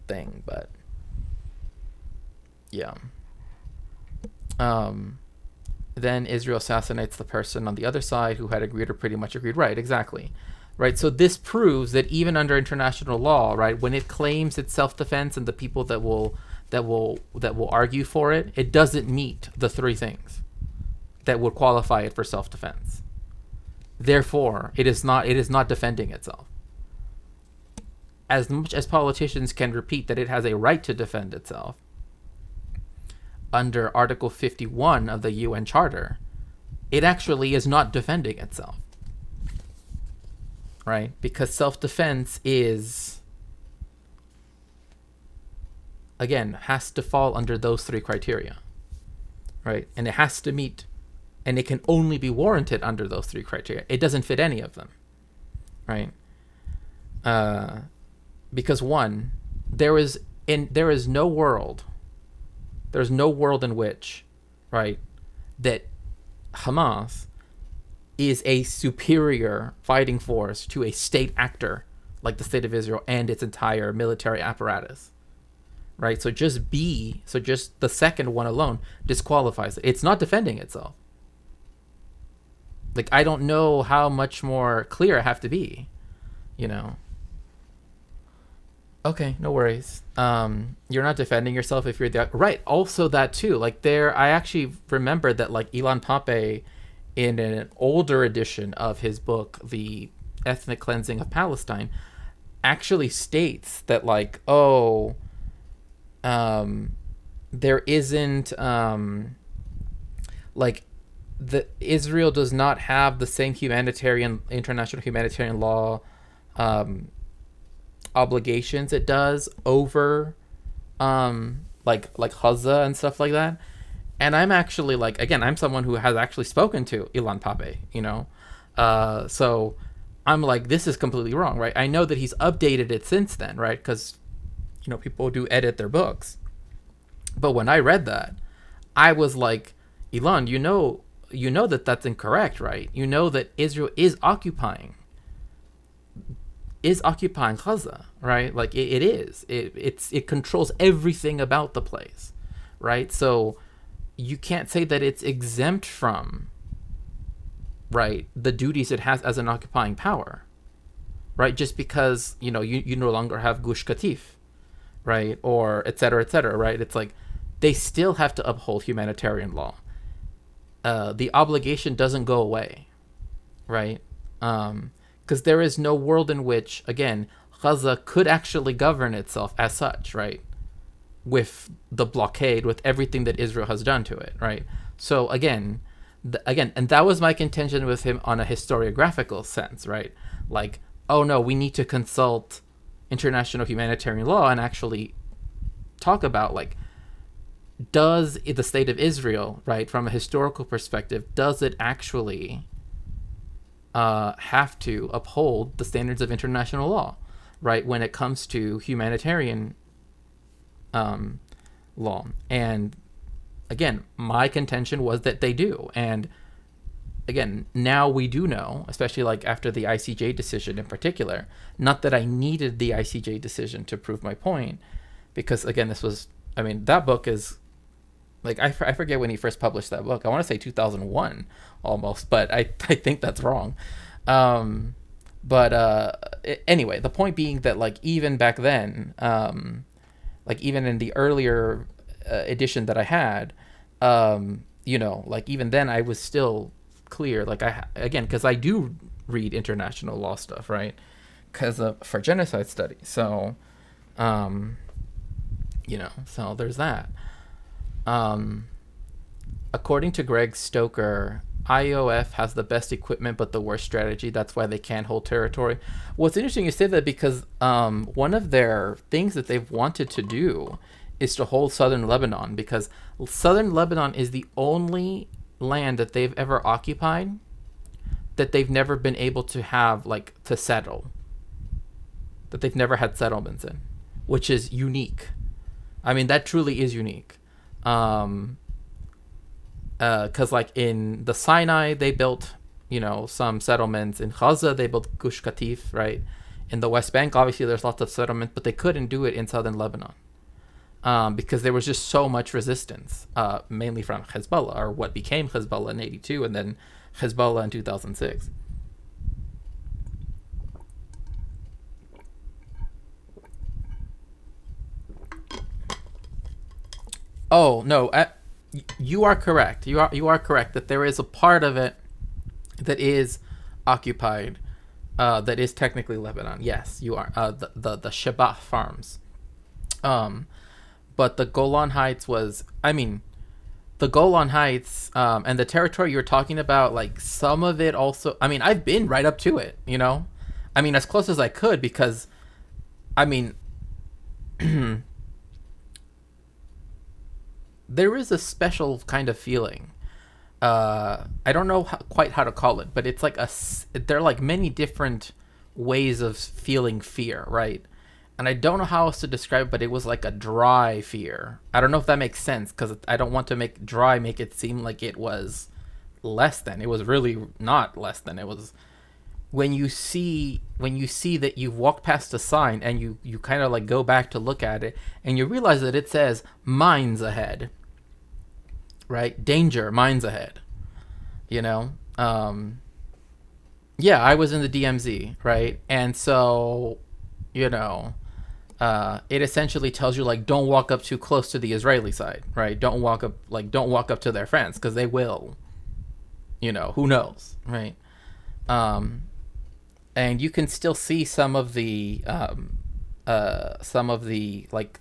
thing, but yeah. Then Israel assassinates the person on the other side who had agreed or pretty much agreed. Right, exactly. Right, so this proves that even under international law, right, when it claims it's self-defense and the people that will argue for it, it doesn't meet the three things that would qualify it for self-defense. Therefore, it is not defending itself. As much as politicians can repeat that it has a right to defend itself, under Article 51 of the UN Charter, it actually is not defending itself. Right? Because self-defense is, again, has to fall under those three criteria. Right? And it has to meet, and it can only be warranted under those three criteria. It doesn't fit any of them. Right? Because one, there's no world in which, right, that Hamas is a superior fighting force to a state actor like the State of Israel and its entire military apparatus. Right? So just the second one alone disqualifies it. It's not defending itself. Like, I don't know how much more clear I have to be, you know. Okay, no worries. You're not defending yourself if you're the right. Also, that too. Like, I actually remembered that, like, Ilan Pappé, in an older edition of his book, The Ethnic Cleansing of Palestine, actually states that, like, there isn't like, Israel does not have the same international humanitarian law obligations it does over like Gaza and stuff like that. And I'm actually, like, again, I'm someone who has actually spoken to Ilan Pappé, you know, so I'm like, this is completely wrong, right? I know that he's updated it since then, right? Because, you know, people do edit their books. But when I read that, I was like, Ilan, you know that that's incorrect, right? You know that Israel is occupying Gaza, right? Like, it is. It controls everything about the place, right? So you can't say that it's exempt from, right, the duties it has as an occupying power, right? Just because, you know, you no longer have Gush Katif, right? Or et cetera, right? It's like, they still have to uphold humanitarian law. The obligation doesn't go away, right? Because there is no world in which, again, Gaza could actually govern itself as such, right? With the blockade, with everything that Israel has done to it, right? So again, and that was my contention with him on a historiographical sense, right? Like, oh no, we need to consult international humanitarian law and actually talk about, like, does the state of Israel, right, from a historical perspective, does it actually have to uphold the standards of international law, right, when it comes to humanitarian law? And again, my contention was that they do. And again, now we do know, especially like after the ICJ decision in particular, not that I needed the ICJ decision to prove my point, because again, that book is, like, I forget when he first published that book. I want to say 2001 almost, but I think that's wrong. Anyway, the point being that, like, even back then, like, even in the earlier edition that I had, you know, like, even then I was still clear. Like, because I do read international law stuff, right? Because for genocide studies. So, you know, so there's that. According to Greg Stoker, IOF has the best equipment but the worst strategy. That's why they can't hold territory. Well, it's interesting you say that, because one of their things that they've wanted to do is to hold southern Lebanon, because southern Lebanon is the only land that they've ever occupied that they've never been able to have, like, to settle, that they've never had settlements in, which is unique. I mean, that truly is unique. Because like in the Sinai, they built some settlements in Gaza. They built Gush Katif, right? In the West Bank, obviously, there's lots of settlements, but they couldn't do it in southern Lebanon because there was just so much resistance, mainly from Hezbollah, or what became Hezbollah in '82, and then Hezbollah in 2006. Oh no, you are correct. You are correct that there is a part of it that is occupied, that is technically Lebanon. Yes, you are. The Shabbat farms. But the Golan Heights was, I mean, the Golan Heights, and the territory you're talking about, like some of it also. I mean, I've been right up to it. I mean, as close as I could because, I mean. There is a special kind of feeling. I don't know quite how to call it, but it's like there are like many different ways of feeling fear, right? And I don't know how else to describe it, but it was like a dry fear. I don't know if that makes sense because I don't want to make it seem like it was less than. It was really not less than. It was when you see that you've walked past a sign and you kind of like go back to look at it and you realize that it says mines ahead. Right? Danger, mines ahead. Yeah, I was in the DMZ, right? And so, it essentially tells you like don't walk up too close to the Israeli side, right? Don't walk up to their fence because they will. Who knows, right? And you can still see some of the like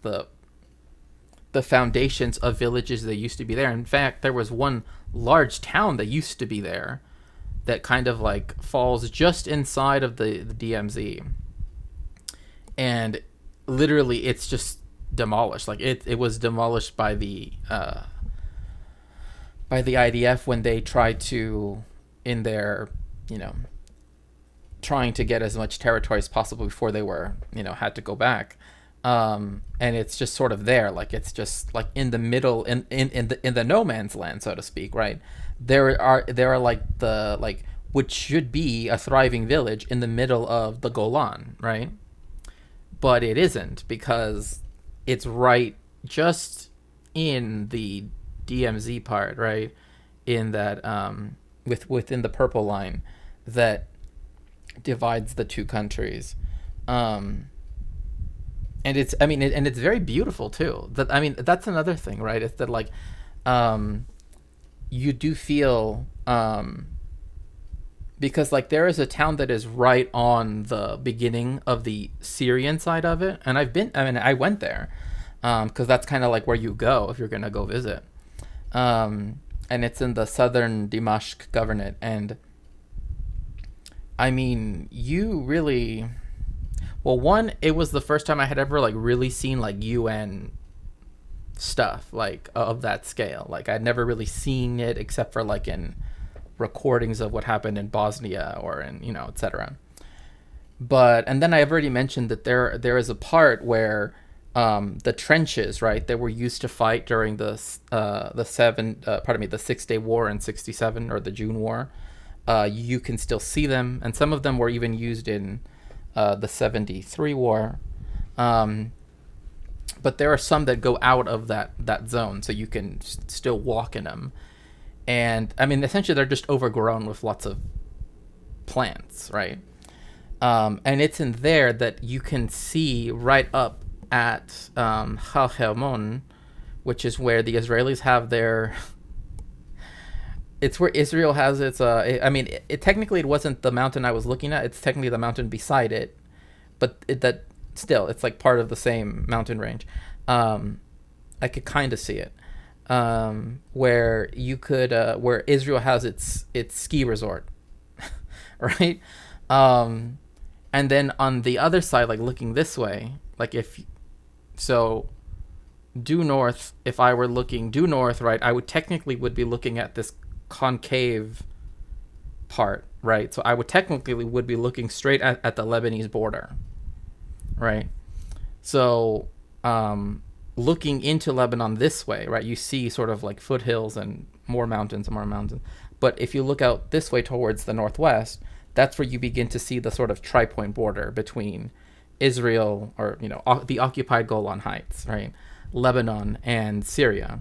the foundations of villages that used to be there. In fact, there was one large town that used to be there that kind of like falls just inside of the DMZ. And literally it's just demolished. Like it was demolished by the IDF when they tried to, in their, trying to get as much territory as possible before they were, had to go back. And it's just sort of there, like it's just like in the middle, in the no man's land, so to speak, right? There are like which should be a thriving village in the middle of the Golan, right? But it isn't because it's right just in the DMZ part, right? In that within the purple line that divides the two countries. And it's very beautiful too. That's another thing, right? It's that like, you do feel, because like there is a town that is right on the beginning of the Syrian side of it, and I went there, because that's kind of like where you go if you're gonna go visit, and it's in the southern Dimashq governorate, and I mean, you really. Well, one, it was the first time I had ever like really seen like UN stuff like of that scale. Like I'd never really seen it except for like in recordings of what happened in Bosnia or in etc. And then I've already mentioned that there is a part where the trenches, right, that were used to fight during the 6-Day War in '67 or the June War, you can still see them, and some of them were even used in the '73 war, but there are some that go out of that zone, so you can still walk in them. And I mean, essentially, they're just overgrown with lots of plants, right? And it's in there that you can see right up at Har Hermon, which is where the Israelis have their. It's where Israel has its. Technically, it wasn't the mountain I was looking at. It's technically the mountain beside it, but it's like part of the same mountain range. I could kind of see it, where you could, where Israel has its ski resort, right? And then on the other side, like looking this way, like due north, if I were looking due north, right, I would be looking at this concave part, right? So I would be looking straight at the Lebanese border, right? So looking into Lebanon this way, right, you see sort of like foothills and more mountains, But if you look out this way towards the northwest, that's where you begin to see the sort of tri-point border between Israel, or the occupied Golan Heights, right, Lebanon and Syria,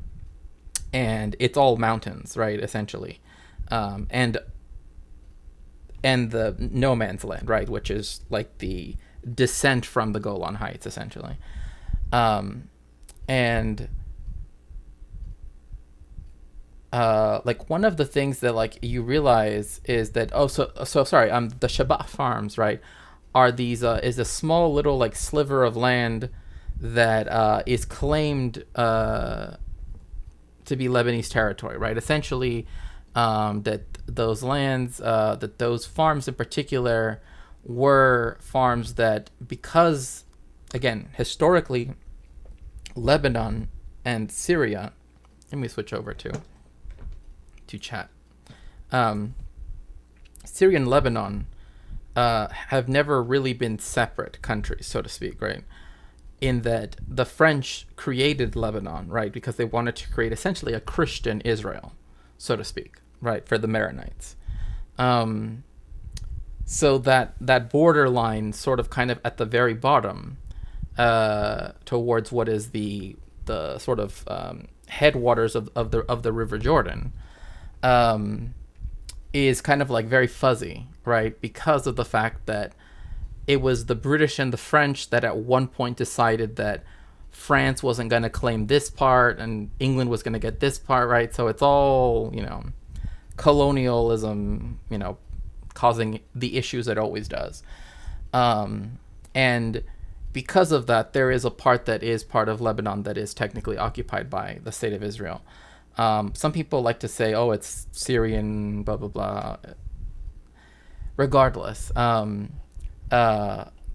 and it's all mountains, right, essentially, and the no man's land, right, which is like the descent from the Golan Heights, essentially, and like one of the things that like you realize is that the Shabbat farms, right, are these is a small little like sliver of land that is claimed to be Lebanese territory, right? Essentially, that those lands, that those farms in particular, were farms that, because, again, historically, Lebanon and Syria. Let me switch over to chat. Syria and Lebanon have never really been separate countries, so to speak, right? In that the French created Lebanon, right, because they wanted to create essentially a Christian Israel, so to speak, right, for the Maronites. So that borderline, sort of kind of at the very bottom, towards what is the sort of headwaters of the River Jordan, is kind of like very fuzzy, right? Because of the fact that it was the British and the French that at one point decided that France wasn't going to claim this part and England was going to get this part, right? So it's all, colonialism, causing the issues it always does. And because of that, there is a part that is part of Lebanon that is technically occupied by the state of Israel. Some people like to say, oh, it's Syrian, blah, blah, blah. Regardless, the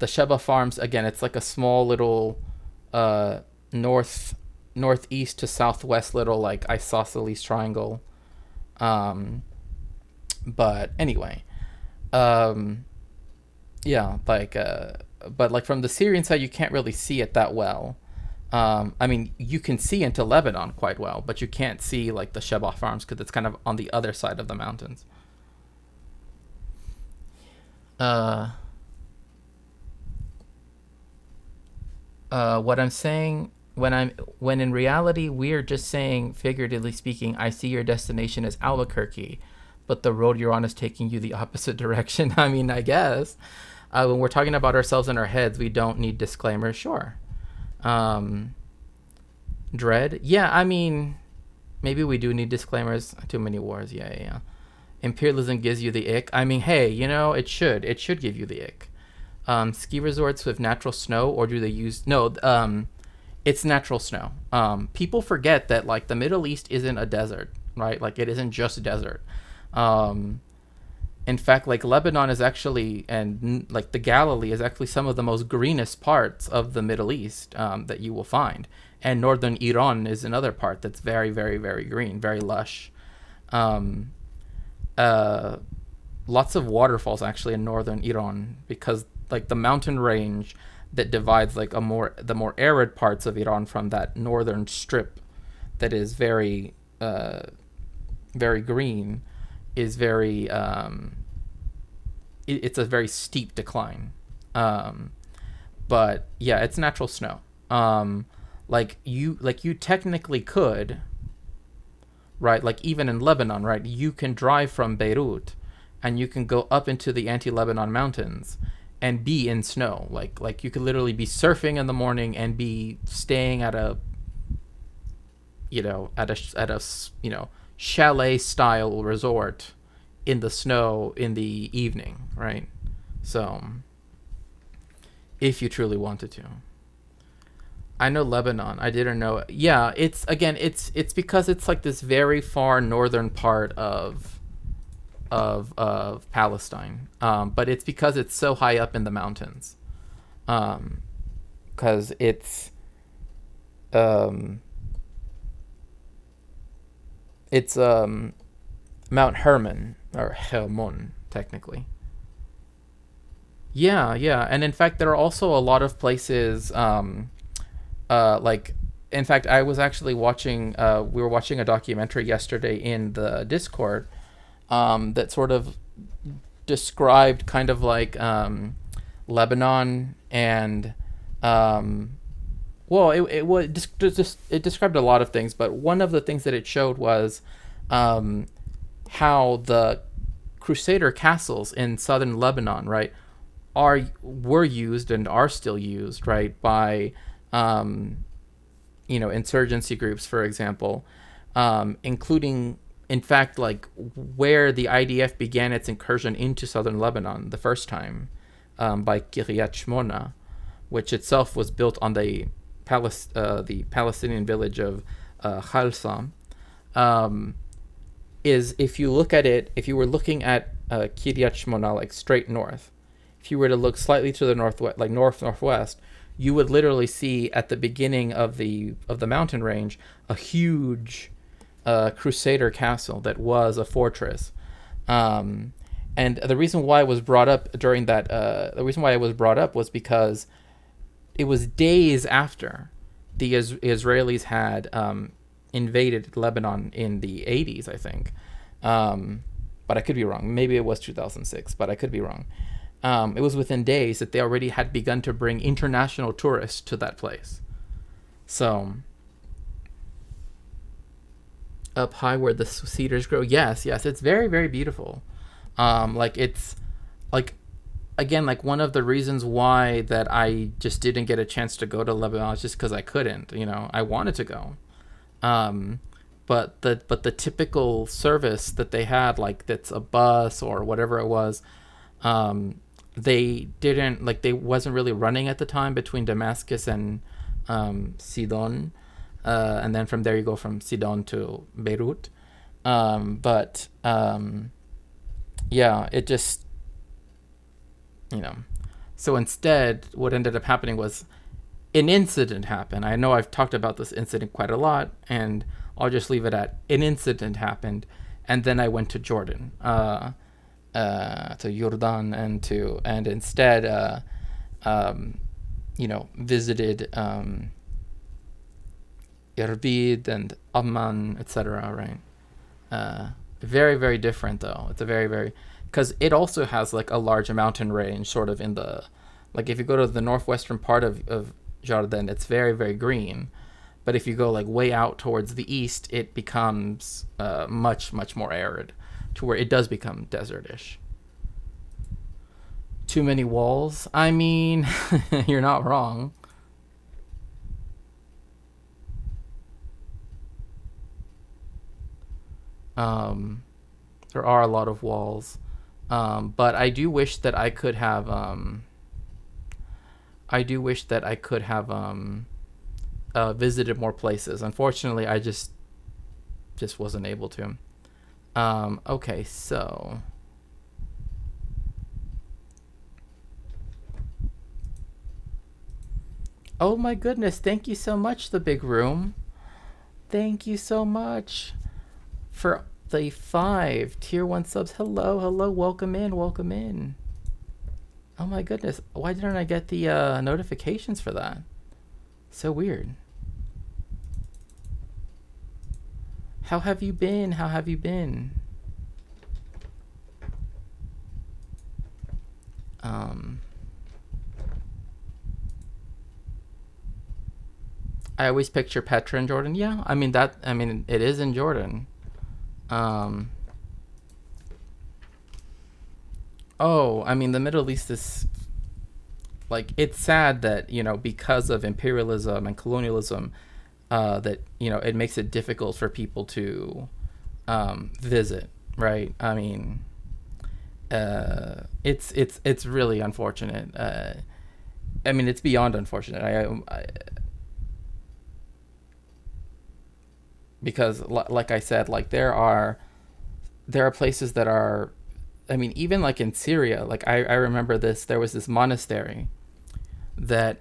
Sheba Farms, again, it's like a small little northeast to southwest little like isosceles triangle. But anyway, yeah, like, but like from the Syrian side, you can't really see it that well. I mean, you can see into Lebanon quite well, but you can't see like the Sheba Farms because it's kind of on the other side of the mountains. What I'm saying, when in reality we're just saying, figuratively speaking, I see your destination as Albuquerque, but the road you're on is taking you the opposite direction. I mean, I guess when we're talking about ourselves in our heads, we don't need disclaimers. Sure. Dread. Yeah, I mean, maybe we do need disclaimers. Too many wars. Yeah. Imperialism gives you the ick. I mean, hey, it should give you the ick. Ski resorts with natural snow, or do they use it's natural snow. People forget that like the Middle East isn't a desert, right? Like it isn't just a desert. In fact, like Lebanon is actually, and like the Galilee is actually some of the most greenest parts of the Middle East that you will find. And northern Iran is another part that's very, very, very green, very lush. Lots of waterfalls actually in northern Iran, because like the mountain range that divides like the more arid parts of Iran from that northern strip that is very very green is very it's a very steep decline. But yeah, it's natural snow. Like you technically could, right? Like even in Lebanon, right? You can drive from Beirut and you can go up into the anti-Lebanon mountains and be in snow. Like you could literally be surfing in the morning and be staying at a chalet style resort in the snow in the evening, right? So if you truly wanted to. I know Lebanon. I didn't know. Yeah, it's because it's like this very far northern part of Palestine. But it's because it's so high up in the mountains. Because it's Mount Hermon, or Hermon technically. Yeah, and in fact there are also a lot of places like, in fact, I was actually watching we were watching a documentary yesterday in the Discord that sort of described kind of like Lebanon and well, it was just it described a lot of things, but one of the things that it showed was how the Crusader castles in southern Lebanon, right, were used and are still used, right, by insurgency groups, for example, including, in fact, like where the IDF began its incursion into southern Lebanon the first time, by Kiryat Shmona, which itself was built on the Palestinian village of Khalsa. Is if you look at it, if you were looking at Kiryat Shmona like straight north, if you were to look slightly to the northwest, like northwest, you would literally see at the beginning of the mountain range a huge Crusader castle that was a fortress. And the reason why it was brought up during that, the reason why it was brought up was because it was days after the Israelis had invaded Lebanon in the 80s, I think. But I could be wrong. Maybe it was 2006, but I could be wrong. It was within days that they already had begun to bring international tourists to that place. So, up high where the cedars grow. Yes, it's very, very beautiful. Like it's like, again, like one of the reasons why that I just didn't get a chance to go to Lebanon is just because I couldn't. I wanted to go. But the typical service that they had, like that's a bus or whatever it was, they didn't, like, they wasn't really running at the time between Damascus and Sidon, and then from there you go from Sidon to Beirut. Yeah, it just, so instead what ended up happening was an incident happened. I know I've talked about this incident quite a lot, and I'll just leave it at an incident happened, and then I went to Jordan, to Jordan, and instead, visited Irbid and Amman, etc. Right? Very, very different though. It's a very, very, because it also has like a large mountain range, sort of in the, like if you go to the northwestern part of Jordan, it's very, very green. But if you go like way out towards the east, it becomes much, much more arid, to where it does become desertish. Too many walls? I mean, you're not wrong. There are a lot of walls. But I do wish that I could have visited more places. Unfortunately, I just wasn't able to. Okay, so oh my goodness, thank you so much, The Big Room. Thank you so much for the 5 tier 1 subs. Hello, welcome in. Oh my goodness, why didn't I get the notifications for that? So weird. How have you been? I always picture Petra in Jordan. Yeah, I mean it is in Jordan. Oh, I mean the Middle East is, like, it's sad that, because of imperialism and colonialism, that, it makes it difficult for people to visit, right? I mean, it's really unfortunate. I mean, it's beyond unfortunate. Because like I said, like there are places that are, I mean, even like in Syria, like I remember there was this monastery that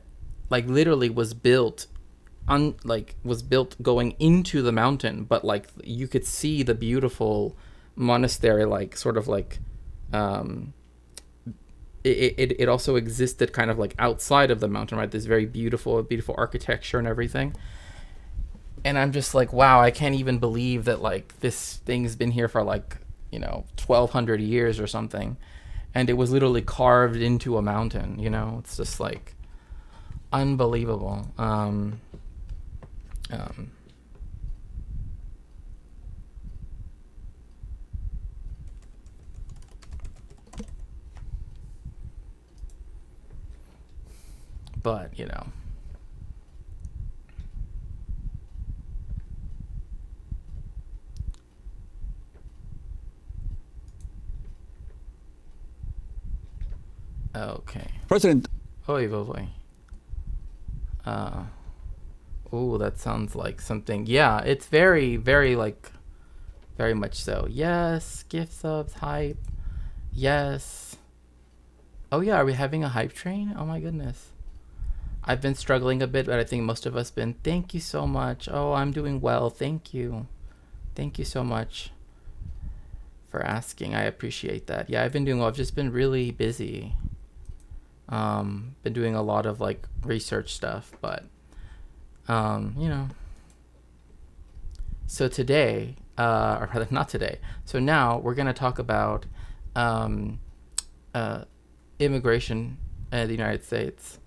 like literally was built going into the mountain, but like you could see the beautiful monastery, like sort of like it also existed kind of like outside of the mountain, right? This very beautiful architecture and everything. And I'm just like, wow, I can't even believe that like this thing's been here for like 1,200 years or something, and it was literally carved into a mountain. It's just like unbelievable. But okay. President. Oy, boy, boy. Oh, that sounds like something. Yeah, it's very, very very much so. Yes, gift subs, hype. Yes. Oh yeah, are we having a hype train? Oh my goodness. I've been struggling a bit, but I think most of us been. Thank you so much. Oh, I'm doing well. Thank you. Thank you so much for asking. I appreciate that. Yeah, I've been doing well. I've just been really busy. Been doing a lot of research stuff, but so today, or rather not today. So now we're going to talk about immigration in the United States.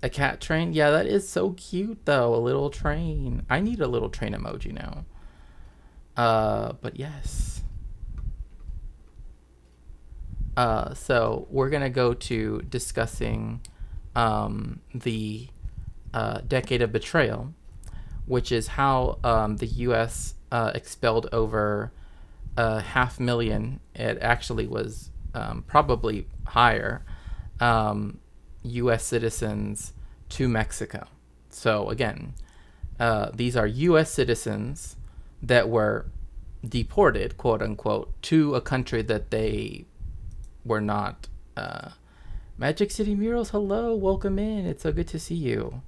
A cat train? Yeah, that is so cute though. A little train. I need a little train emoji now. But yes. So we're going to go to discussing the Decade of Betrayal, which is how the U.S. Expelled over 500,000. It actually was probably higher U.S. citizens to Mexico. So again, these are U.S. citizens that were deported, quote unquote, to a country that they were not. Magic City Murals, hello, welcome in. It's so good to see you.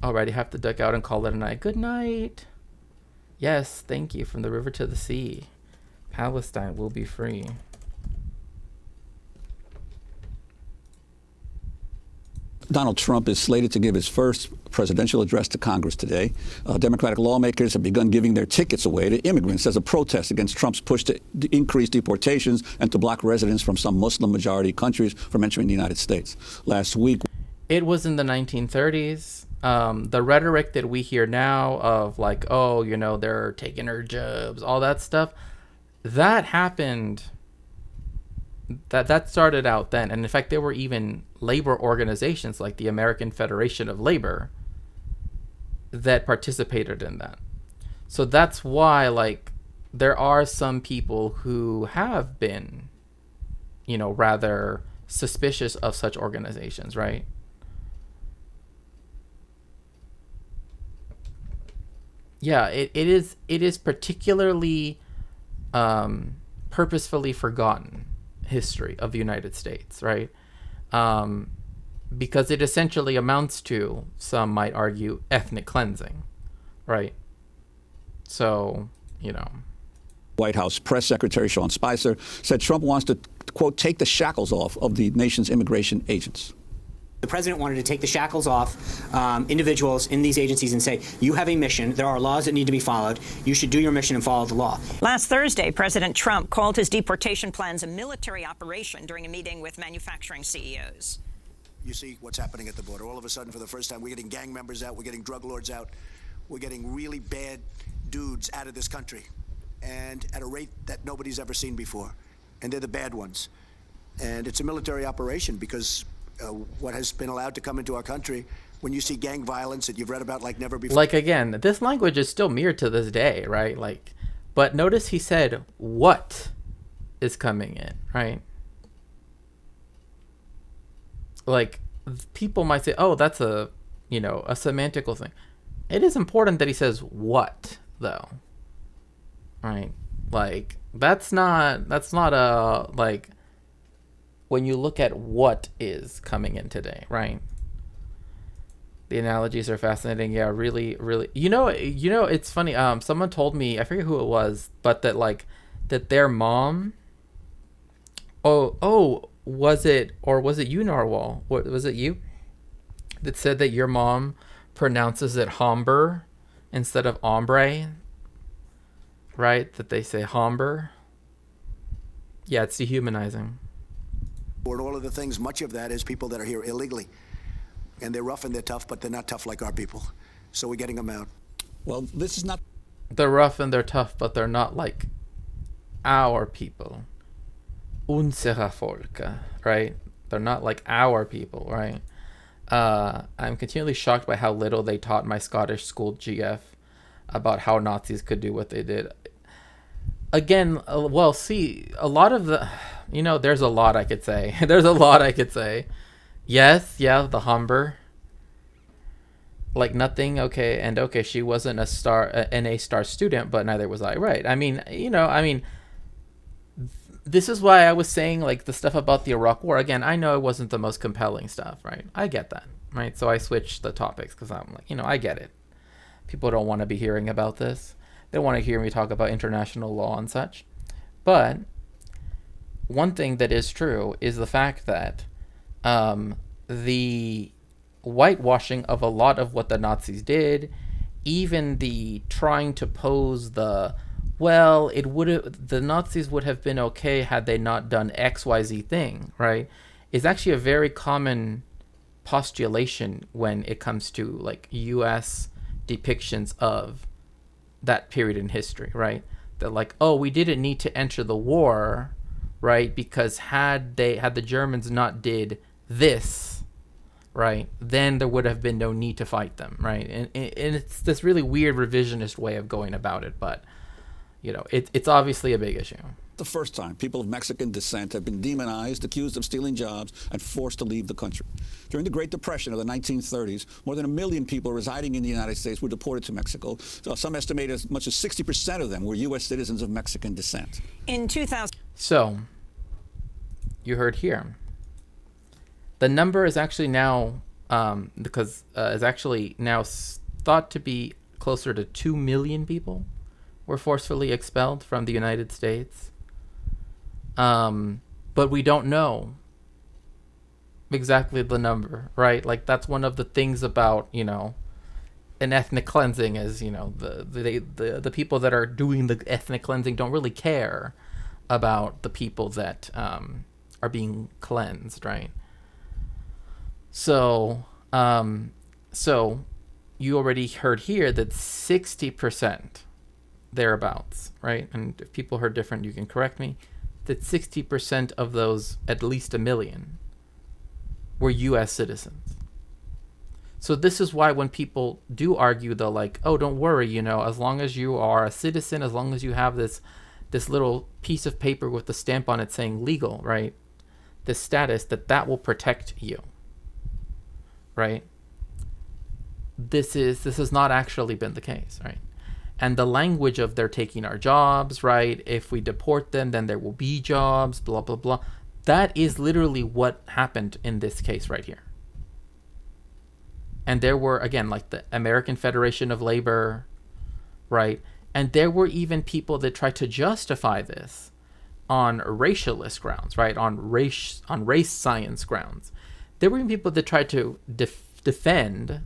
Alrighty, have to duck out and call it a night. Good night. Yes, thank you. From the river to the sea, Palestine will be free. Donald Trump is slated to give his first presidential address to Congress today. Democratic lawmakers have begun giving their tickets away to immigrants as a protest against Trump's push to increase deportations and to block residents from some Muslim-majority countries from entering the United States. Last week, it was in the 1930s. The rhetoric that we hear now of they're taking our jobs, all that stuff, that happened. That started out then. And in fact, there were even labor organizations like the American Federation of Labor that participated in that. So that's why there are some people who have been, rather suspicious of such organizations, right? Yeah, it is particularly purposefully forgotten history of the United States, right? Because it essentially amounts to, some might argue, ethnic cleansing, right? So, White House Press Secretary Sean Spicer said Trump wants to, quote, take the shackles off of the nation's immigration agents. The president wanted to take the shackles off individuals in these agencies and say, you have a mission. There are laws that need to be followed. You should do your mission and follow the law. Last Thursday, President Trump called his deportation plans a military operation during a meeting with manufacturing CEOs. You see what's happening at the border. All of a sudden, for the first time, we're getting gang members out. We're getting drug lords out. We're getting really bad dudes out of this country, and at a rate that nobody's ever seen before. And they're the bad ones. And it's a military operation because what has been allowed to come into our country, when you see gang violence that you've read about like never before. Again, this language is still mirrored to this day, right? But notice he said what is coming in, right? People might say, oh, that's a semantical thing. It is important that he says what, though, right? That's not a when you look at what is coming in today, right? The analogies are fascinating. Yeah, really, really. It's funny. Someone told me, I forget who it was, but that their mom. Was it you, Narwhal? Was it you that said that your mom pronounces it hombre instead of hombre? right? That they say Homber. Yeah, it's dehumanizing. And all of the things, much of that is people that are here illegally. And they're rough and they're tough, but they're not tough like our people. So we're getting them out. Well, this is not They're rough and they're tough, but they're not like our people. Unsere Volke, right? They're not like our people, right? I'm continually shocked by how little they taught my Scottish school GF about how Nazis could do what they did. Again, well, see, a lot of the, there's a lot I could say. There's a lot I could say. Yes, yeah, the Humber. Like nothing, okay, and okay, she wasn't an A-star student, but neither was I, right? I mean, this is why I was saying, like, the stuff about the Iraq War. Again, I know it wasn't the most compelling stuff, right? I get that, right? So I switched the topics because I'm like, I get it. People don't want to be hearing about this. They want to hear me talk about international law and such. But one thing that is true is the fact that the whitewashing of a lot of what the Nazis did, even the trying to pose the, well, the Nazis would have been okay had they not done XYZ thing, right, is actually a very common postulation when it comes to like U.S. depictions of that period in history, right? That like, oh, we didn't need to enter the war, right, because had the Germans not did this, right, then there would have been no need to fight them, right? And it's this really weird revisionist way of going about it, but it's obviously a big issue. the first time people of Mexican descent have been demonized, accused of stealing jobs, and forced to leave the country. During the Great Depression of the 1930s, more than 1 million people residing in the United States were deported to Mexico. Some estimate as much as 60% of them were U.S. citizens of Mexican descent. In 2000. So, you heard here. The number is actually now, is actually now thought to be closer to 2 million people were forcefully expelled from the United States. But we don't know exactly the number, right? Like, that's one of the things about, an ethnic cleansing is, the people that are doing the ethnic cleansing don't really care about the people that are being cleansed, right? So you already heard here that 60% thereabouts, right? And if people heard different, you can correct me, that 60% of those, at least 1 million, were U.S. citizens. So this is why when people do argue, they're like, oh, don't worry, as long as you are a citizen, as long as you have this little piece of paper with the stamp on it saying legal, right? This status, that will protect you, right? This has not actually been the case, right? And the language of they're taking our jobs, right? If we deport them, then there will be jobs, blah, blah, blah. That is literally what happened in this case right here. And there were, again, like the American Federation of Labor, right? And there were even people that tried to justify this on racialist grounds, right? On race science grounds. There were even people that tried to defend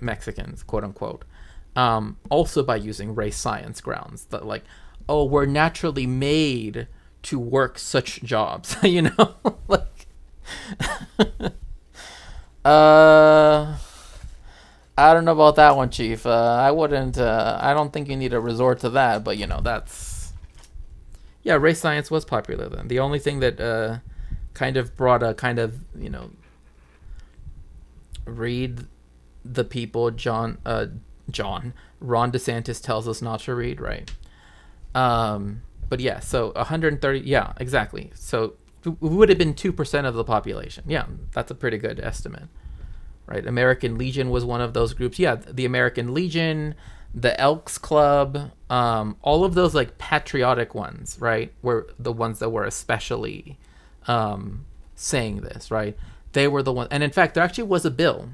Mexicans, quote unquote, also by using race science grounds. That like, oh, we're naturally made to work such jobs, like, I don't know about that one, Chief. I don't think you need to resort to that, but race science was popular then. The only thing that kind of brought a kind of, read the people Ron DeSantis tells us not to read, right? But yeah, so 130, yeah, exactly. So it would have been 2% of the population. Yeah, that's a pretty good estimate, right? American Legion was one of those groups. Yeah, the American Legion, the Elks Club, all of those like patriotic ones, right, were the ones that were especially saying this, right? They were the ones, and in fact, there actually was a bill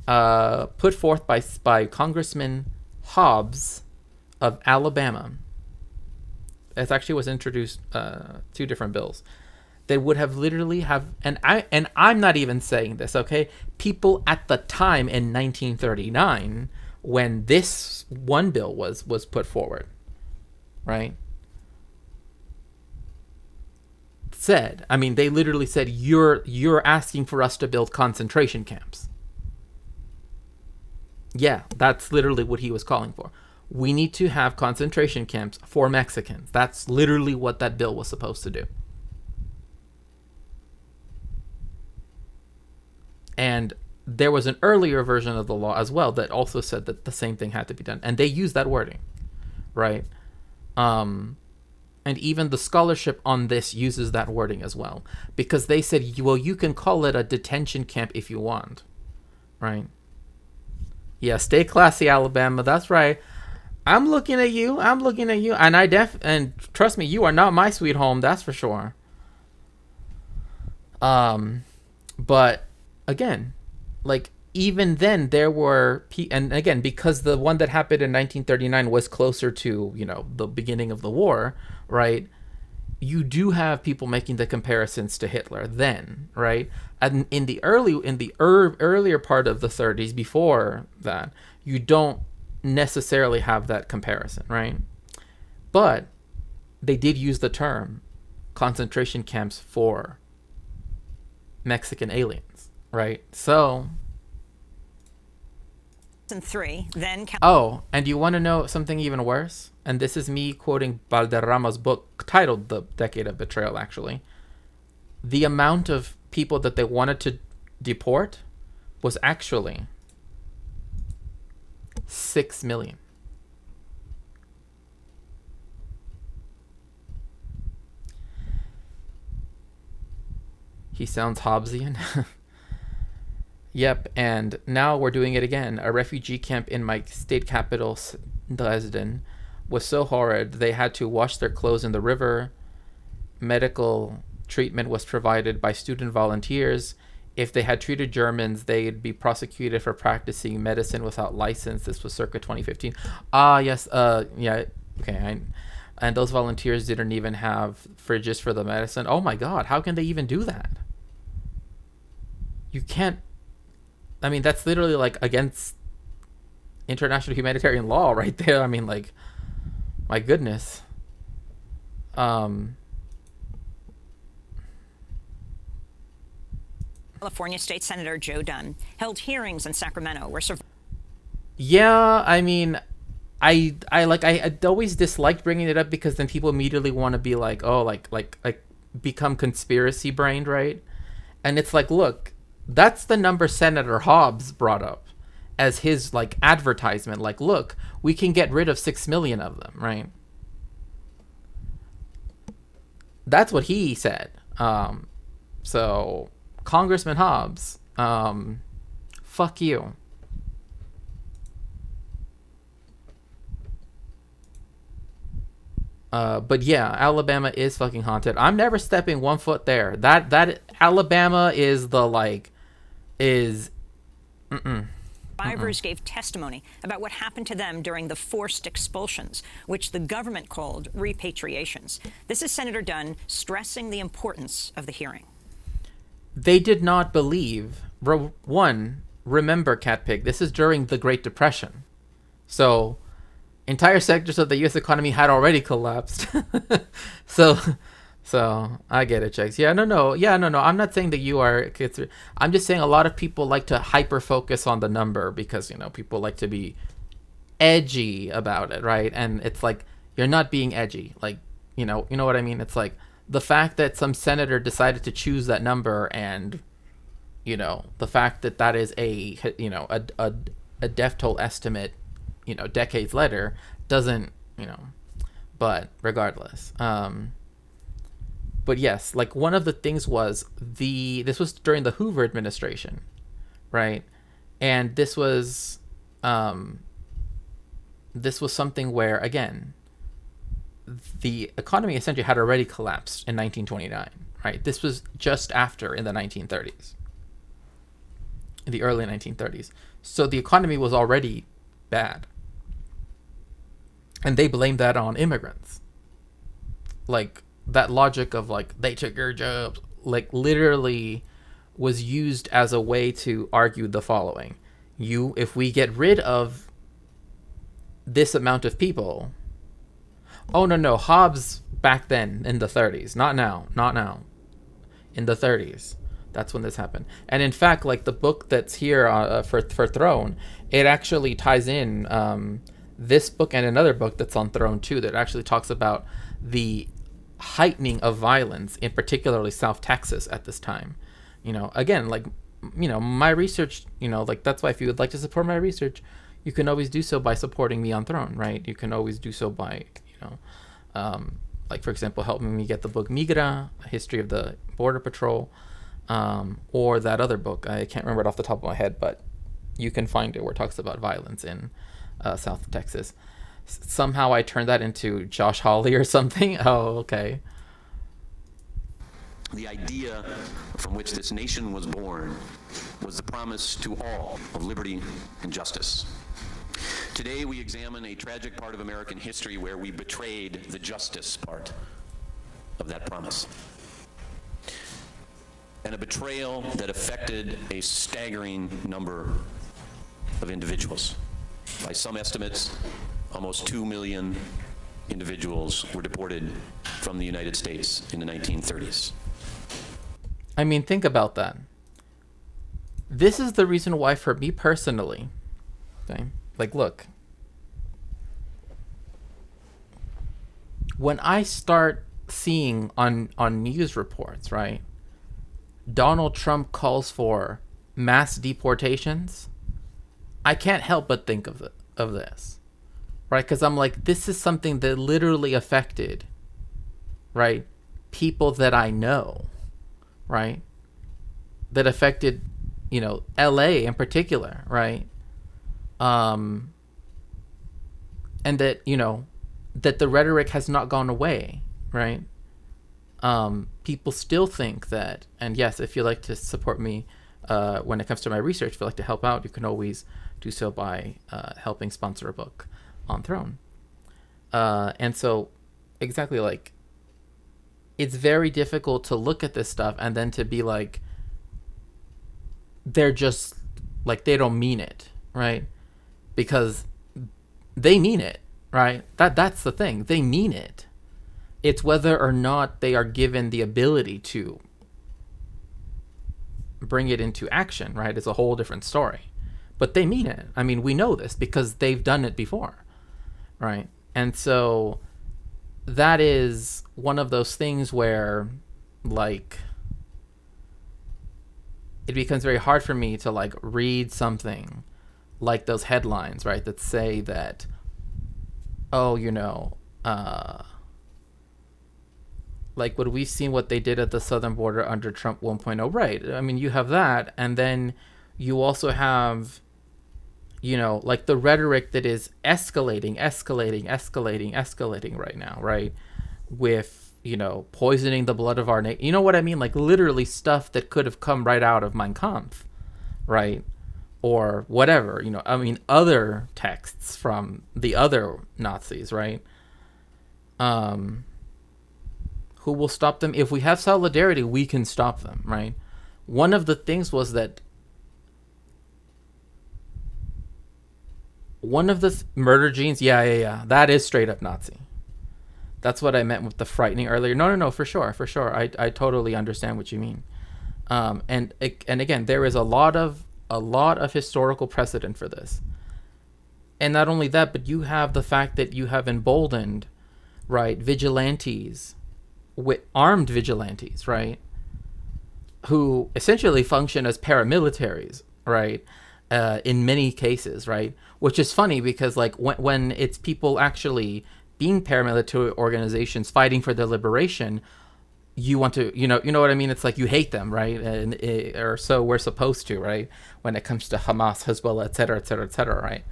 put forth by Congressman Hobbs of Alabama. It actually was introduced 2 different bills that would have literally have, and I'm not even saying this, okay? People at the time in 1939 when this one bill was put forward, right? Said, I mean, they literally said, you're asking for us to build concentration camps. Yeah, that's literally what he was calling for. We need to have concentration camps for Mexicans. That's literally what that bill was supposed to do. And there was an earlier version of the law as well that also said that the same thing had to be done. And they used that wording, right? And even the scholarship on this uses that wording as well. Because they said, well, you can call it a detention camp if you want, right? Yeah, stay classy, Alabama. That's right. I'm looking at you. And trust me, you are not my sweet home. That's for sure. But again, like, even then there were, and again, because the one that happened in 1939 was closer to, you know, the beginning of the war, right? You do have people making the comparisons to Hitler then, right? And in the earlier part of the 30s, before that, you don't necessarily have that comparison, right? But they did use the term concentration camps for Mexican aliens, right? So, and three, then. Oh, and you want to know something even worse? And this is me quoting Valderrama's book titled The Decade of Betrayal, actually. The amount of people that they wanted to deport was actually 6 million. He sounds Hobbesian. Yep, and now we're doing it again. A refugee camp in my state capital, Dresden, was so horrid they had to wash their clothes in the river. Medical treatment was provided by student volunteers. If they had treated Germans, they'd be prosecuted for practicing medicine without license. This was circa 2015. Yes, yeah, okay. And those volunteers didn't even have fridges for the medicine. Oh my God, how can they even do that? You can't. I mean, that's literally like against international humanitarian law right there. I mean, like, my goodness. California State Senator Joe Dunn held hearings in Sacramento where yeah, I mean, I always disliked bringing it up because then people immediately want to be like, oh, like become conspiracy brained, right? And it's like, look, that's the number Senator Hobbs brought up as his like advertisement. Like, look, we can get rid of 6 million of them, right? That's what he said. So Congressman Hobbs, fuck you. But yeah, Alabama is fucking haunted. I'm never stepping 1 foot there. That Alabama is the survivors gave testimony about what happened to them during the forced expulsions, which the government called repatriations. This is Senator Dunn stressing the importance of the hearing. They did not believe. One, remember, Cat Pig, this is during the Great Depression. So entire sectors of the U.S. economy had already collapsed. So I get it, Checks. Yeah, no. I'm not saying that you are. I'm just saying a lot of people like to hyper focus on the number because, you know, people like to be edgy about it, right? And it's like, you're not being edgy. Like, you know what I mean? It's like the fact that some senator decided to choose that number, and, you know, the fact that that is a death toll estimate, you know, decades later doesn't, you know, but regardless. But yes, like one of the things was this was during the Hoover administration, right? And this was something where, again, the economy essentially had already collapsed in 1929, right? This was just after, in the 1930s, in the early 1930s. So the economy was already bad. And they blamed that on immigrants. Like, that logic of like, they took your jobs, like literally was used as a way to argue the following. If we get rid of this amount of people. Oh, no, Hobbes back then in the 30s, not now, in the 30s. That's when this happened. And in fact, like the book that's here for Throne, it actually ties in this book and another book that's on Throne too, that actually talks about the heightening of violence in particularly South Texas at this time. You know, again, like, you know, my research, you know, like that's why if you would like to support my research, you can always do so by supporting me on Throne, right? You can always do so by, you know, like for example, helping me get the book Migra, A History of the Border Patrol, or that other book. I can't remember it off the top of my head, but you can find it where it talks about violence in South Texas. Somehow I turned that into Josh Hawley or something. Oh, okay. The idea from which this nation was born was the promise to all of liberty and justice. Today we examine a tragic part of American history where we betrayed the justice part of that promise. And a betrayal that affected a staggering number of individuals. By some estimates, almost 2 million individuals were deported from the United States in the 1930s. I mean, think about that. This is the reason why, for me personally, okay, like, look, when I start seeing on news reports, right, Donald Trump calls for mass deportations, I can't help but think of this, right? Because I'm like, this is something that literally affected, right, people that I know, right, that affected, you know, LA in particular, right? And that, you know, that the rhetoric has not gone away, right? People still think that, and yes, if you'd like to support me when it comes to my research, if you'd like to help out, you can always do so by helping sponsor a book on Throne. And so, exactly, like, it's very difficult to look at this stuff and then to be like, they're just, like, they don't mean it, right? Because they mean it, right? That's the thing. They mean it. It's whether or not they are given the ability to bring it into action, right? It's a whole different story. But they mean it. I mean, we know this because they've done it before, right? And so that is one of those things where, like, it becomes very hard for me to, like, read something like those headlines, right, that say that, oh, you know, like, would we see what they did at the southern border under Trump 1.0? Right. I mean, you have that. And then you also have, you know, like, the rhetoric that is escalating right now, right? With, you know, poisoning the blood of our nation. You know what I mean? Like, literally stuff that could have come right out of Mein Kampf, right? Or whatever, you know, I mean, other texts from the other Nazis, right? Who will stop them? If we have solidarity, we can stop them, right? One of the things was that one of the murder genes, yeah, that is straight up Nazi. That's what I meant with the frightening earlier. No, for sure. I totally understand what you mean. And again, there is a lot of historical precedent for this. And not only that, but you have the fact that you have emboldened, right, vigilantes, with armed vigilantes, right, who essentially function as paramilitaries, right, in many cases, right, which is funny because, like, when it's people actually being paramilitary organizations fighting for their liberation, you want to, you know what I mean? It's like you hate them, right? And or so we're supposed to, right? When it comes to Hamas, Hezbollah, et cetera, right?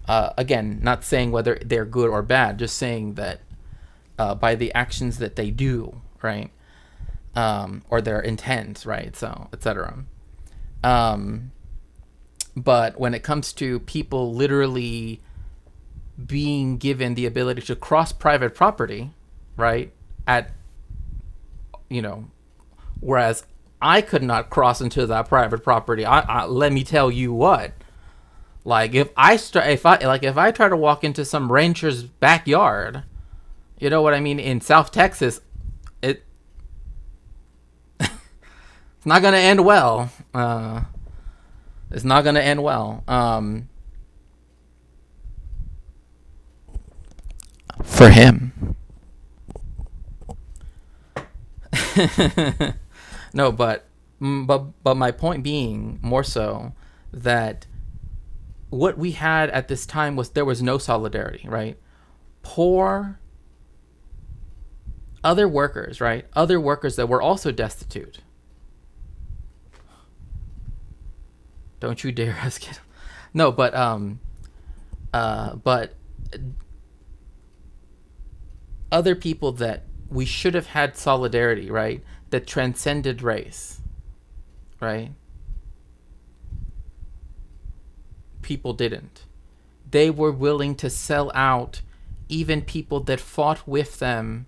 Again, not saying whether they're good or bad, just saying that by the actions that they do, right? Or their intent, right? So, et cetera. But when it comes to people literally being given the ability to cross private property, right? At, you know, whereas I could not cross into that private property. I let me tell you what, Like if I try to walk into some rancher's backyard, you know what I mean, in South Texas, it's not gonna end well. It's not gonna end well. For him. No, but my point being more so that what we had at this time was there was no solidarity, right? Poor other workers, right? Other workers that were also destitute. Don't you dare ask it. No, but other people that we should have had solidarity, right? That transcended race, right? People didn't. They were willing to sell out even people that fought with them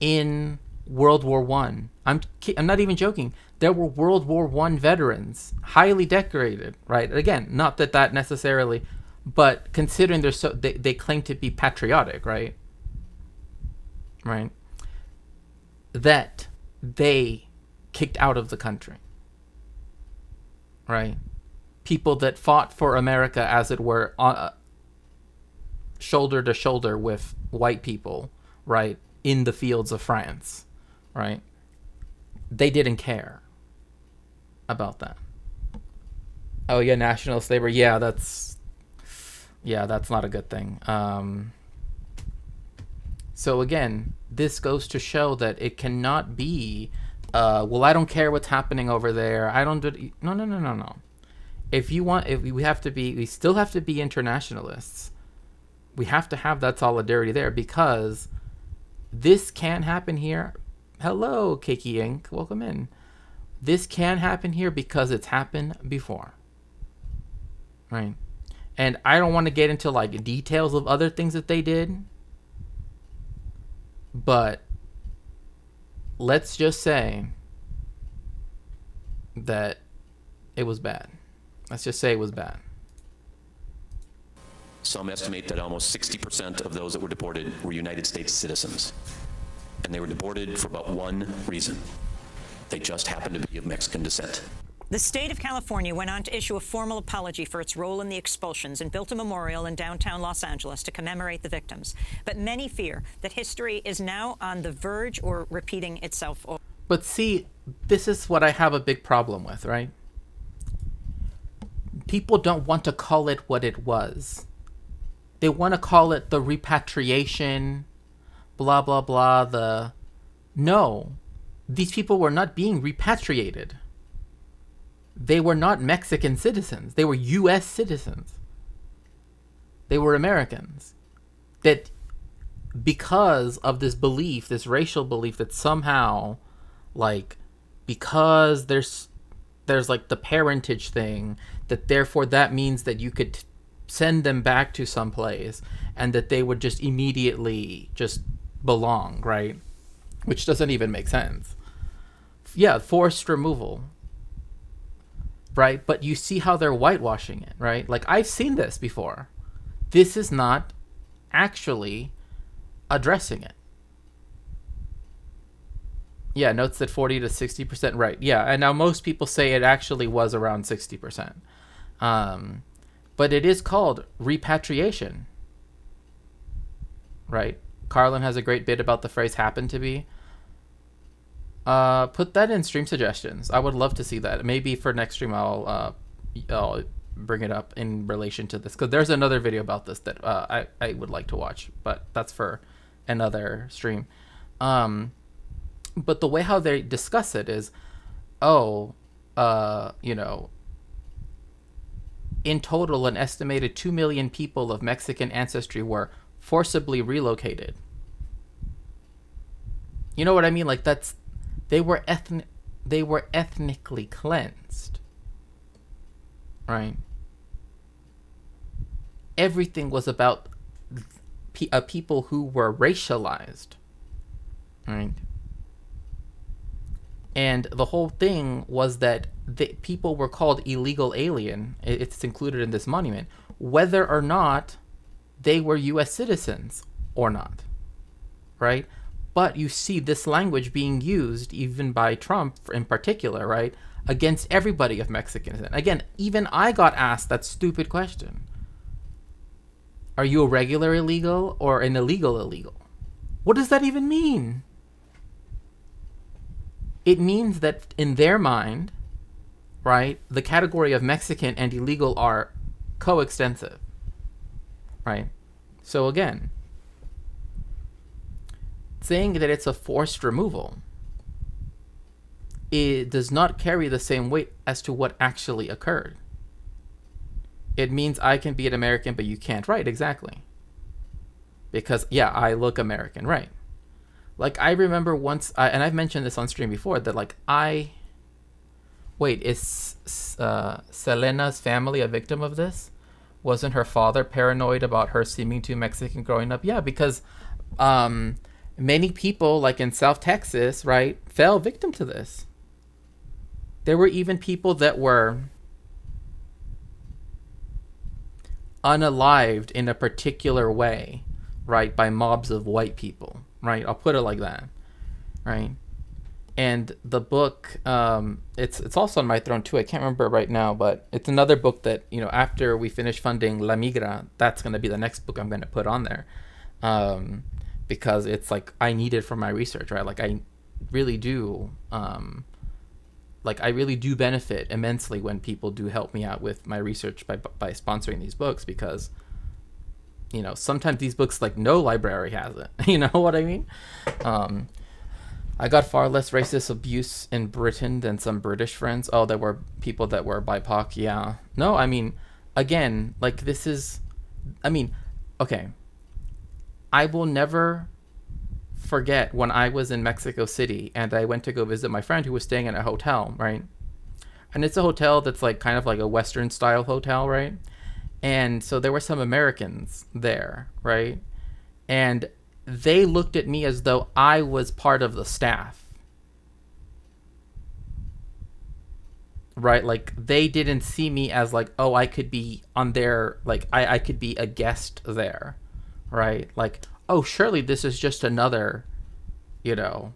in World War One. I'm not even joking. There were World War One veterans, highly decorated, right? Again, not that necessarily, but considering they claim to be patriotic, right? Right? That they kicked out of the country, right? People that fought for America, as it were, shoulder to shoulder with white people, right, in the fields of France, right? They didn't care about that. Oh yeah, national slavery. Yeah, that's not a good thing. So again, this goes to show that it cannot be, well, I don't care what's happening over there. I don't do. No. We still have to be internationalists. We have to have that solidarity there, because this can happen here. Hello, Kiki Inc. Welcome in. This can happen here because it's happened before. Right? And I don't want to get into like details of other things that they did, but let's just say that it was bad. Let's just say it was bad. Some estimate that almost 60% of those that were deported were United States citizens. And they were deported for but one reason. They just happened to be of Mexican descent. The state of California went on to issue a formal apology for its role in the expulsions and built a memorial in downtown Los Angeles to commemorate the victims. But many fear that history is now on the verge or repeating itself. But see, this is what I have a big problem with, right? People don't want to call it what it was. They want to call it the repatriation, blah, blah, blah, No, these people were not being repatriated. They were not Mexican citizens. They were U.S. citizens. They were Americans. That because of this belief, this racial belief that somehow, like, because there's like the parentage thing, that therefore that means that you could send them back to some place and that they would just immediately just belong, right? Which doesn't even make sense. Yeah, forced removal. Right? But you see how they're whitewashing it, right? Like, I've seen this before. This is not actually addressing it. Yeah, notes that 40 to 60%. Right. Yeah, and now most people say it actually was around 60%. But it is called repatriation. Right? Carlin has a great bit about the phrase "happen to be." Put that in stream suggestions. I would love to see that. Maybe for next stream I'll bring it up in relation to this, because there's another video about this that I would like to watch, but that's for another stream. But the way how they discuss it is, in total, an estimated 2 million people of Mexican ancestry were forcibly relocated. You know what I mean? Like, they were ethnically cleansed. Right? Everything was about people who were racialized. Right? And the whole thing was that people were called illegal alien. It's included in this monument, whether or not they were U.S. citizens or not, right? But you see this language being used even by Trump in particular, right, against everybody of Mexican descent. Again, even I got asked that stupid question. Are you a regular illegal or an illegal illegal? What does that even mean? It means that in their mind, right, the category of Mexican and illegal are coextensive, right? So again, saying that it's a forced removal, it does not carry the same weight as to what actually occurred. It means I can be an American, but you can't. Right, exactly. Because, yeah, I look American, right. Like, I remember once, and I've mentioned this on stream before, that, like, wait, is Selena's family a victim of this? Wasn't her father paranoid about her seeming too Mexican growing up? Yeah, because many people, like in South Texas, right, fell victim to this. There were even people that were unalived in a particular way, right, by mobs of white people, right? I'll put it like that, right? And the book, it's also on my throne too. I can't remember right now, but it's another book that, you know, after we finish funding La Migra, that's going to be the next book I'm going to put on there, because it's like I need it for my research, right? Like I really do, I really do benefit immensely when people do help me out with my research by sponsoring these books, because, you know, sometimes these books, like, no library has it. You know what I mean? I got far less racist abuse in Britain than some British friends. Oh, there were people that were BIPOC. Yeah. No, I mean, again, like, this is, I mean, okay. I will never forget when I was in Mexico City and I went to go visit my friend who was staying in a hotel, right? And it's a hotel that's like kind of like a Western style hotel, right? And so there were some Americans there, right? And they looked at me as though I was part of the staff, right? Like, they didn't see me as like, oh, I could be on their, like, I could be a guest there, right? Like, oh, surely this is just another, you know,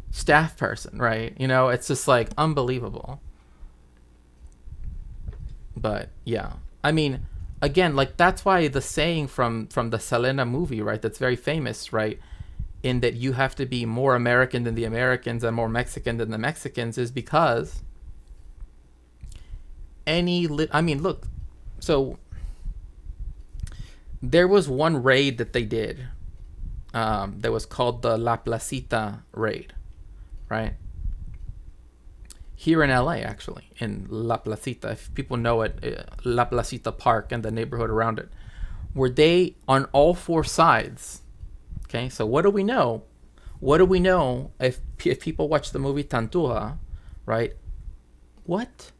staff person, right? You know, it's just like unbelievable. But yeah, I mean, again, like, that's why the saying from the Selena movie, right, that's very famous, right, in that you have to be more American than the Americans and more Mexican than the Mexicans, is because I mean, look, so there was one raid that they did that was called the La Placita raid, right? Here in LA, actually, in La Placita, if people know it, La Placita Park and the neighborhood around it, where they, on all four sides, okay, so what do we know? What do we know if people watch the movie Tantuja, right? What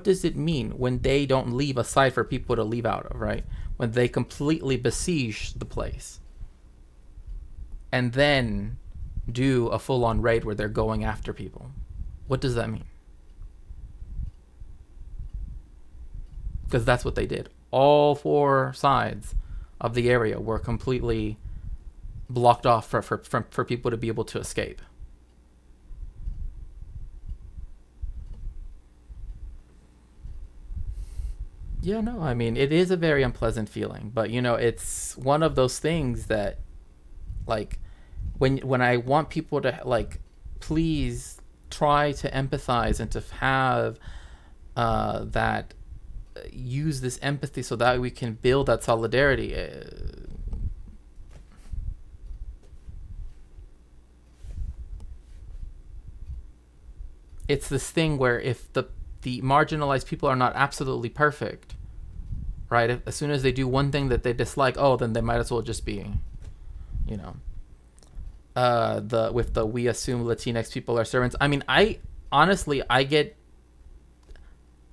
does it mean when they don't leave a side for people to leave out of, right? When they completely besiege the place and then do a full-on raid where they're going after people. What does that mean? Because that's what they did. All four sides of the area were completely blocked off for people to be able to escape. Yeah, no, I mean, it is a very unpleasant feeling, but, you know, it's one of those things that, like, when I want people to, like, please try to empathize and to have that use this empathy so that we can build that solidarity. It's this thing where if the marginalized people are not absolutely perfect, right? As soon as they do one thing that they dislike, oh, then they might as well just be, you know, we assume Latinx people are servants. I mean, I honestly get,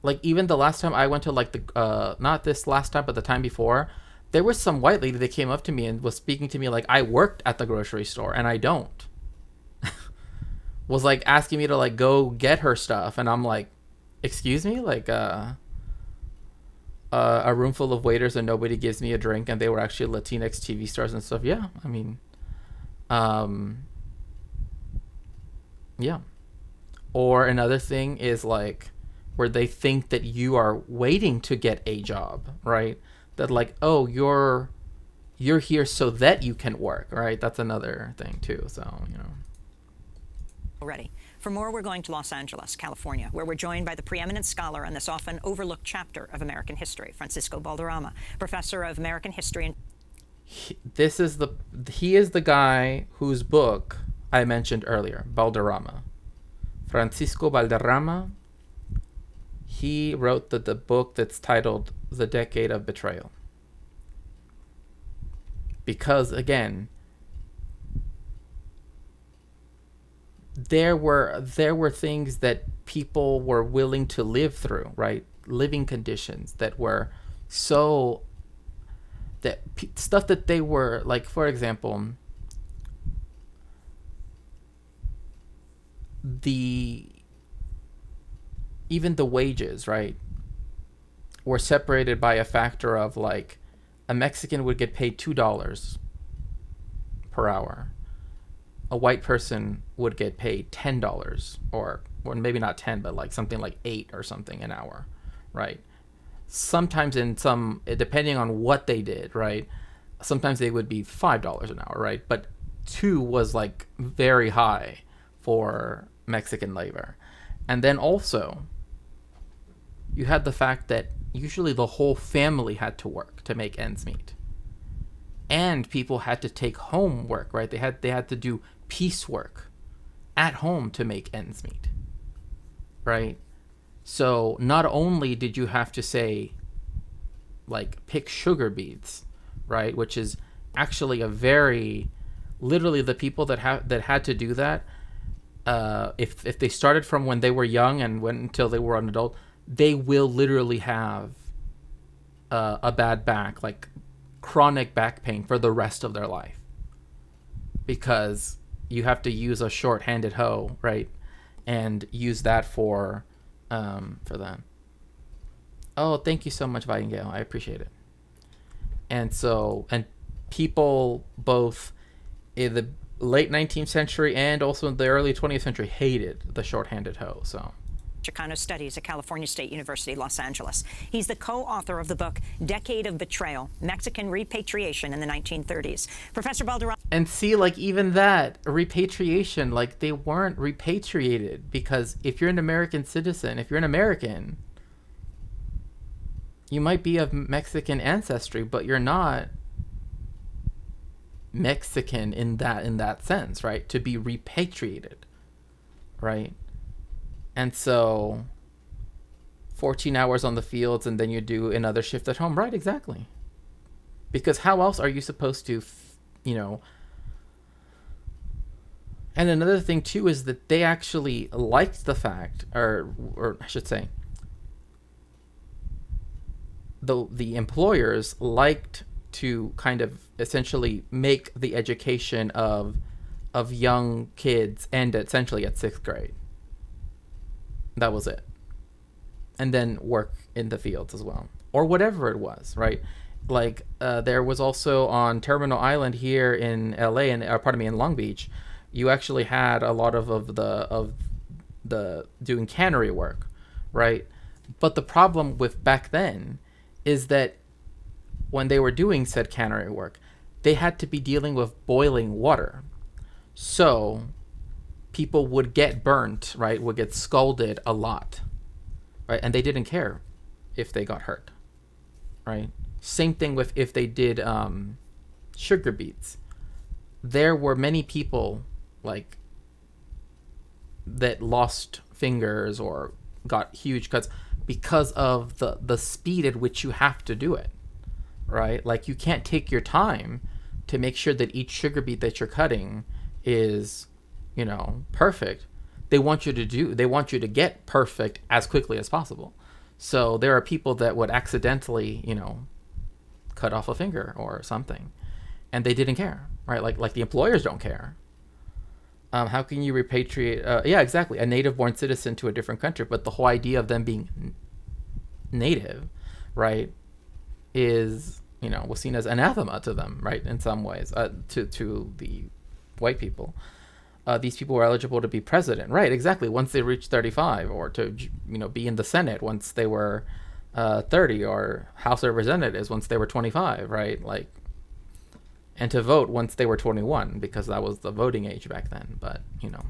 like, even the last time I went to, like, the not this last time but the time before, there was some white lady that came up to me and was speaking to me like I worked at the grocery store, and I don't. was like asking me to like go get her stuff, and I'm like, excuse me, like a room full of waiters and nobody gives me a drink, and they were actually Latinx TV stars and stuff. Yeah, I mean, yeah. Or another thing is like where they think that you are waiting to get a job, right? That like, oh, you're here so that you can work, right? That's another thing too. So, you know. Already. For more, we're going to Los Angeles, California, where we're joined by the preeminent scholar on this often overlooked chapter of American history, Francisco Valderrama, professor of American history and He is the guy whose book I mentioned earlier, Valderrama. Francisco Valderrama. He wrote the book that's titled The Decade of Betrayal. Because again, there were things that people were willing to live through, right? Living conditions that were so stuff that they were like, for example, even the wages, right, were separated by a factor of like a Mexican would get paid $2 per hour. A white person would get paid $10 or maybe not 10, but like something like 8 or something an hour, right? Sometimes depending on what they did, right? Sometimes they would be $5 an hour, right? But 2 was like very high for Mexican labor. And then also you had the fact that usually the whole family had to work to make ends meet. And people had to take home work, right? They had to do piecework at home to make ends meet, right? So not only did you have to say, like, pick sugar beets, right, which is actually literally the people that had to do that, if they started from when they were young and went until they were an adult, they will literally have a bad back, like chronic back pain for the rest of their life, because you have to use a short-handed hoe, right, and use that for them. Oh, thank you so much, Vitingale. I appreciate it. And people both in the late 19th century and also in the early 20th century hated the short-handed hoe. So Chicano Studies at California State University, Los Angeles. He's the co-author of the book Decade of Betrayal, Mexican Repatriation in the 1930s. Professor Valderrama. And see, like, even that repatriation, like, they weren't repatriated because if you're an American citizen, if you're an American, you might be of Mexican ancestry, but you're not Mexican in that sense, right? To be repatriated, right? And so 14 hours on the fields and then you do another shift at home, right? Exactly. Because how else are you supposed to, And another thing too is that they actually liked the fact, or I should say, the employers liked to kind of essentially make the education of young kids end essentially at 6th grade. That was it. And then work in the fields as well, or whatever it was, right? Like there was also on Terminal Island here in LA in Long Beach, you actually had a lot of the doing cannery work, right? But the problem with back then is that when they were doing said cannery work, they had to be dealing with boiling water. So people would get burnt, right? Would get scalded a lot, right? And they didn't care if they got hurt, right? Same thing with if they did sugar beets. There were many people like that lost fingers or got huge cuts because of the speed at which you have to do it, right? Like you can't take your time to make sure that each sugar beet that you're cutting is, perfect. They want you to get perfect as quickly as possible. So there are people that would accidentally, cut off a finger or something, and they didn't care, right? Like the employers don't care. how can you repatriate? Yeah, exactly, a native-born citizen to a different country. But the whole idea of them being native, right, is, you know, was seen as anathema to them, right, in some ways, to the white people. These people were eligible to be president, right, exactly, once they reached 35, or to, you know, be in the Senate once they were 30, or House of Representatives once they were 25, right, like, and to vote once they were 21, because that was the voting age back then. But, you know.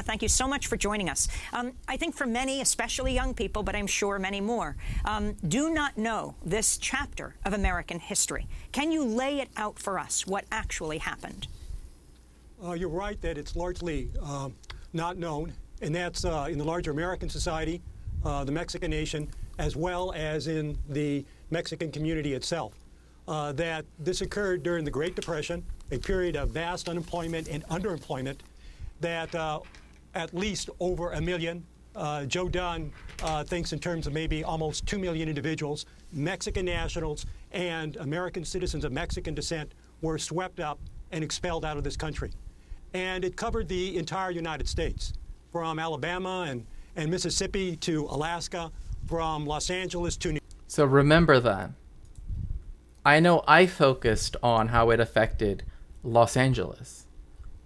Thank you so much for joining us. I think for many, especially young people, but I'm sure many more, do not know this chapter of American history. Can you lay it out for us, what actually happened? You're right that it's largely not known, and that's in the larger American society, the Mexican nation, as well as in the Mexican community itself. That this occurred during the Great Depression, a period of vast unemployment and underemployment, that at least over 1 million, Joe Dunn thinks in terms of maybe almost 2 million individuals, Mexican nationals and American citizens of Mexican descent, were swept up and expelled out of this country. And it covered the entire United States, from Alabama and Mississippi to Alaska, from Los Angeles to New York. So remember that. I know I focused on how it affected Los Angeles,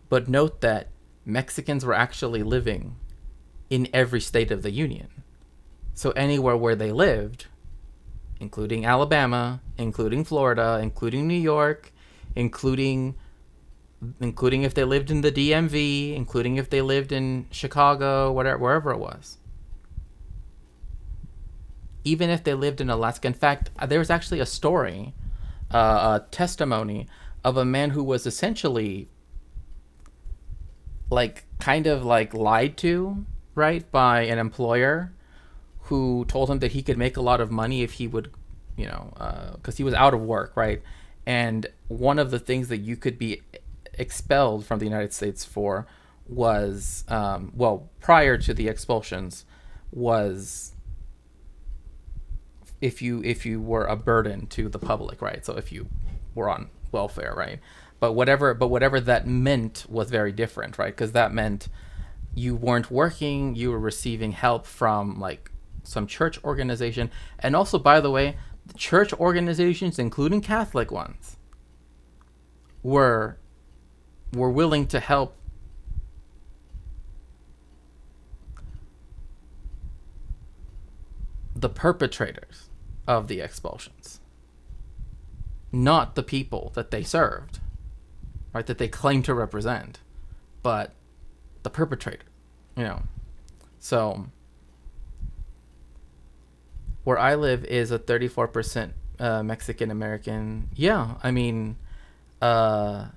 but note that Mexicans were actually living in every state of the Union. So anywhere where they lived, including Alabama, including Florida, including New York, including if they lived in the DMV, including if they lived in Chicago, wherever it was. Even if they lived in Alaska. In fact, there was actually a story, a testimony of a man who was essentially kind of lied to, right, by an employer who told him that he could make a lot of money if he would, you know, because he was out of work, right? And one of the things that you could be expelled from the United States for was, prior to the expulsions, was if you were a burden to the public, right? So if you were on welfare, right? But whatever that meant was very different, right? Because that meant you weren't working, you were receiving help from some church organization. And also, by the way, the church organizations, including Catholic ones, were willing to help the perpetrators of the expulsions, not the people that they served, right, that they claim to represent, but the perpetrator, you know. So where I live is a 34% Mexican American. Yeah, I mean, but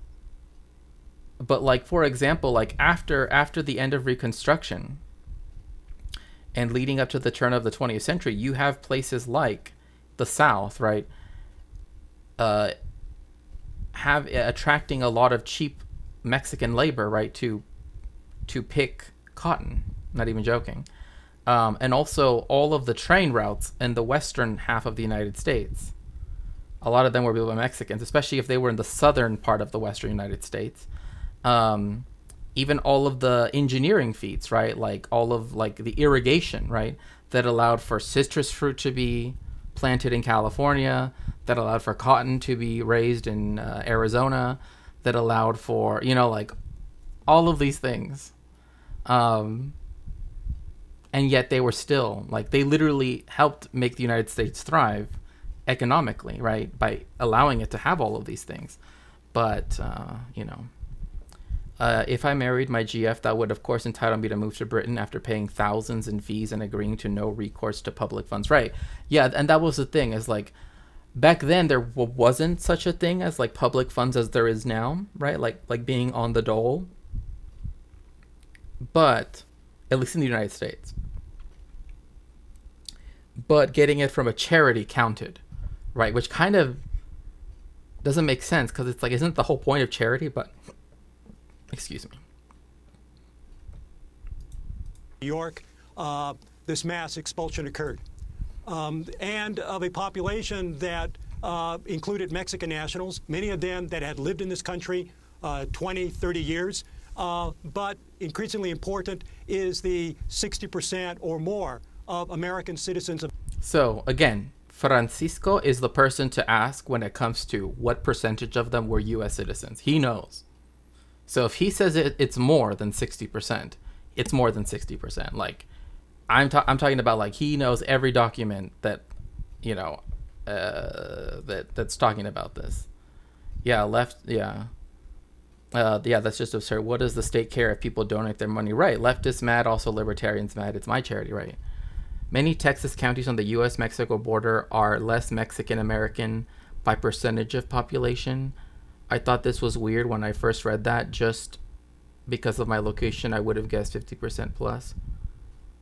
for example, after the end of Reconstruction and leading up to the turn of the 20th century, you have places like the South, right, attracting a lot of cheap Mexican labor, right, to pick cotton. Not even joking. And also all of the train routes in the western half of the United States, a lot of them were built by Mexicans, especially if they were in the southern part of the western United States. Even all of the engineering feats, right, all of the irrigation, right, that allowed for citrus fruit to be planted in California, that allowed for cotton to be raised in Arizona, that allowed for, you know, all of these things. And yet they were still, they literally helped make the United States thrive economically, right, by allowing it to have all of these things. But, you know, if I married my GF, that would, of course, entitle me to move to Britain after paying thousands in fees and agreeing to no recourse to public funds. Right. Yeah, and that was the thing, is back then there wasn't such a thing as public funds as there is now, right? Like being on the dole. But, at least in the United States. But getting it from a charity counted, right? Which kind of doesn't make sense, because it's isn't the whole point of charity? But excuse me. New York, this mass expulsion occurred. And of a population that included Mexican nationals, many of them that had lived in this country 20, 30 years, but increasingly important is the 60% or more of American citizens. So again, Francisco is the person to ask when it comes to what percentage of them were U.S. citizens. He knows. So if he says it's more than 60%, it's more than 60%. Like, I'm talking about, like, he knows every document that, you know, that's talking about this. Yeah, that's just absurd. What does the state care if people donate their money? Right. Leftists mad, also libertarians mad. It's my charity, right? Many Texas counties on the U.S.-Mexico border are less Mexican-American by percentage of population. I thought this was weird when I first read that. Just because of my location, I would have guessed 50% plus.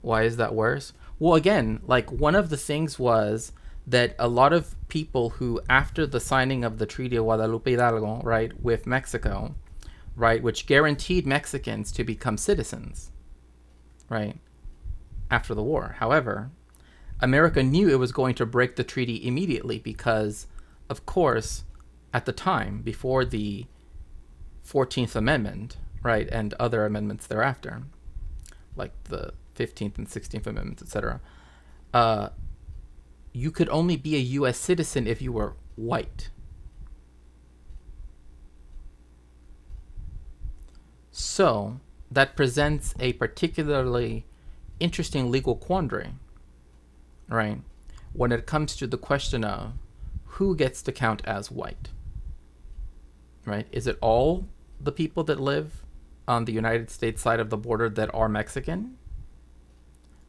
Why is that worse? Well, again, like, one of the things was that a lot of people who, after the signing of the Treaty of Guadalupe Hidalgo, right, with Mexico, right, which guaranteed Mexicans to become citizens, right, after the war. However, America knew it was going to break the treaty immediately because, of course, at the time, before the 14th Amendment, right, and other amendments thereafter, like the 15th and 16th Amendments, etc., you could only be a U.S. citizen if you were white. So that presents a particularly interesting legal quandary, right, when it comes to the question of who gets to count as white, right? Is it all the people that live on the United States side of the border that are Mexican,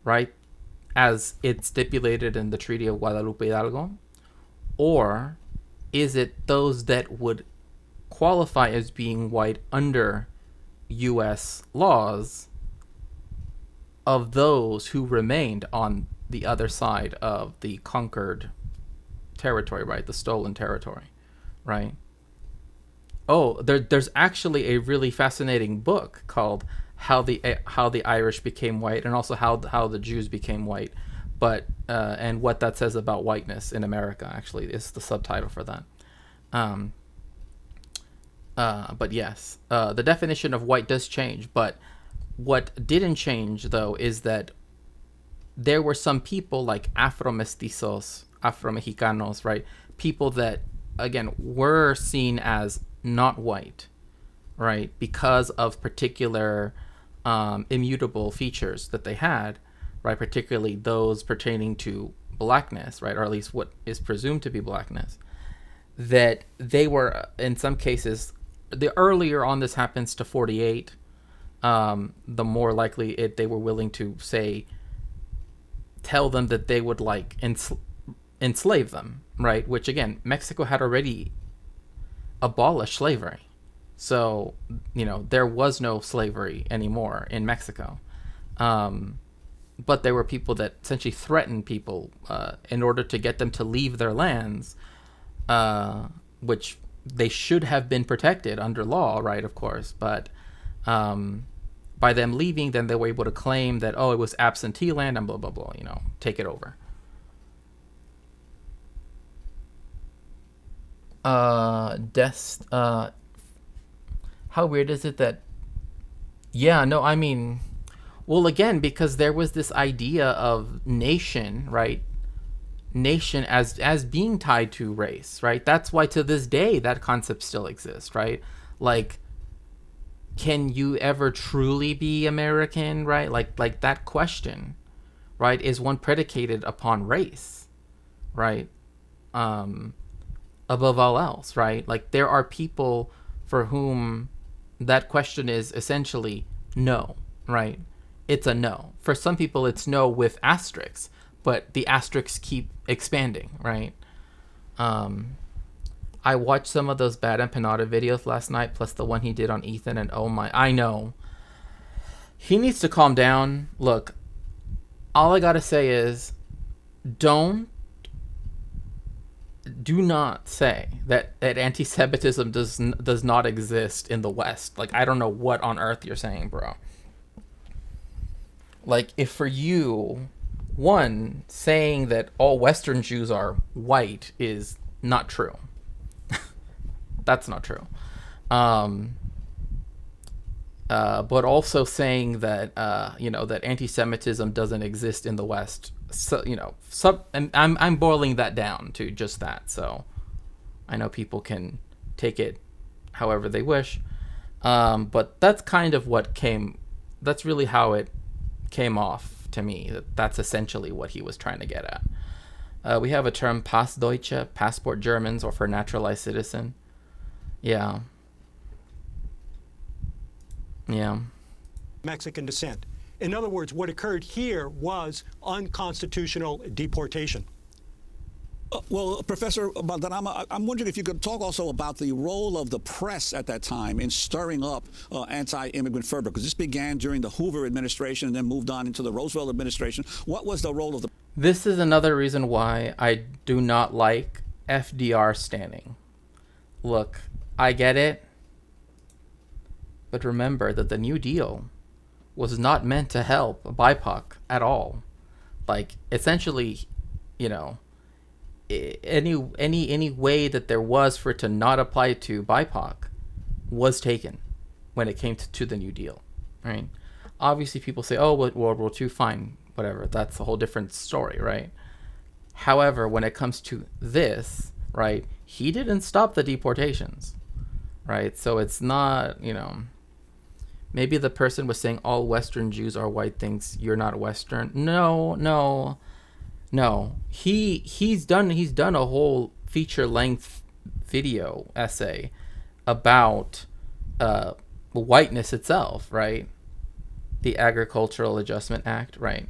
right, as it's stipulated in the Treaty of Guadalupe Hidalgo? Or is it those that would qualify as being white under U.S. laws of those who remained on the other side of the conquered territory, right? The stolen territory, right? Oh, there's actually a really fascinating book called How the Irish Became White, and also how the Jews became white, but and what that says about whiteness in America. Actually, is the subtitle for that. But yes, the definition of white does change. But what didn't change, though, is that there were some people like Afro-mestizos, Afro-Mexicanos, right? People that, again, were seen as not white, right? Because of particular immutable features that they had, right? Particularly those pertaining to blackness, right? Or at least what is presumed to be blackness. That they were, in some cases, the earlier on this happens to 48, the more likely they were willing to tell them that they would like enslave them, right? Which, again, Mexico had already abolished slavery. So, you know, there was no slavery anymore in Mexico. But there were people that essentially threatened people in order to get them to leave their lands, which they should have been protected under law, right, of course. But by them leaving, then they were able to claim that, oh, it was absentee land and blah, blah, blah, you know, take it over. How weird is it that, yeah, no, I mean, well, again, because there was this idea of nation, right? Nation as being tied to race, right? That's why to this day that concept still exists, right? Like, can you ever truly be American, right? Like that question, right, is one predicated upon race, right? Above all else, right? Like, there are people for whom that question is essentially no, right? It's a no. For some people, it's no with asterisks, but the asterisks keep expanding, right? I watched some of those Bad Empanada videos last night, plus the one he did on Ethan, and oh my, I know. He needs to calm down. Look, all I gotta say is, do not say that anti-Semitism does not exist in the West. Like, I don't know what on earth you're saying, bro. Like, if for you, one, saying that all Western Jews are white is not true. That's not true. but also saying that that anti-Semitism doesn't exist in the West. So and I'm boiling that down to just that. So I know people can take it however they wish, but that's kind of that's really how it came off to me. That's essentially what he was trying to get at. We have a term Passdeutsche, passport Germans, or for naturalized citizen. Yeah. Mexican descent. In other words, what occurred here was unconstitutional deportation. Well, Professor Valderrama, I'm wondering if you could talk also about the role of the press at that time in stirring up anti-immigrant fervor, because this began during the Hoover administration and then moved on into the Roosevelt administration. What was the role of the... This is another reason why I do not like FDR standing. Look, I get it, but remember that the New Deal was not meant to help BIPOC at all. Like, essentially, any way that there was for it to not apply to BIPOC was taken when it came to the New Deal, right? Obviously, people say, oh, World War II, fine, whatever. That's a whole different story, right? However, when it comes to this, right, he didn't stop the deportations, right? So it's not, maybe the person was saying all Western Jews are white, thinks you're not Western. No. He's done a whole feature-length video essay about whiteness itself, right? The Agricultural Adjustment Act, right?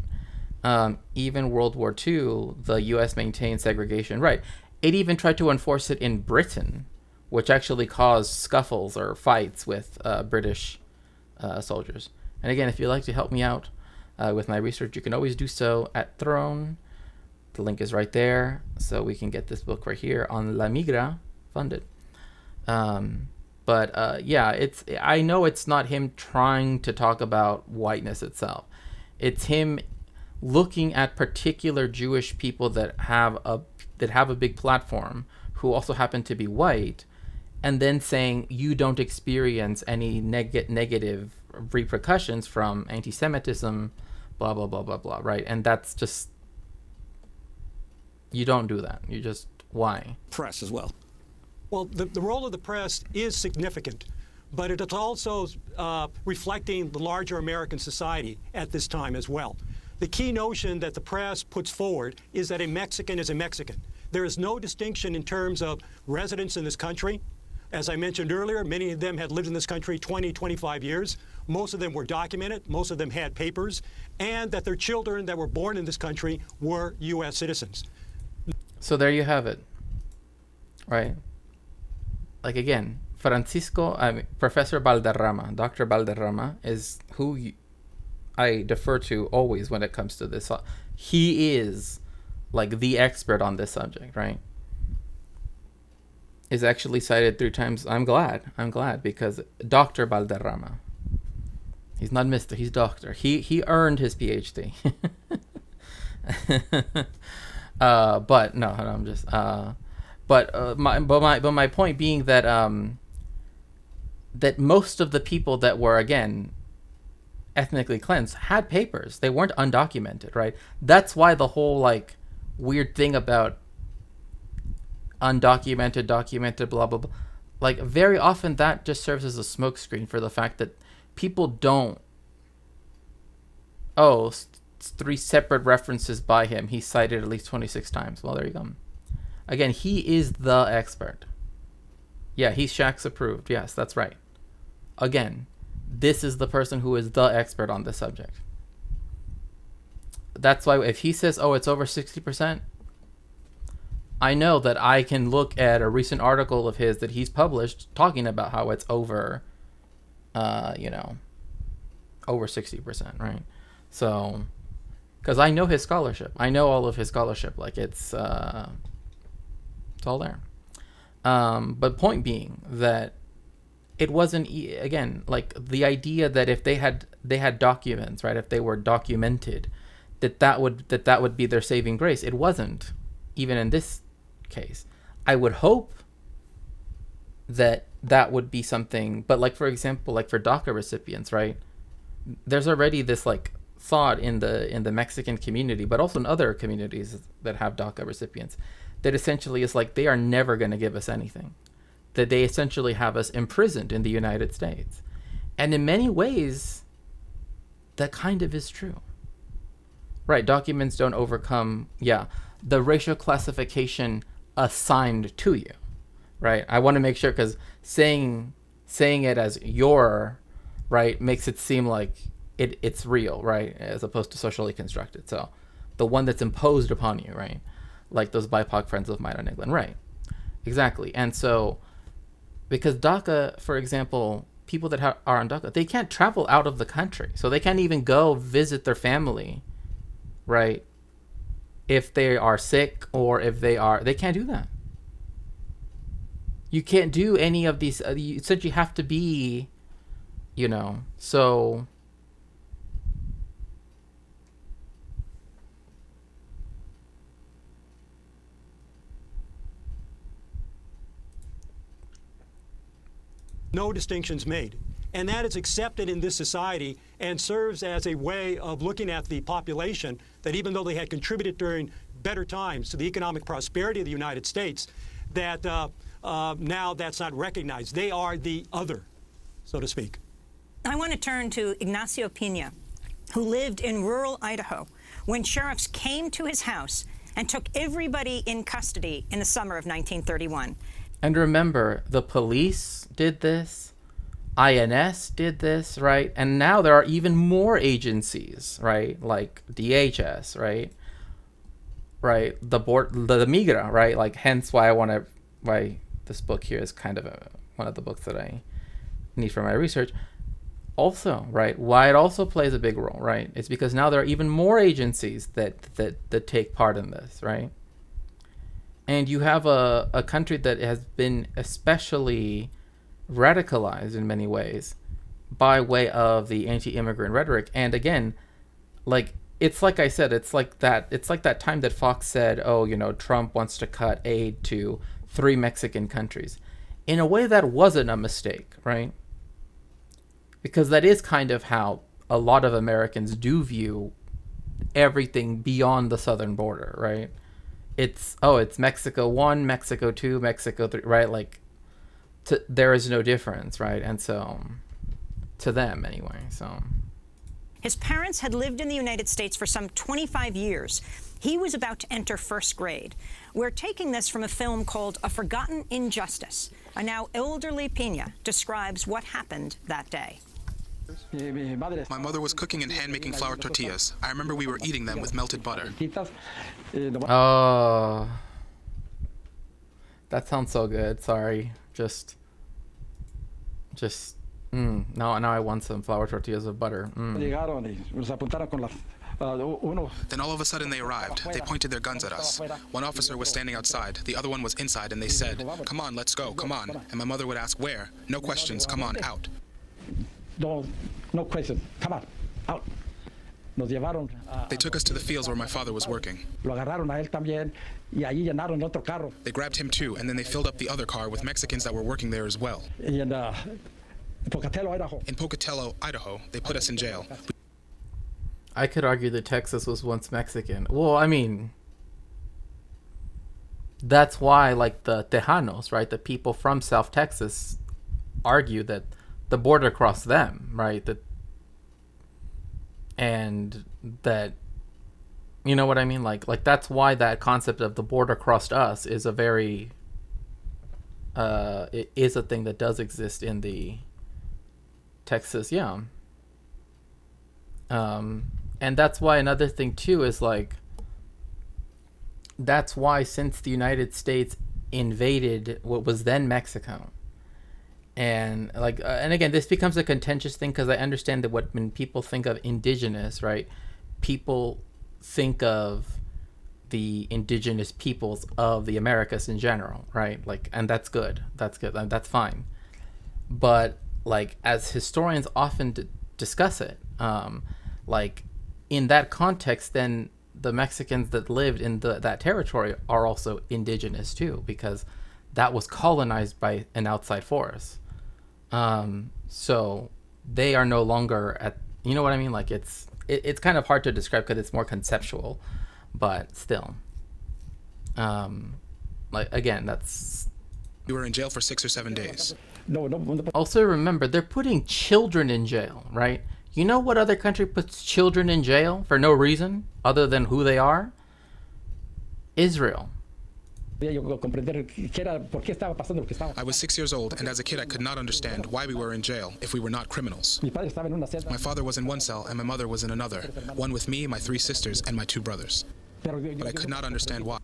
Even World War II, the U.S. maintained segregation, right? It even tried to enforce it in Britain, which actually caused scuffles or fights with British soldiers. And again, if you'd like to help me out with my research, you can always do so at Throne. The link is right there, so we can get this book right here on La Migra funded. But I know it's not him trying to talk about whiteness itself. It's him looking at particular Jewish people that have a big platform who also happen to be white, and then saying you don't experience any negative repercussions from anti-Semitism, blah blah blah blah blah, right? And that's just, you don't do that. You just, why? Press as well. Well, the role of the press is significant, but it is also reflecting the larger American society at this time as well. The key notion that the press puts forward is that a Mexican is a Mexican. There is no distinction in terms of residence in this country. As I mentioned earlier, many of them had lived in this country 20, 25 years. Most of them were documented. Most of them had papers. And that their children that were born in this country were U.S. citizens. So there you have it, right? Like, again, Professor Valderrama, Dr. Valderrama is who I defer to always when it comes to this. He is like the expert on this subject, right? Is actually cited 3 times. I'm glad because Dr. Valderrama, he's not Mr., he's Doctor. He earned his PhD. But no, I'm just. But my point being that that most of the people that were, again, ethnically cleansed had papers. They weren't undocumented, right? That's why the whole like weird thing about undocumented, documented, blah blah blah. Like, very often that just serves as a smokescreen for the fact that people don't. Oh, 3 separate references by him. He cited at least 26 times. Well, there you go. Again, he is the expert. Yeah, he's Shax approved. Yes, that's right. Again, this is the person who is the expert on this subject. That's why if he says, oh, it's over 60%, I know that I can look at a recent article of his that he's published talking about how it's over, over 60%, right? So, because I know his scholarship. I know all of his scholarship. Like, it's all there. But point being that it wasn't, again, like the idea that if they had documents, right? If they were documented, that would be their saving grace. It wasn't, even in this case. I would hope that that would be something. But like, for example, like for DACA recipients, right? There's already this like thought in the Mexican community, but also in other communities that have DACA recipients, that essentially is like they are never going to give us anything, that they essentially have us imprisoned in the United States. And in many ways, that kind of is true. Right, documents don't overcome, the racial classification assigned to you, right? I want to make sure, because saying it as your, right, makes it seem like it's real, right, as opposed to socially constructed. So the one that's imposed upon you, right, like those BIPOC friends of mine in England, right, exactly. And so, because DACA, for example, people that are on DACA, they can't travel out of the country, so they can't even go visit their family, right, if they are sick or if they can't do that. You can't do any of these. You essentially have to be, so. No distinctions made. And that is accepted in this society and serves as a way of looking at the population that even though they had contributed during better times to the economic prosperity of the United States, that now that's not recognized. They are the other, so to speak. I want to turn to Ignacio Pina, who lived in rural Idaho when sheriffs came to his house and took everybody in custody in the summer of 1931. And remember, the police did this, INS did this, right? And now there are even more agencies, right? Like DHS, right? Right, the Migra, right? Like, hence why why this book here is kind of one of the books that I need for my research. Also, right, why it also plays a big role, right? It's because now there are even more agencies that take part in this, right? And you have a country that has been especially radicalized in many ways by way of the anti-immigrant rhetoric. And again, like, it's like I said, it's like that time that Fox said, Trump wants to cut aid to 3 Mexican countries. In a way, that wasn't a mistake, right? Because that is kind of how a lot of Americans do view everything beyond the southern border, right? It's Mexico 1, Mexico 2, Mexico 3, right? Like, there is no difference, right? And so, to them anyway, so. His parents had lived in the United States for some 25 years. He was about to enter first grade. We're taking this from a film called A Forgotten Injustice. A now elderly Pina describes what happened that day. My mother was cooking and hand-making flour tortillas. I remember we were eating them with melted butter. Oh, that sounds so good. Sorry, now I want some flour tortillas with butter. Then all of a sudden they arrived. They pointed their guns at us. One officer was standing outside, the other one was inside, and they said, "Come on, let's go, come on." And my mother would ask, "Where?" "No questions, come on, out." No question, come on, out. They took us to the fields where my father was working. They grabbed him too, and then they filled up the other car with Mexicans that were working there as well. In Pocatello, Idaho, they put us in jail. I could argue that Texas was once Mexican. Well, I mean, that's why, like, the Tejanos, right, the people from South Texas, argue that the border crossed them, right? And that, you know what I mean? Like that's why that concept of the border crossed us is a very, it is a thing that does exist in the Texas, yeah. And that's why another thing too is like, that's why since the United States invaded what was then Mexico, and like, and again, this becomes a contentious thing because I understand that when people think of indigenous, right, people think of the indigenous peoples of the Americas in general, right? Like, and that's good, that's fine. But like, as historians often discuss it, like in that context, then the Mexicans that lived in that territory are also indigenous too, because that was colonized by an outside force. So they are no longer at, you know what I mean? Like it's kind of hard to describe because it's more conceptual, but still, like again, that's. We were in jail for 6 or 7 days. Also remember, they're putting children in jail, right? You know what other country puts children in jail for no reason other than who they are? Israel. I was 6 years old, and as a kid I could not understand why we were in jail if we were not criminals. My father was in one cell and my mother was in another, one with me, my 3 sisters, and my 2 brothers. But I could not understand why.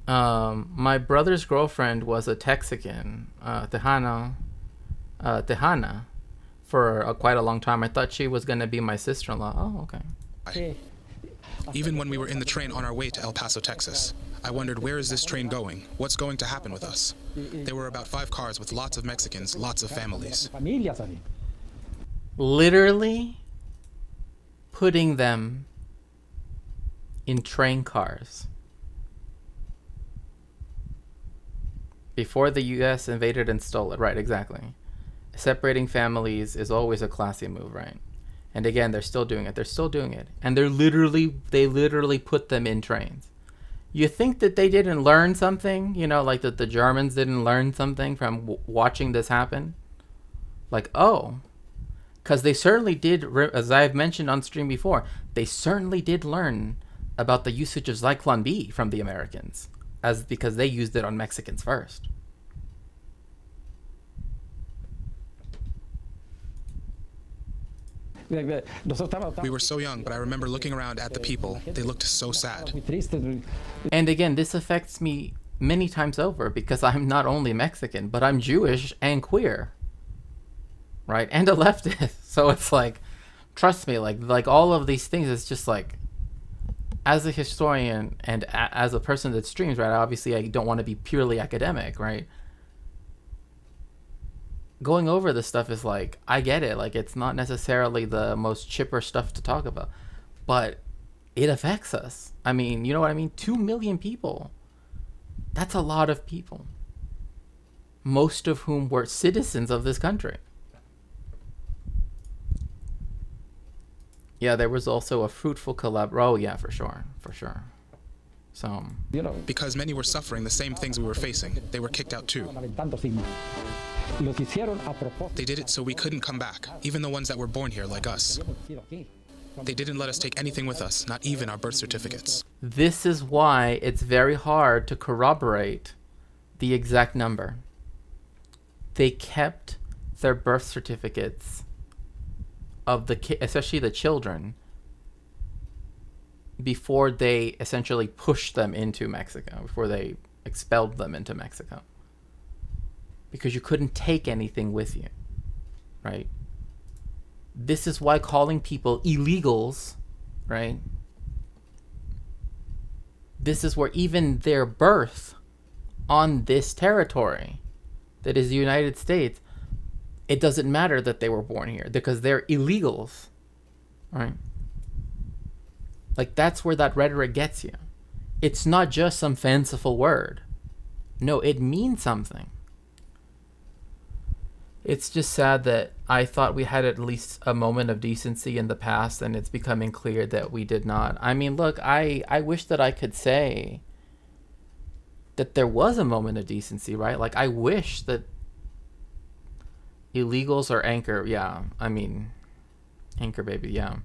My brother's girlfriend was a Texican, Tejana, for quite a long time. I thought she was going to be my sister-in-law. Oh, okay. Even when we were in the train on our way to El Paso, Texas, I wondered, where is this train going? What's going to happen with us? There were about 5 cars with lots of Mexicans, lots of families. Literally putting them in train cars. Before the U.S. invaded and stole it. Right, exactly. Separating families is always a classy move, right? And again, they're still doing it. They're still doing it. And they literally put them in trains. You think that they didn't learn something? You know, like that the Germans didn't learn something from watching this happen? Like, oh. Because they certainly did, as I've mentioned on stream before, they certainly did learn about the usage of Zyklon B from the Americans. Because they used it on Mexicans first. We were so young, but I remember looking around at the people. They looked so sad. And again, this affects me many times over because I'm not only Mexican, but I'm Jewish and queer. Right? And a leftist. So it's like, trust me, like all of these things, it's just like, as a historian and as a person that streams, right, obviously I don't want to be purely academic, right? Going over this stuff is like, I get it. Like, it's not necessarily the most chipper stuff to talk about, but it affects us. I mean, you know what I mean? 2 million people. That's a lot of people. Most of whom were citizens of this country. Yeah, there was also a fruitful collab. Oh, yeah, for sure. For sure. So. Because many were suffering the same things we were facing, they were kicked out too. They did it so we couldn't come back, even the ones that were born here like us. They didn't let us take anything with us, not even our birth certificates. This is why it's very hard to corroborate the exact number. They kept their birth certificates of especially the children, before they essentially pushed them into Mexico, before they expelled them into Mexico. Because you couldn't take anything with you, right? This is why calling people illegals, right? This is where even their birth on this territory, that is the United States, it doesn't matter that they were born here because they're illegals, right? Like, that's where that rhetoric gets you. It's not just some fanciful word. No, it means something. It's just sad that I thought we had at least a moment of decency in the past, and it's becoming clear that we did not. I mean, look, I wish that I could say that there was a moment of decency, right? Like, I wish that illegals or Anchor, yeah, I mean, Anchor baby, yeah.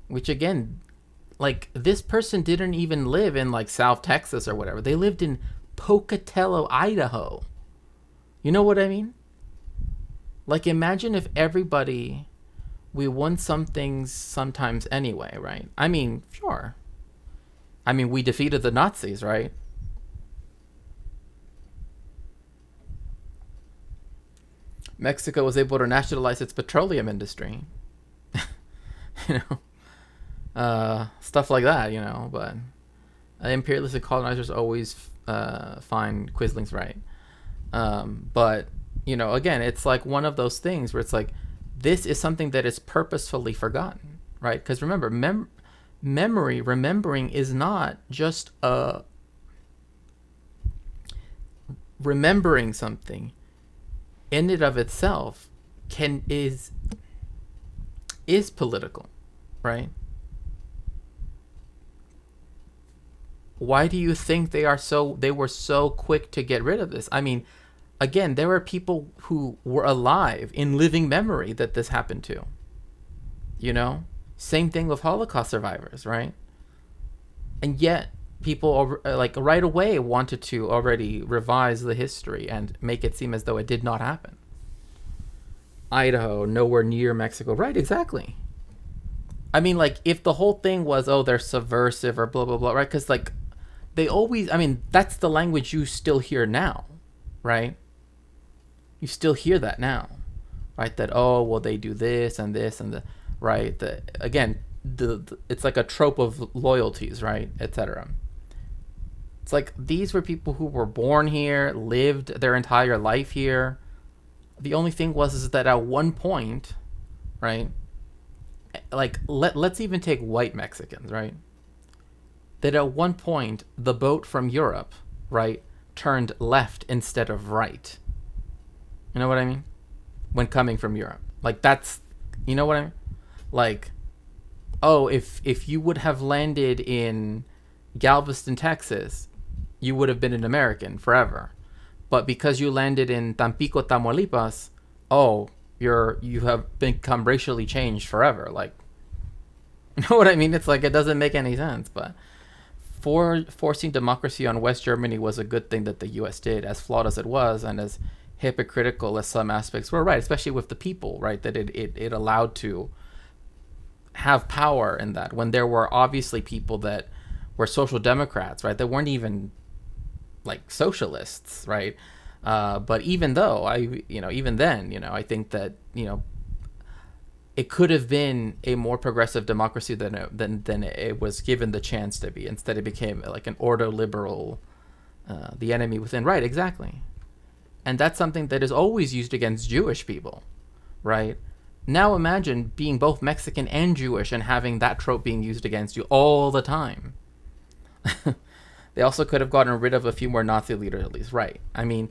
Which again, like, this person didn't even live in like South Texas or whatever. They lived in Pocatello, Idaho. You know what I mean? Like, imagine if everybody, we won some things sometimes anyway, right? I mean, sure. I mean, we defeated the Nazis, right? Mexico was able to nationalize its petroleum industry. You know, stuff like that, you know, but imperialistic colonizers always find Quisling's right. But, you know, again, it's like one of those things where it's like, this is something that is purposefully forgotten, right? Because remember, remembering is not just remembering something in and of itself is political, right? Why do you think they were so quick to get rid of this? I mean, again, there were people who were alive in living memory that this happened to. You know? Same thing with Holocaust survivors, right? And yet, people like right away wanted to already revise the history and make it seem as though it did not happen. Idaho, nowhere near Mexico. Right, exactly. I mean, like, if the whole thing was, oh, they're subversive or blah, blah, blah, right? Because, like, they always, I mean, that's the language you still hear now, right? You still hear that now, right? That, oh, well, they do this and the, right? Again, it's like a trope of loyalties, right? Etc. It's like these were people who were born here, lived their entire life here. The only thing is that at one point, right? Like, let's even take white Mexicans, right? That at one point, the boat from Europe, right, turned left instead of right. You know what I mean? When coming from Europe. Like, that's, you know what I mean? Like, oh, if you would have landed in Galveston, Texas, you would have been an American forever. But because you landed in Tampico, Tamaulipas, oh, you have become racially changed forever. Like, you know what I mean? It's like, it doesn't make any sense. But forcing democracy on West Germany was a good thing that the U.S. did, as flawed as it was and as hypocritical as some aspects were, right? Especially with the people, right? That it allowed to have power in that, when there were obviously people that were social democrats, right? That weren't even like socialists, right? But even though even then, I think that, it could have been a more progressive democracy than it was given the chance to be. Instead, it became like an ordo-liberal, the enemy within. Right, exactly. And that's something that is always used against Jewish people, right? Now imagine being both Mexican and Jewish and having that trope being used against you all the time. They also could have gotten rid of a few more Nazi leaders at least, right? I mean,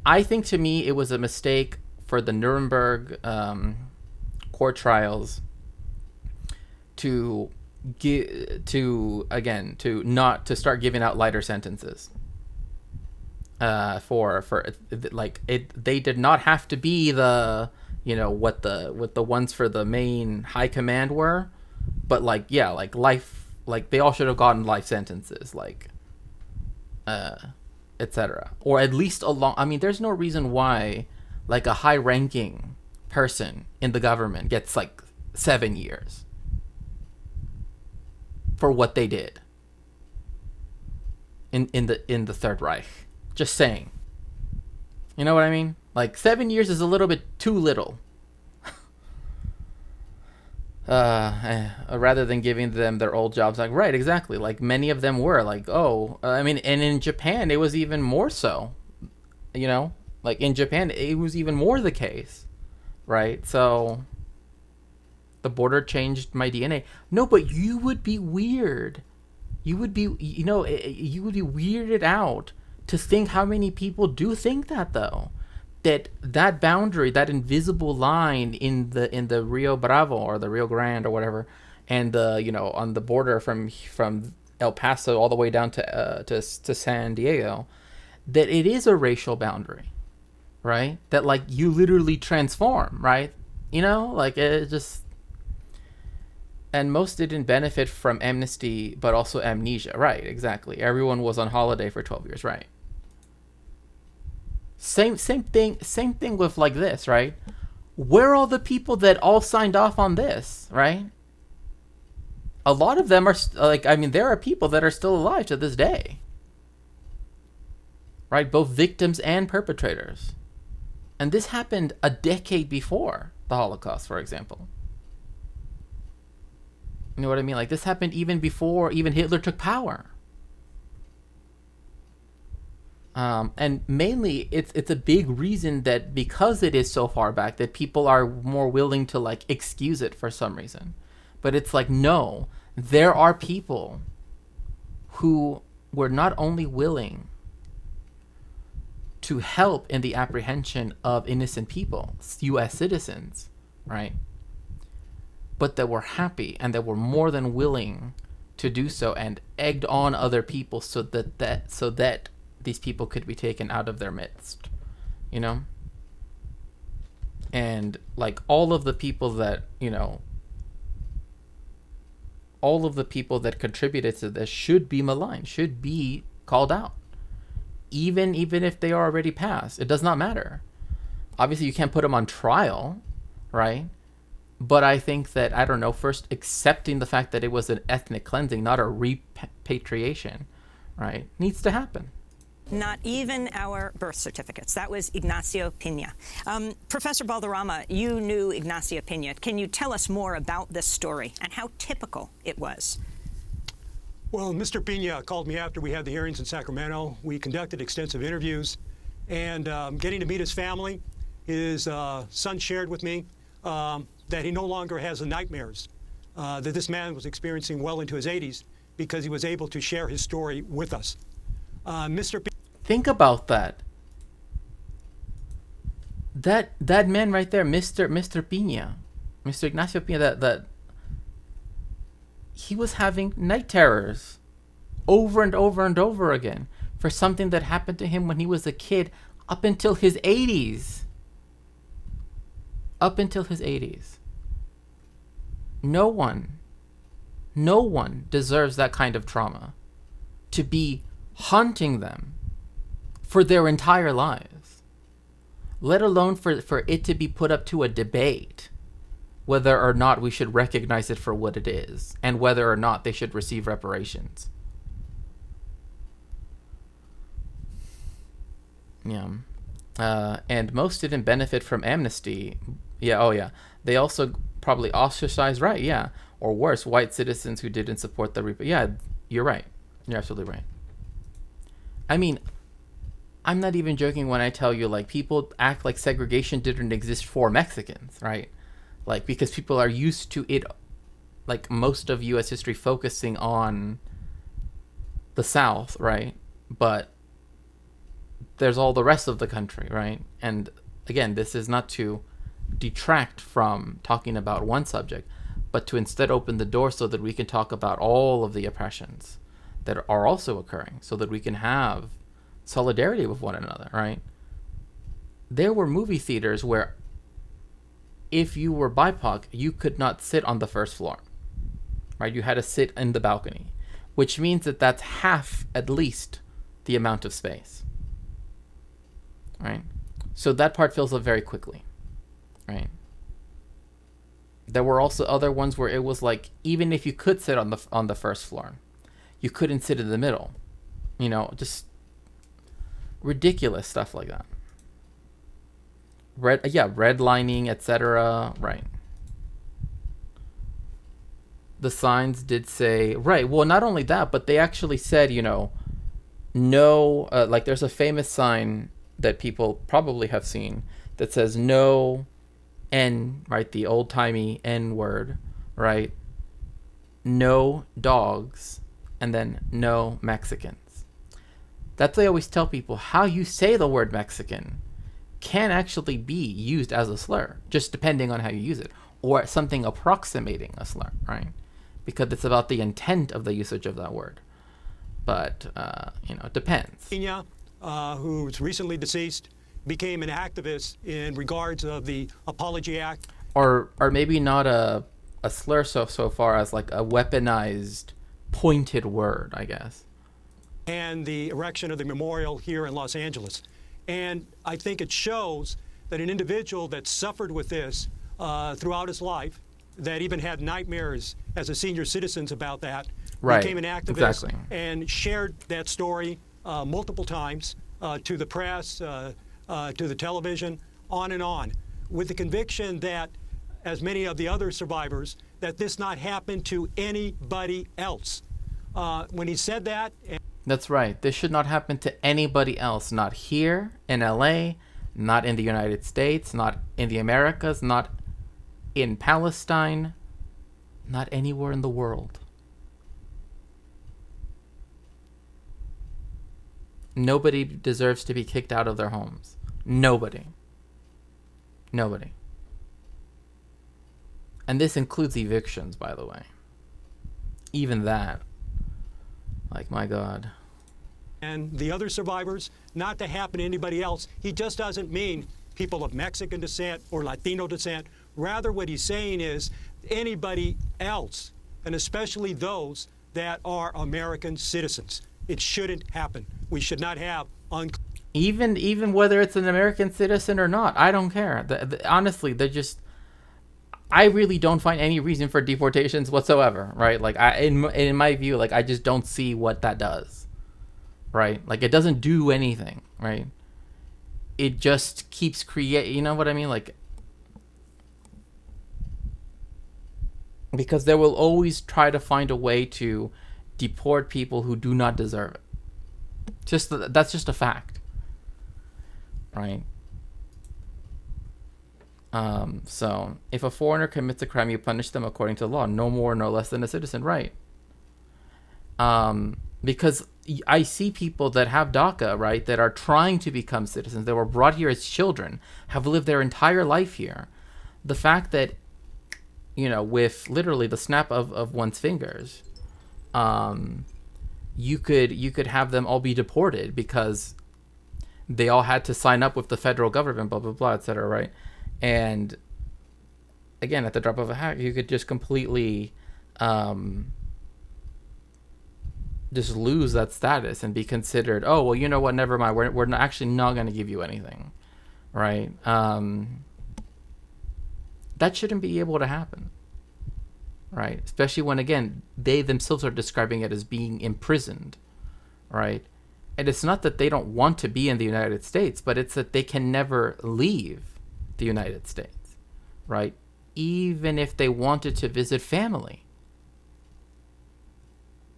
I think to me it was a mistake for the Nuremberg court trials to start giving out lighter sentences. They did not have to be the what the ones for the main high command were, but life, they all should have gotten life sentences, etc. Or at least there's no reason why a high ranking person in the government gets 7 years for what they did in the Third Reich. Just saying. You know what I mean? 7 years is a little bit too little. Rather than giving them their old jobs. Right, exactly. Many of them were and in Japan, it was even more so. In Japan, it was even more the case. Right? So, the border changed my DNA. No, but you would be weird. You would be, you would be weirded out to think how many people do think that, though. That boundary, that invisible line in the Rio Bravo or the Rio Grande or whatever, and on the border from El Paso all the way down to San Diego, that it is a racial boundary, right? That you literally transform, right? It just. And most didn't benefit from amnesty, but also amnesia, right? Exactly. Everyone was on holiday for 12 years, right? Same thing with this, right? Where are all the people that all signed off on this, right? A lot of them are there are people that are still alive to this day, right? Both victims and perpetrators. And this happened a decade before the Holocaust, for example. You know what I mean? This happened even before Hitler took power. And mainly, it's a big reason that because it is so far back, that people are more willing to excuse it for some reason. But it's no, there are people who were not only willing to help in the apprehension of innocent people, U.S. citizens, right? But that were happy and that were more than willing to do so and egged on other people so that these people could be taken out of their midst, you know? And like all of the people that, you know, all of the people that contributed to this should be maligned, should be called out. Even if they are already passed, it does not matter. Obviously, you can't put them on trial, right? But I think that, I don't know, first accepting the fact that it was an ethnic cleansing, not a repatriation, right, needs to happen. Not even our birth certificates. That was Ignacio Pina. Professor Balderrama, you knew Ignacio Pina. Can you tell us more about this story and how typical it was? Well, Mr. Pina called me after we had the hearings in Sacramento. We conducted extensive interviews, and getting to meet his family, his son shared with me that he no longer has the nightmares that this man was experiencing well into his 80s because he was able to share his story with us. Mr. Pina. Think about that. That man right there, Mr. Pina, Mr. Ignacio Pina, that he was having night terrors over and over and over again for something that happened to him when he was a kid up until his 80s. Up until his 80s. No one deserves that kind of trauma to be haunting them for their entire lives, let alone for it to be put up to a debate whether or not we should recognize it for what it is and whether or not they should receive reparations. Yeah. And most didn't benefit from amnesty. Yeah, oh yeah. They also probably ostracized, right, yeah. Or worse, white citizens who didn't support the yeah, you're right. You're absolutely right. I mean, I'm not even joking when I tell you, like, people act like segregation didn't exist for Mexicans, right? Like, because people are used to it, like, most of U.S. history focusing on the South, right? But there's all the rest of the country, right? And, again, this is not to detract from talking about one subject, but to instead open the door so that we can talk about all of the oppressions that are also occurring, so that we can have solidarity with one another, right? There were movie theaters where if you were BIPOC, you could not sit on the first floor, right? You had to sit in the balcony, which means that that's half, at least, the amount of space, right? So that part fills up very quickly, right? There were also other ones where it was like, even if you could sit on the first floor, you couldn't sit in the middle, you know, just ridiculous stuff like that. Redlining, etc. Right. The signs did say, right, well, not only that, but they actually said, you know, no, like there's a famous sign that people probably have seen that says no N, right, the old-timey N word, right, no dogs, and then no Mexicans. That's why I always tell people, how you say the word Mexican can actually be used as a slur, just depending on how you use it, or something approximating a slur, right? Because it's about the intent of the usage of that word. But, you know, it depends. Pina, who's recently deceased, became an activist in regards of the Apology Act. Or maybe not a slur so far as like a weaponized, pointed word, I guess. And the erection of the memorial here in Los Angeles. And I think it shows that an individual that suffered with this throughout his life, that even had nightmares as a senior citizen about that, right, became an activist and shared that story multiple times to the press, to the television, on and on, with the conviction that, as many of the other survivors, that this not happen to anybody else. When he said that... That's right. This should not happen to anybody else. Not here in LA, not in the United States, not in the Americas, not in Palestine, not anywhere in the world. Nobody deserves to be kicked out of their homes. Nobody. Nobody. And this includes evictions, by the way. Even that. Like, my God. And the other survivors, not to happen to anybody else. He just doesn't mean people of Mexican descent or Latino descent. Rather, what he's saying is anybody else, and especially those that are American citizens. It shouldn't happen. We should not have even whether it's an American citizen or not. I don't care. Honestly, they're just. I really don't find any reason for deportations whatsoever, right? Like, in my view, like, I just don't see what that does, right? Like, it doesn't do anything, right? It just keeps you know what I mean? Like, because they will always try to find a way to deport people who do not deserve it. That's just a fact, right? So if a foreigner commits a crime, you punish them according to the law, no more, no less than a citizen, right? Because I see people that have DACA, right, that are trying to become citizens, that were brought here as children, have lived their entire life here. The fact that, you know, with literally the snap of one's fingers, you could have them all be deported because they all had to sign up with the federal government, blah, blah, blah, etc., right? And again, at the drop of a hat, you could just completely just lose that status and be considered, oh, well, you know what, never mind, we're actually not going to give you anything, right? That shouldn't be able to happen, right? Especially when, again, they themselves are describing it as being imprisoned, right? And it's not that they don't want to be in the United States, but it's that they can never leave the United States, right? Even if they wanted to visit family.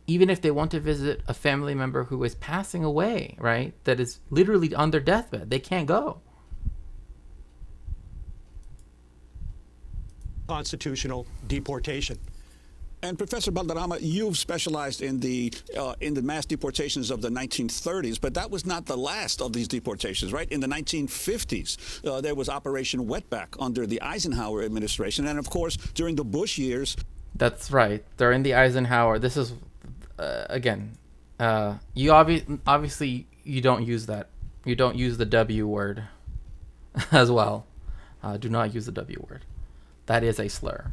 Even if they want to visit a family member who is passing away, right? That is literally on their deathbed. They can't go. Constitutional deportation. And Professor Valderrama, you've specialized in the mass deportations of the 1930s, but that was not the last of these deportations, right? In the 1950s, there was Operation Wetback under the Eisenhower administration, and of course, during the Bush years. That's right. During the Eisenhower, this is again, you obviously you don't use that. You don't use the W word as well. Do not use the W word. That is a slur.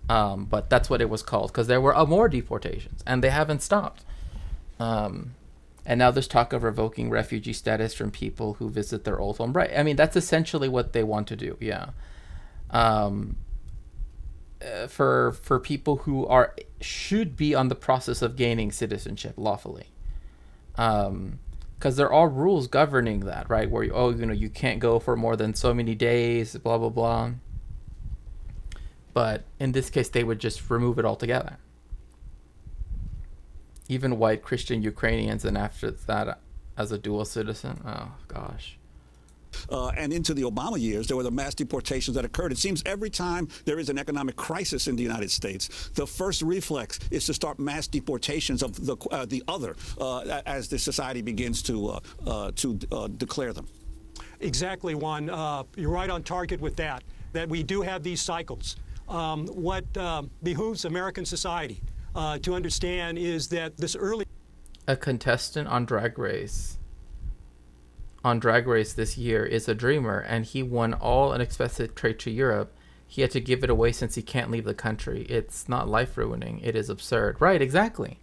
But that's what it was called because there were more deportations and they haven't stopped. And now there's talk of revoking refugee status from people who visit their old home. Right. I mean, that's essentially what they want to do. Yeah. For people who should be on the process of gaining citizenship lawfully. Because there are rules governing that, right? Where, you can't go for more than so many days, blah, blah, blah. But in this case, they would just remove it altogether. Even white Christian Ukrainians, and after that, as a dual citizen. Oh, gosh. And into the Obama years, there were the mass deportations that occurred. It seems every time there is an economic crisis in the United States, the first reflex is to start mass deportations of the other as the society begins to declare them. Exactly, Juan. You're right on target with that we do have these cycles. What behooves American society to understand is that this early... A contestant on Drag Race this year is a dreamer, and he won all unexpected trade to Europe. He had to give it away since he can't leave the country. It's not life-ruining. It is absurd. Right, exactly.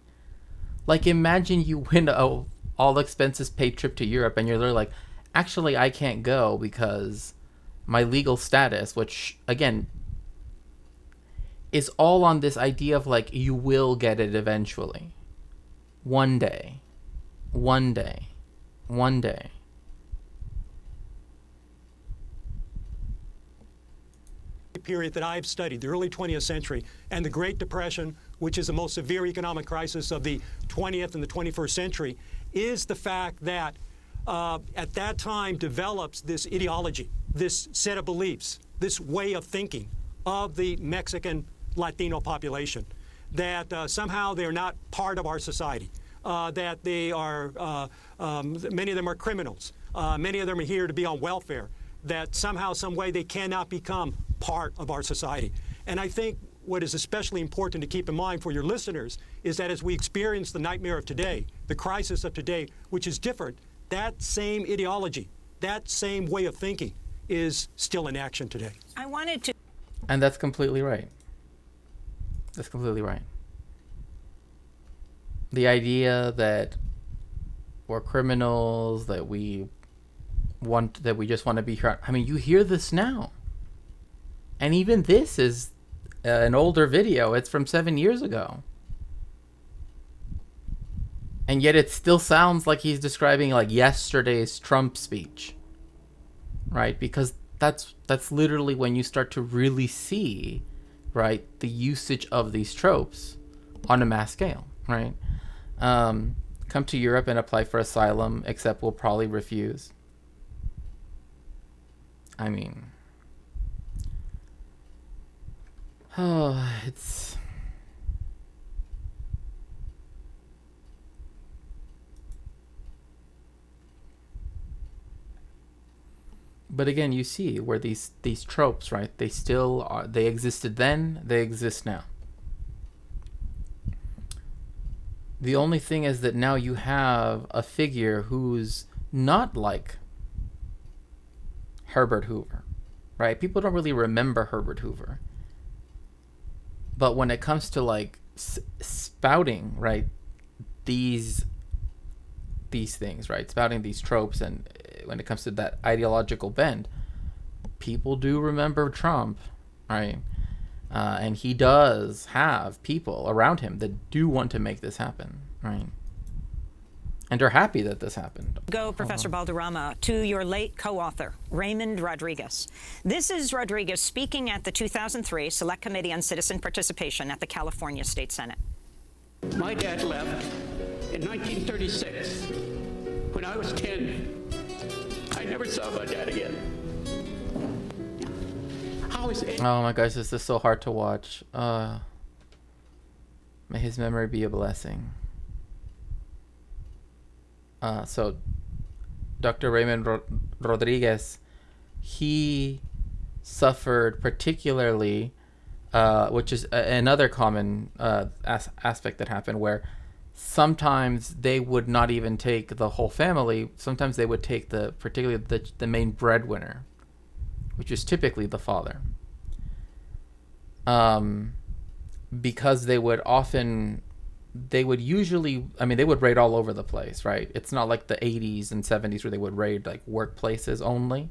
Like, imagine you win a all-expenses paid trip to Europe, and you're literally like, actually, I can't go because my legal status, which, again, is all on this idea of, like, you will get it eventually. One day. One day. One day. Period that I've studied, the early 20th century, and the Great Depression, which is the most severe economic crisis of the 20th and the 21st century, is the fact that at that time develops this ideology, this set of beliefs, this way of thinking of the Mexican Latino population, that somehow they're not part of our society. that they are, many of them are criminals. Many of them are here to be on welfare, that somehow, some way they cannot become part of our society. And I think what is especially important to keep in mind for your listeners is that as we experience the nightmare of today, the crisis of today, which is different, that same ideology, that same way of thinking is still in action today. I wanted to... And that's completely right. That's completely right. The idea that we're criminals, that we just want to be here. I mean, you hear this now. And even this is an older video. It's from 7 years ago. And yet it still sounds like he's describing like yesterday's Trump speech. Right? Because that's literally when you start to really see, right, the usage of these tropes on a mass scale, right? Come to Europe and apply for asylum, except we'll probably refuse. I mean, oh, it's... But again, you see where these tropes, right? They still are. They existed then. They exist now. The only thing is that now you have a figure who's not like Herbert Hoover, right? People don't really remember Herbert Hoover. But when it comes to like spouting, right, these things, right, spouting these tropes, and when it comes to that ideological bend, people do remember Trump, right? And he does have people around him that do want to make this happen, right? And are happy that this happened. Go, Professor Balderrama, to your late co-author, Raymond Rodriguez. This is Rodriguez speaking at the 2003 Select Committee on Citizen Participation at the California State Senate. My dad left in 1936. When I was 10, I never saw my dad again. Oh my gosh, this is so hard to watch. May his memory be a blessing. So, Dr. Raymond Rodriguez, he suffered particularly, which is another common aspect that happened, where sometimes they would not even take the whole family. Sometimes they would take particularly the main breadwinner, which is typically the father. Because they would usually, I mean, they would raid all over the place, right? It's not like the 80s and 70s where they would raid like workplaces only.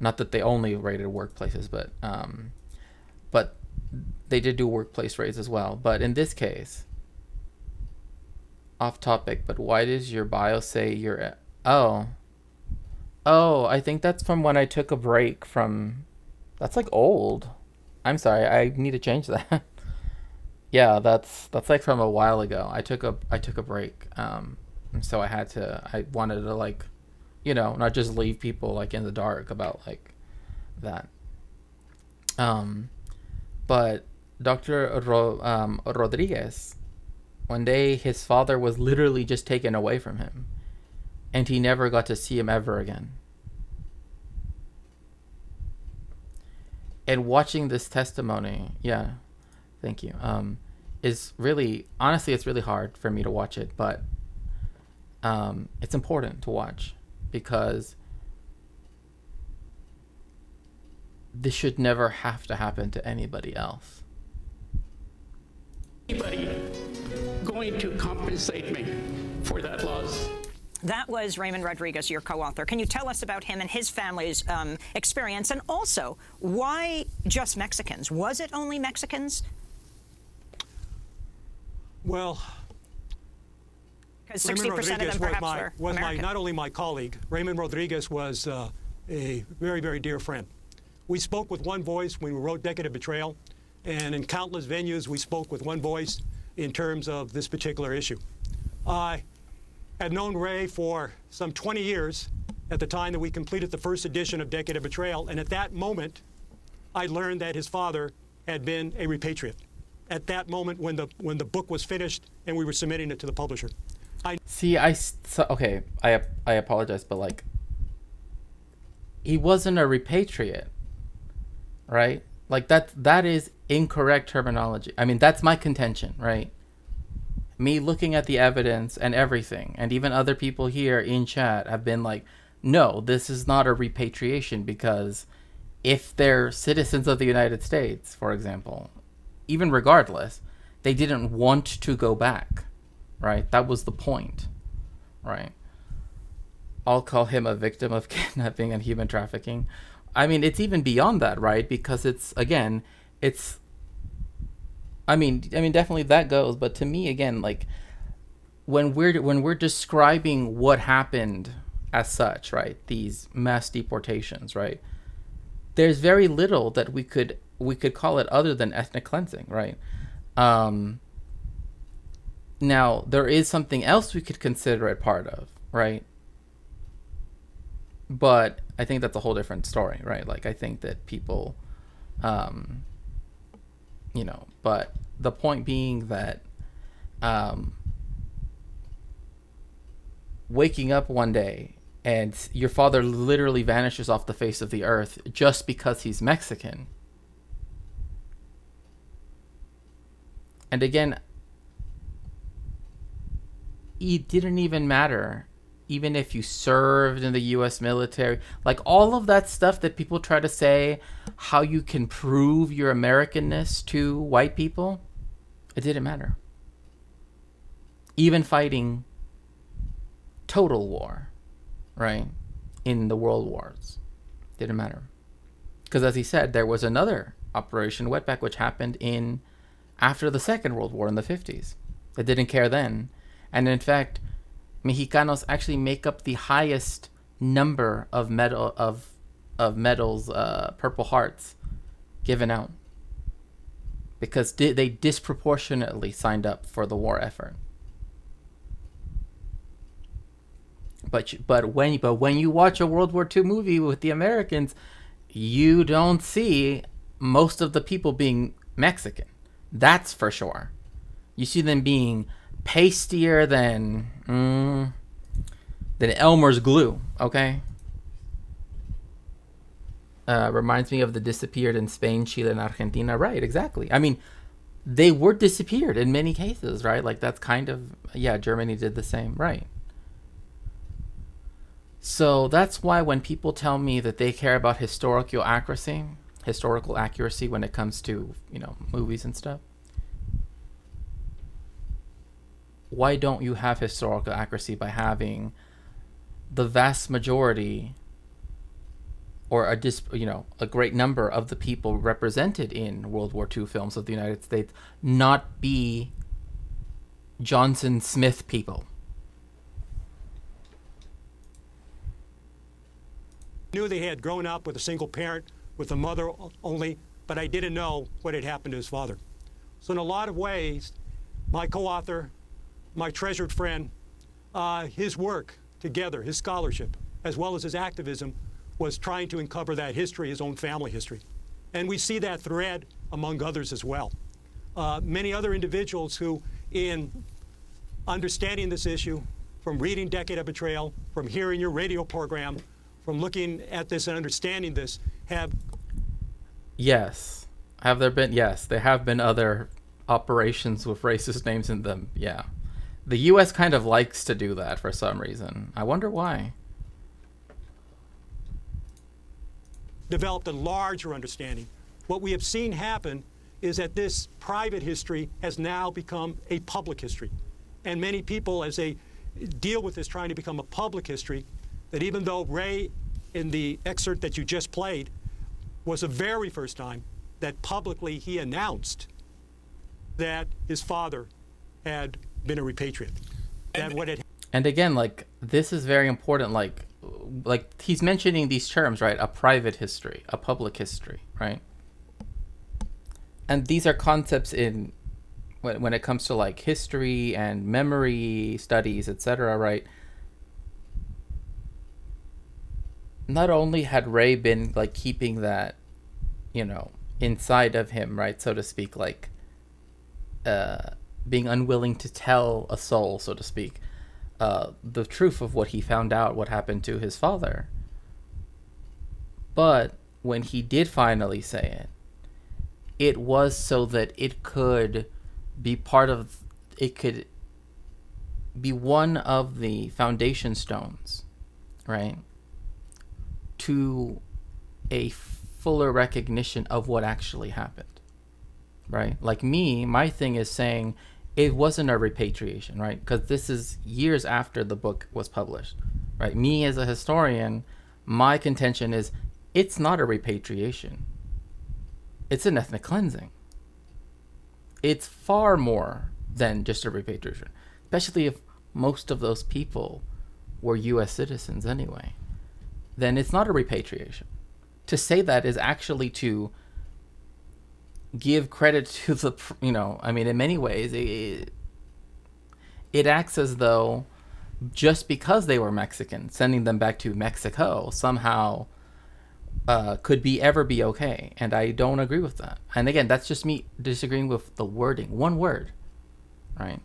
Not that they only raided workplaces, but they did do workplace raids as well. But in this case, off topic, but why does your bio say you're... Oh, I think that's from when I took a break from... That's like old. I'm sorry, I need to change that. Yeah, that's like from a while ago. I took a break. So I wanted to like, you know, not just leave people like in the dark about like that. But Dr. Rodriguez, one day his father was literally just taken away from him, and he never got to see him ever again. And watching this testimony, yeah, thank you, is really, honestly, it's really hard for me to watch it, but it's important to watch because this should never have to happen to anybody else. Anybody going to compensate me for that loss? That was Raymond Rodriguez, your co-author. Can you tell us about him and his family's experience, and also why just Mexicans? Was it only Mexicans? Well, because 60% of them perhaps were American. Not only my colleague. Raymond Rodriguez was a very, very dear friend. We spoke with one voice when we wrote Decade of Betrayal, and in countless venues we spoke with one voice in terms of this particular issue. I had known Ray for some 20 years at the time that we completed the first edition of Decade of Betrayal, and at that moment I learned that his father had been a repatriate. At that moment when the book was finished and we were submitting it to the publisher. Okay, I apologize, but like, he wasn't a repatriate, right? Like that is incorrect terminology. I mean, that's my contention, right? Me looking at the evidence and everything, and even other people here in chat have been like, no, this is not a repatriation, because if they're citizens of the United States, for example, even regardless, they didn't want to go back, right? That was the point, right? I'll call him a victim of kidnapping and human trafficking. I mean, it's even beyond that, right? Because I mean, definitely that goes. But to me, again, like when we're describing what happened as such, right? These mass deportations, right? There's very little that we could call it other than ethnic cleansing, right? Now there is something else we could consider it part of, right? But I think that's a whole different story, right? Like, I think that people, but the point being that waking up one day and your father literally vanishes off the face of the earth just because he's Mexican. And again, it didn't even matter. Even if you served in the U.S. military, like all of that stuff that people try to say, how you can prove your Americanness to white people, it didn't matter. Even fighting total war, right, in the world wars, didn't matter. Because as he said, there was another Operation Wetback, which happened after the Second World War in the 50s. They didn't care then. And in fact, Mexicanos actually make up the highest number of medals, Purple Hearts, given out, because they disproportionately signed up for the war effort. But when you watch a World War II movie with the Americans, you don't see most of the people being Mexican. That's for sure. You see them being pastier than Elmer's glue, okay? Reminds me of the disappeared in Spain, Chile, and Argentina. Right, exactly. I mean, they were disappeared in many cases, right? Like, that's kind of, Germany did the same, right? So that's why when people tell me that they care about historical accuracy when it comes to, movies and stuff, why don't you have historical accuracy by having the vast majority or a great number of the people represented in World War II films of the United States not be Johnson Smith people? I knew they had grown up with a single parent, with a mother only, but I didn't know what had happened to his father. So in a lot of ways, my co-author, my treasured friend, his work together, his scholarship, as well as his activism, was trying to uncover that history, his own family history. And we see that thread among others as well. Many other individuals who, in understanding this issue, from reading Decade of Betrayal, from hearing your radio program, from looking at this and understanding this, have... Yes. Have there been... Yes, there have been other operations with racist names in them, yeah. The U.S. kind of likes to do that for some reason. I wonder why. Developed a larger understanding. What we have seen happen is that this private history has now become a public history. And many people, as they deal with this trying to become a public history, that even though Ray, in the excerpt that you just played, was the very first time that publicly he announced that his father had been a repatriate. And again, like, this is very important, like he's mentioning these terms, right? A private history, a public history, right? And these are concepts when it comes to like history and memory studies, etc., right? Not only had Ray been like keeping that, inside of him, right, so to speak, like being unwilling to tell a soul, so to speak, the truth of what he found out, what happened to his father. But when he did finally say it, it was so that it could be it could be one of the foundation stones, right, to a fuller recognition of what actually happened, right? Like my thing is saying it wasn't a repatriation, right? Because this is years after the book was published, right? Me as a historian, my contention is it's not a repatriation. It's an ethnic cleansing. It's far more than just a repatriation, especially if most of those people were U.S. citizens anyway. Then it's not a repatriation. To say that is actually to give credit to the, I mean, in many ways, it acts as though just because they were Mexican, sending them back to Mexico somehow could ever be okay. And I don't agree with that. And again, that's just me disagreeing with the wording. One word, right?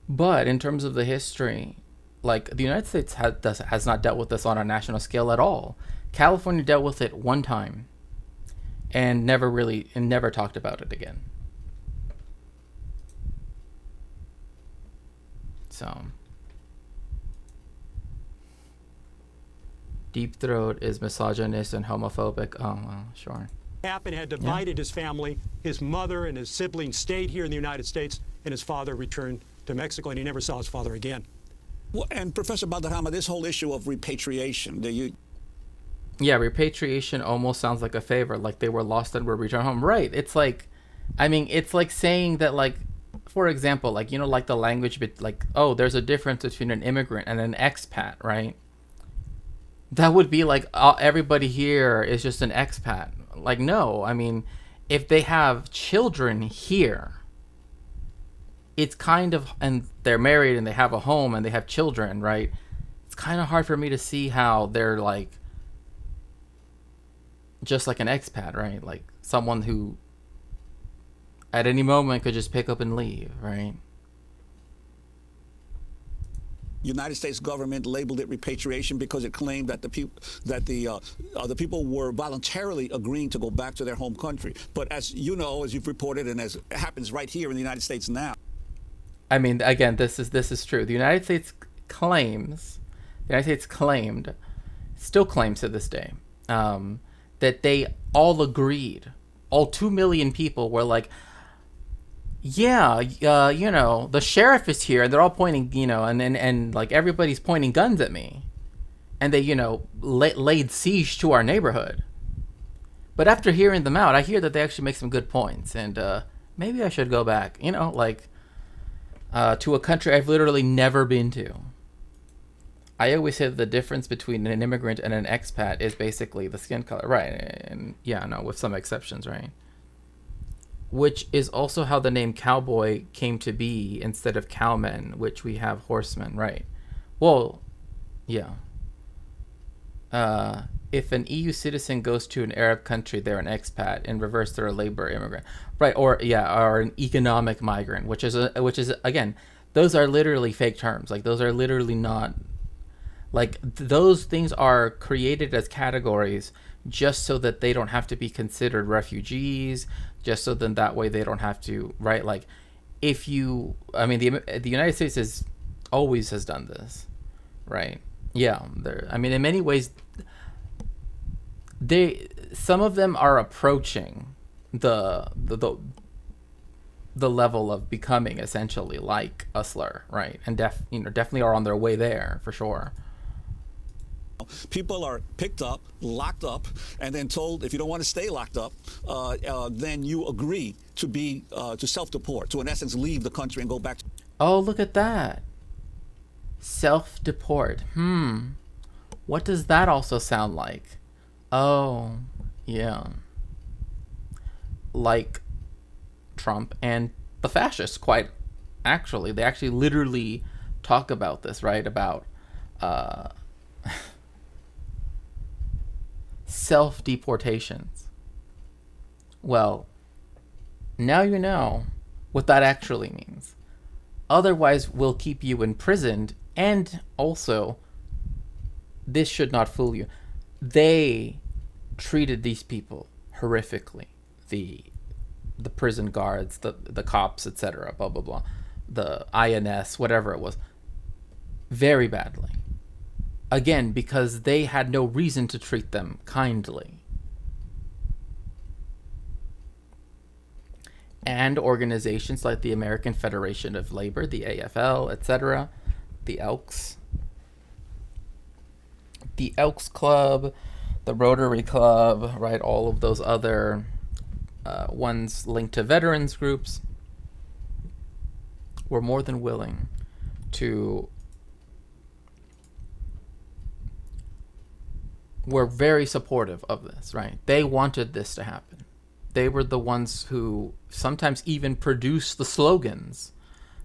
But in terms of the history, like the United States has not dealt with this on a national scale at all. California dealt with it one time and never talked about it again. So Deep Throat is misogynist and homophobic. Oh, well, sure. Happened had divided his family. His mother and his siblings stayed here in the United States, and his father returned to Mexico, and he never saw his father again. Well, and Professor Valderrama, this whole issue of repatriation, Yeah, repatriation almost sounds like a favor, like they were lost and were returned home. Right. It's like, I mean, it's like saying that, like, for example, like, like the language, like, oh, there's a difference between an immigrant and an expat, right? That would be like everybody here is just an expat. Like, no, I mean, if they have children here, it's kind of, and they're married and they have a home and they have children, right? It's kind of hard for me to see how they're like, just like an expat, right? Like someone who at any moment could just pick up and leave, right? United States government labeled it repatriation because it claimed that the people were voluntarily agreeing to go back to their home country. But as you know, as you've reported, and as happens right here in the United States now. I mean, again, this is true. The United States claimed, still claims to this day, that they all agreed, all 2 million people were like, yeah, the sheriff is here, and they're all pointing, and like everybody's pointing guns at me, and they, laid siege to our neighborhood. But after hearing them out, I hear that they actually make some good points, and maybe I should go back, to a country I've literally never been to. I always say that the difference between an immigrant and an expat is basically the skin color, right? And yeah, no, with some exceptions, right? Which is also how the name cowboy came to be instead of cowmen, which we have horsemen, right? Well, yeah. If an EU citizen goes to an Arab country, they're an expat. In reverse, they're a labor immigrant, right? Or an economic migrant, which is again, those are literally fake terms. Like those are literally not. Like those things are created as categories just so that they don't have to be considered refugees, just so then that way they don't have to, right? Like the United States always has done this, right? Yeah, in many ways, some of them are approaching the level of becoming essentially like a slur, right? And definitely are on their way there for sure. People are picked up, locked up, and then told if you don't want to stay locked up, then you agree to self-deport, to in essence leave the country and go back. Oh, look at that. Self-deport. What does that also sound like? Oh, yeah. Like Trump and the fascists, quite actually. They actually literally talk about this, right? About self-deportations. Well, now you know what that actually means. Otherwise, we'll keep you imprisoned. And also, this should not fool you. They treated these people horrifically. The prison guards, the cops, etc., blah, blah, blah. The INS, whatever it was. Very badly. Again, because they had no reason to treat them kindly. And organizations like the American Federation of Labor, the AFL, etc., the Elks Club, the Rotary Club, right, all of those other ones linked to veterans groups were more than willing to, were very supportive of this, right? They wanted this to happen. They were the ones who sometimes even produced the slogans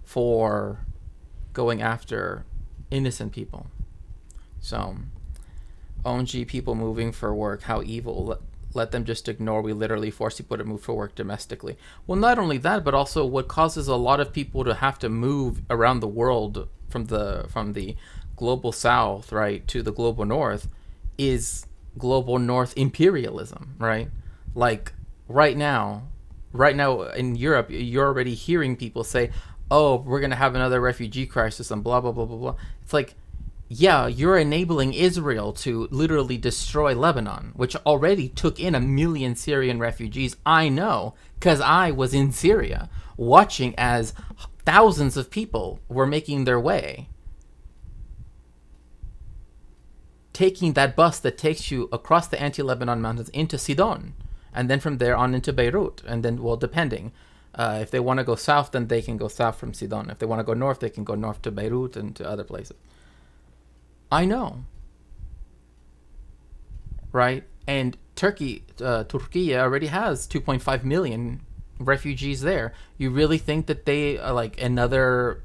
for going after innocent people. So, ONG, people moving for work, how evil. Let them just ignore. We literally force people to move for work domestically. Well, not only that, but also what causes a lot of people to have to move around the world from the global south, right, to the global north is global north imperialism, right? Like, right now in Europe, you're already hearing people say, oh, we're going to have another refugee crisis and blah, blah, blah, blah, blah. It's like, yeah, you're enabling Israel to literally destroy Lebanon, which already took in 1 million Syrian refugees. I know, because I was in Syria, watching as thousands of people were making their way, taking that bus that takes you across the anti-Lebanon mountains into Sidon, and then from there on into Beirut, and then, well, depending. If they want to go south, then they can go south from Sidon. If they want to go north, they can go north to Beirut and to other places. I know. Right? And Turkey already has 2.5 million refugees there. You really think that they, like, another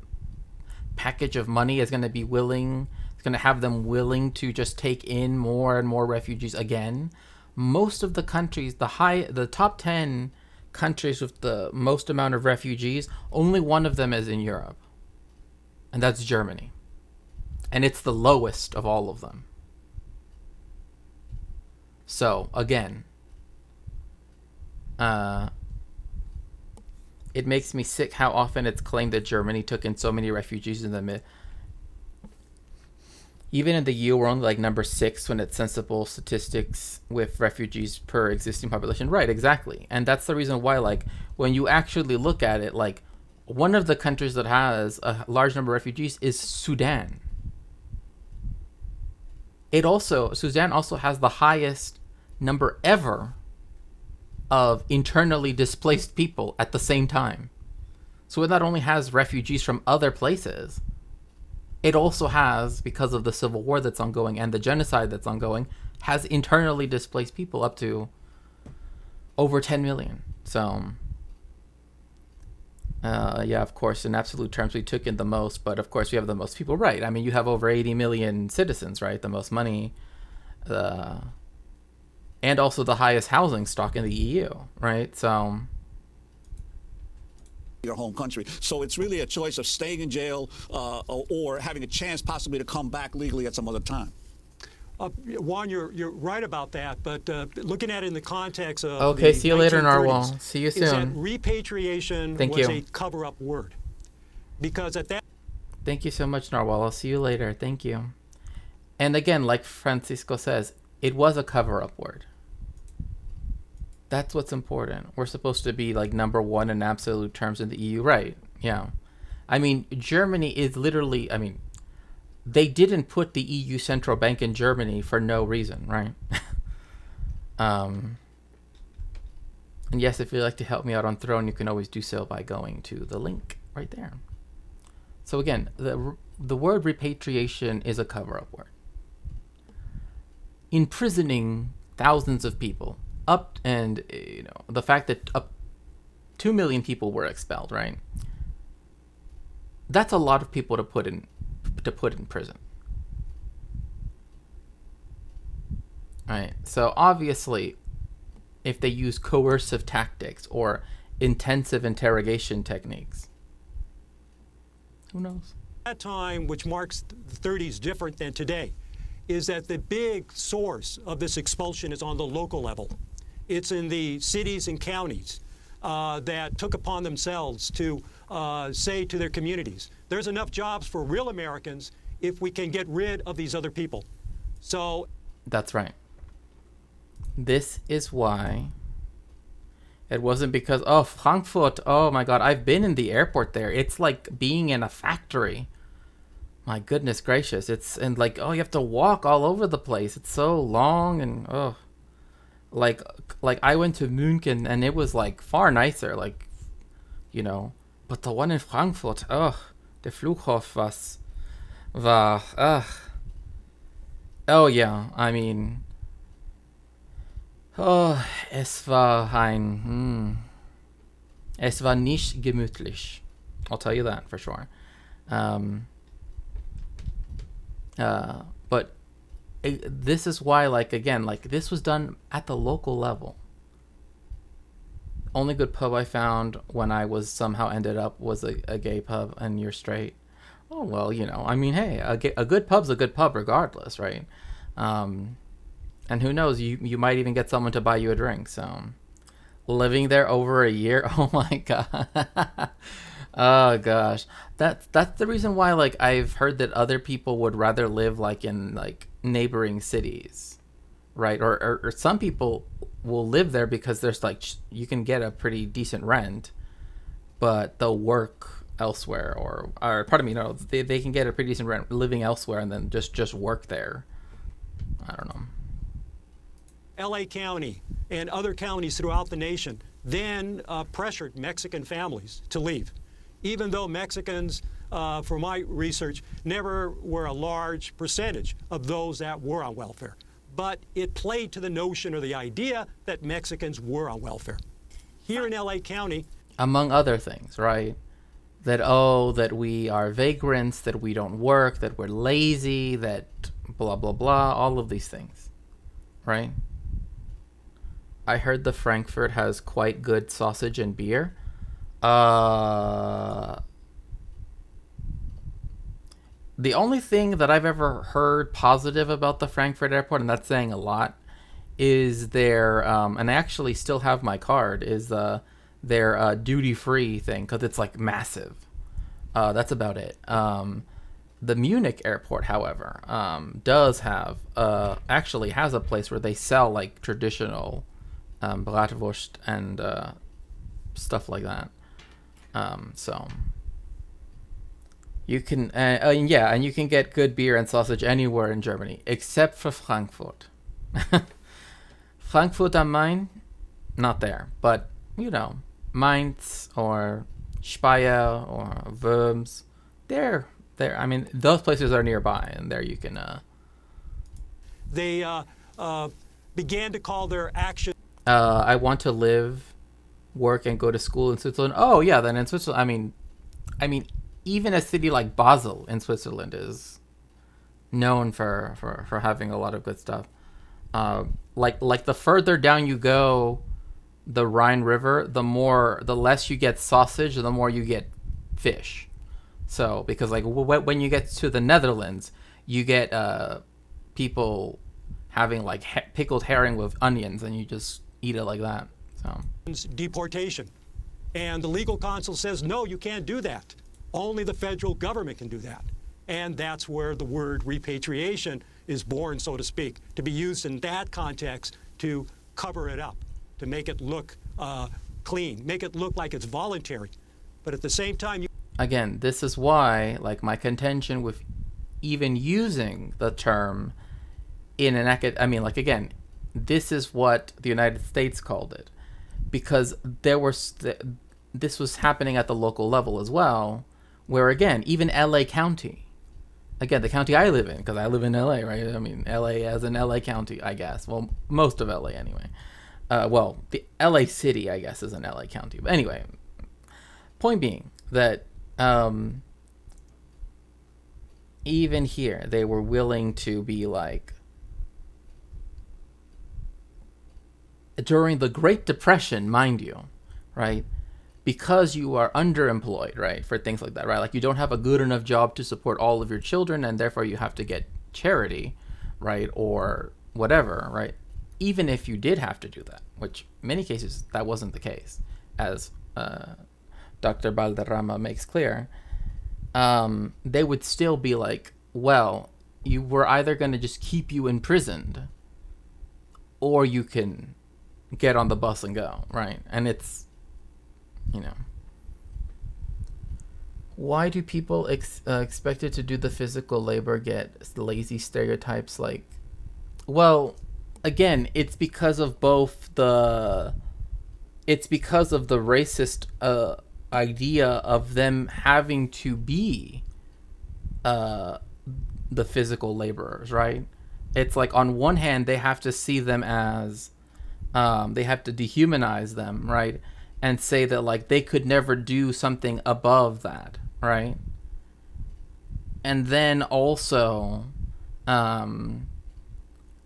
package of money is going to be willing, it's going to have them willing to just take in more and more refugees again? Most of the countries, the top 10 countries with the most amount of refugees, only one of them is in Europe. And that's Germany. And it's the lowest of all of them. So, again, it makes me sick how often it's claimed that Germany took in so many refugees in the mid. Even in the EU, we're only like number 6 when it's sensible statistics with refugees per existing population. Right, exactly. And that's the reason why, like, when you actually look at it, like, one of the countries that has a large number of refugees is Sudan. Sudan also has the highest number ever of internally displaced people at the same time. So it not only has refugees from other places, it also has, because of the civil war that's ongoing and the genocide that's ongoing, has internally displaced people up to over 10 million. So, yeah, of course, in absolute terms, we took in the most, but of course, we have the most people, right? I mean, you have over 80 million citizens, right? The most money, and also the highest housing stock in the EU, right? So, your home country. So it's really a choice of staying in jail or having a chance possibly to come back legally at some other time. Juan, you're right about that, but looking at it in the context of okay, see you later, 1930s, Narwhal. See you is that soon. repatriation was a cover-up word. Because at that... Thank you so much, Narwhal. I'll see you later. Thank you. And again, like Francisco says, it was a cover-up word. That's what's important. We're supposed to be like number 1 in absolute terms in the EU, right? Yeah. I mean, Germany is literally, I mean, they didn't put the EU central bank in Germany for no reason, right? And yes, if you'd like to help me out on Throne, you can always do so by going to the link right there. So again, the word repatriation is a cover-up word. Imprisoning thousands of people, and you know, the fact that 2 million people were expelled, right? That's a lot of people to put in prison. Right. So obviously, if they use coercive tactics or intensive interrogation techniques, Who knows? That time, which marks the 30s different than today, is that the big source of this expulsion is on the local level. It's in the cities and counties that took upon themselves to say to their communities, there's enough jobs for real Americans if we can get rid of these other people. So that's right. This is why it wasn't because, oh, Frankfurt, oh my God, I've been in the airport there. It's like being in a factory. My goodness gracious. And like, oh, you have to walk all over the place. It's so long and, oh. Like I went to München and it was like far nicer, like, you know. But the one in Frankfurt, der Flughof war, oh yeah, I mean, es war es war nicht gemütlich. I'll tell you that for sure. But this is why, like, again, like, this was done at the local level. Only good pub I found when I was somehow ended up was a gay pub, and you're straight. Oh, well, you know, I mean, hey, a good pub's a good pub regardless, right? And who knows, you might even get someone to buy you a drink. So living there over a year, oh my God. Oh gosh, that's the reason why, like, I've heard that other people would rather live like in like neighboring cities, right? Or some people will live there because there's like you can get a pretty decent rent, but they'll work elsewhere, or pardon me, no, they can get a pretty decent rent living elsewhere and then just work there. I don't know. LA County and other counties throughout the nation then pressured Mexican families to leave. Even though Mexicans, from my research, never were a large percentage of those that were on welfare. But it played to the notion or the idea that Mexicans were on welfare. Here in LA County, among other things, right? That we are vagrants, that we don't work, that we're lazy, that blah, blah, blah, all of these things, right? I heard the Frankfurt has quite good sausage and beer. The only thing that I've ever heard positive about the Frankfurt airport, and that's saying a lot, is their and I actually still have my card, is their duty-free thing, because it's like massive. That's about it. The Munich airport, however, does have actually has a place where they sell like traditional bratwurst and stuff like that. So you can, yeah, and you can get good beer and sausage anywhere in Germany, except for Frankfurt. Frankfurt am Main, not there, but, you know, Mainz or Speyer or Worms, they're, I mean, those places are nearby, and there you can... They began to call their action... I want to live, work, and go to school in Switzerland. Oh, yeah, then in Switzerland, I mean, even a city like Basel in Switzerland is known for having a lot of good stuff. Like the further down you go, the Rhine River, the less you get sausage, the more you get fish. So, because like when you get to the Netherlands, you get people having like pickled herring with onions, and you just eat it like that. So deportation, and the legal counsel says no, you can't do that. Only the federal government can do that, and that's where the word repatriation is born, so to speak, to be used in that context to cover it up, to make it look clean, make it look like it's voluntary, but at the same time. Again, this is why, like, my contention with even using the term in an again, this is what the United States called it, because this was happening at the local level as well, where, again, even LA County, again, the county I live in, because I live in LA, right? I mean, LA as in LA County, I guess. Well, most of LA anyway. Well, the LA City, I guess, is an LA County. But anyway, point being that even here, they were willing to be like, during the Great Depression, mind you, right? because you are underemployed, right, for things like that, right? Like you don't have a good enough job to support all of your children, and therefore you have to get charity, right, or whatever, right? Even if you did have to do that, which in many cases that wasn't the case, as Dr. Valderrama makes clear, they would still be like, well, you were either going to just keep you imprisoned, or you can get on the bus and go, right? And it's, you know, why do people expected to do the physical labor get lazy stereotypes? Like, well, again, it's because of both the, it's because of the racist idea of them having to be the physical laborers, right? It's like on one hand they have to see them as they have to dehumanize them, right, and say that like they could never do something above that, right? And then also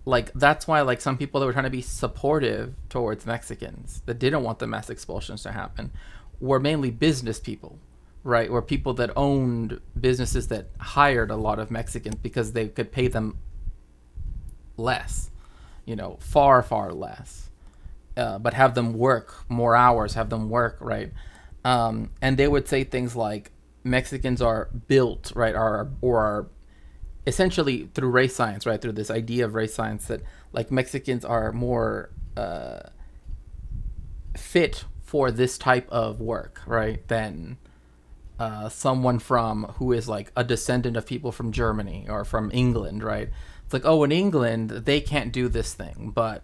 like that's why like some people that were trying to be supportive towards Mexicans that didn't want the mass expulsions to happen were mainly business people, right? Or people that owned businesses that hired a lot of Mexicans because they could pay them less, you know, far less, but have them work more hours, have them work, right? And they would say things like Mexicans are built, right, or essentially through race science, right, through this idea of race science, that like Mexicans are more fit for this type of work, right, than someone from who is like a descendant of people from Germany or from England, right? It's like, oh, in England they can't do this thing, but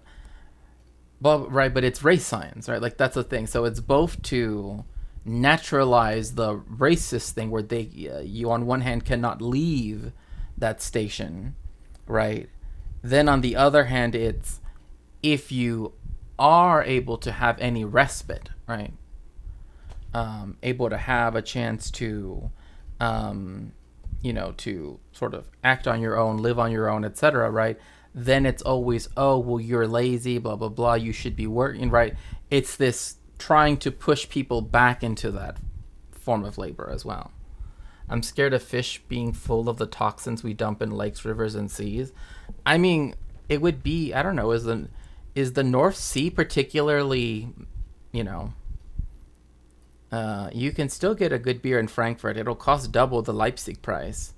right, but it's race science, right? Like that's the thing. So it's both to naturalize the racist thing where they you on one hand cannot leave that station, right? Then on the other hand, it's if you are able to have any respite, right? Able to have a chance to, you know, to sort of act on your own, live on your own, etc., right? Then it's always, oh, well, you're lazy, blah, blah, blah, you should be working, right? It's this trying to push people back into that form of labor as well. I'm scared of fish being full of the toxins we dump in lakes, rivers, and seas. I mean, it would be, I don't know, is the North Sea particularly, you know, you can still get a good beer in Frankfurt. It'll cost double the Leipzig price.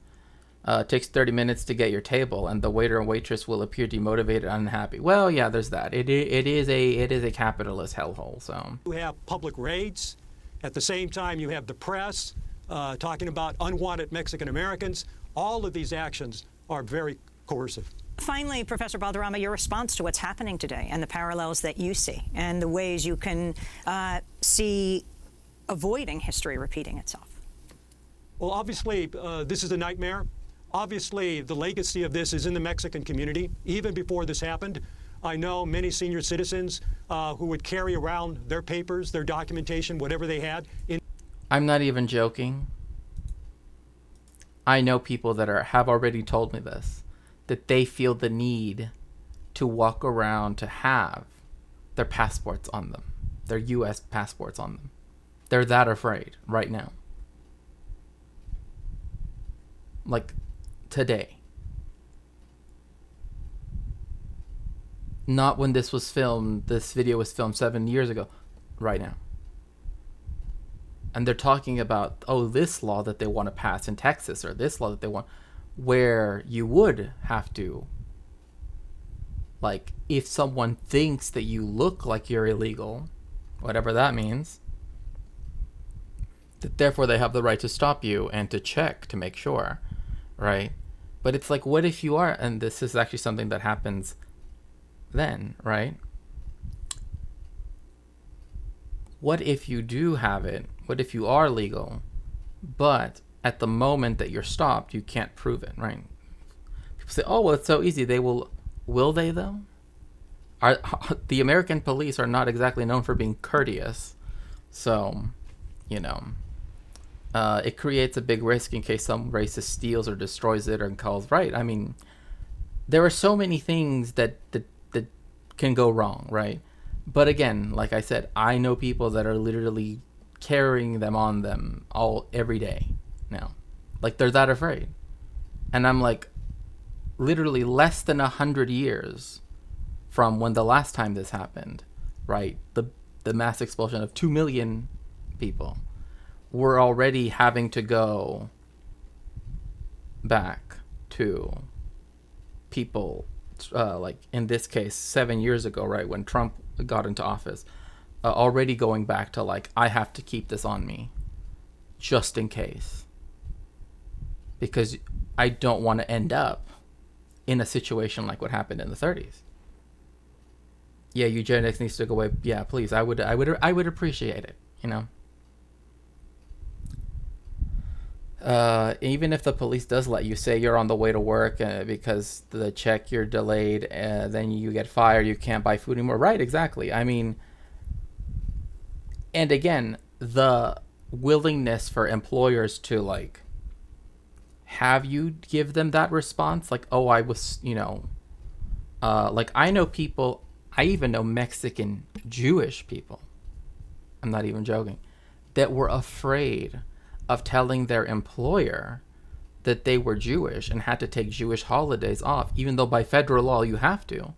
It takes 30 minutes to get your table, and the waiter and waitress will appear demotivated and unhappy. Well, yeah, there's that. It is a capitalist hellhole. So you have public raids. At the same time, you have the press talking about unwanted Mexican Americans. All of these actions are very coercive. Finally, Professor Valderrama, your response to what's happening today and the parallels that you see and the ways you can see avoiding history repeating itself. Well, obviously, this is a nightmare. Obviously, the legacy of this is in the Mexican community. Even before this happened, I know many senior citizens who would carry around their papers, their documentation, whatever they had. I'm not even joking. I know people that have already told me this, that they feel the need to walk around to have their passports on them, their U.S. passports on them. They're that afraid right now. Like today. Not when this was filmed. This video was filmed 7 years ago. Right now. And they're talking about, oh, this law that they want to pass in Texas, or this law that they want, where you would have to, like, if someone thinks that you look like you're illegal, whatever that means, that therefore they have the right to stop you and to check to make sure, right? But it's like, what if you are, and this is actually something that happens then, right? What if you do have it? What if you are legal, but at the moment that you're stopped, you can't prove it, right? People say, oh, well, it's so easy. They will they though? The American police are not exactly known for being courteous. So, you know, it creates a big risk in case some racist steals or destroys it or calls right. I mean, there are so many things that can go wrong, right? But again, like I said, I know people that are literally carrying them on them every day now. Like, they're that afraid. And I'm like, literally less than 100 years from when the last time this happened, right? The mass expulsion of 2 million people. We're already having to go back to people, like in this case, 7 years ago, right, when Trump got into office, already going back to like, I have to keep this on me just in case, because I don't want to end up in a situation like what happened in the 30s. Yeah, eugenics needs to go away. Yeah, please. I would appreciate it, you know. Even if the police does let you say you're on the way to work because the check you're delayed, then you get fired, you can't buy food anymore. Right, exactly. I mean, and again, the willingness for employers to like have you give them that response, like, oh, I was, you know, like I know people, I even know Mexican Jewish people, I'm not even joking, that were afraid of telling their employer that they were Jewish and had to take Jewish holidays off, even though by federal law you have to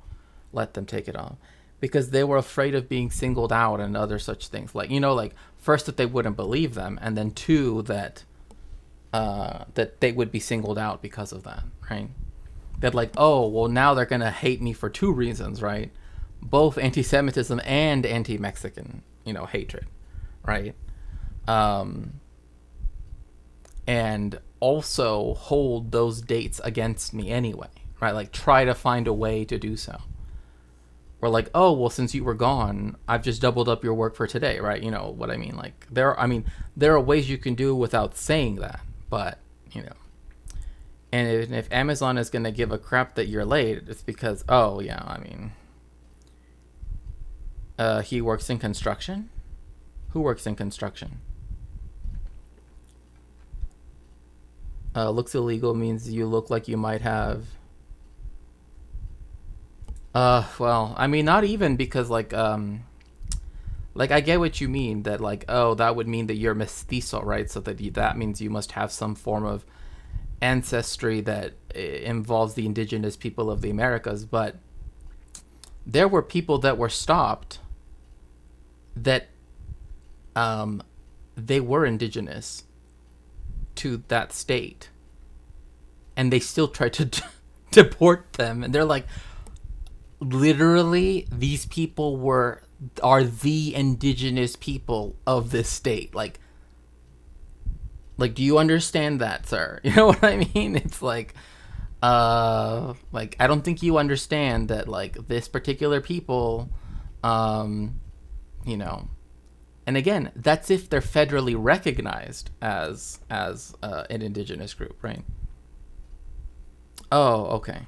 let them take it off, because they were afraid of being singled out and other such things. Like, you know, like first that they wouldn't believe them, and then two, that that they would be singled out because of that, right? That like, oh, well, now they're gonna hate me for two reasons, right? Both anti-Semitism and anti-Mexican, you know, hatred, right? And also hold those dates against me anyway, right? Like try to find a way to do so. Or like, oh, well, since you were gone, I've just doubled up your work for today, right? You know what I mean? Like there are ways you can do without saying that, but you know. And if Amazon is going to give a crap that you're late, it's because, oh yeah, I mean, he works in construction? Who works in construction? Looks illegal means you look like you might have. Well, I mean, not even, because like I get what you mean, that like, oh, that would mean that you're mestizo, right? So that means you must have some form of ancestry that involves the indigenous people of the Americas. But there were people that were stopped that they were indigenous to that state, and they still tried to deport them. And they're like, literally, these people are the indigenous people of this state. Like, do you understand that, sir? You know what I mean? It's like I don't think you understand that, like, this particular people, you know. And again, that's if they're federally recognized as an indigenous group, right? Oh, okay.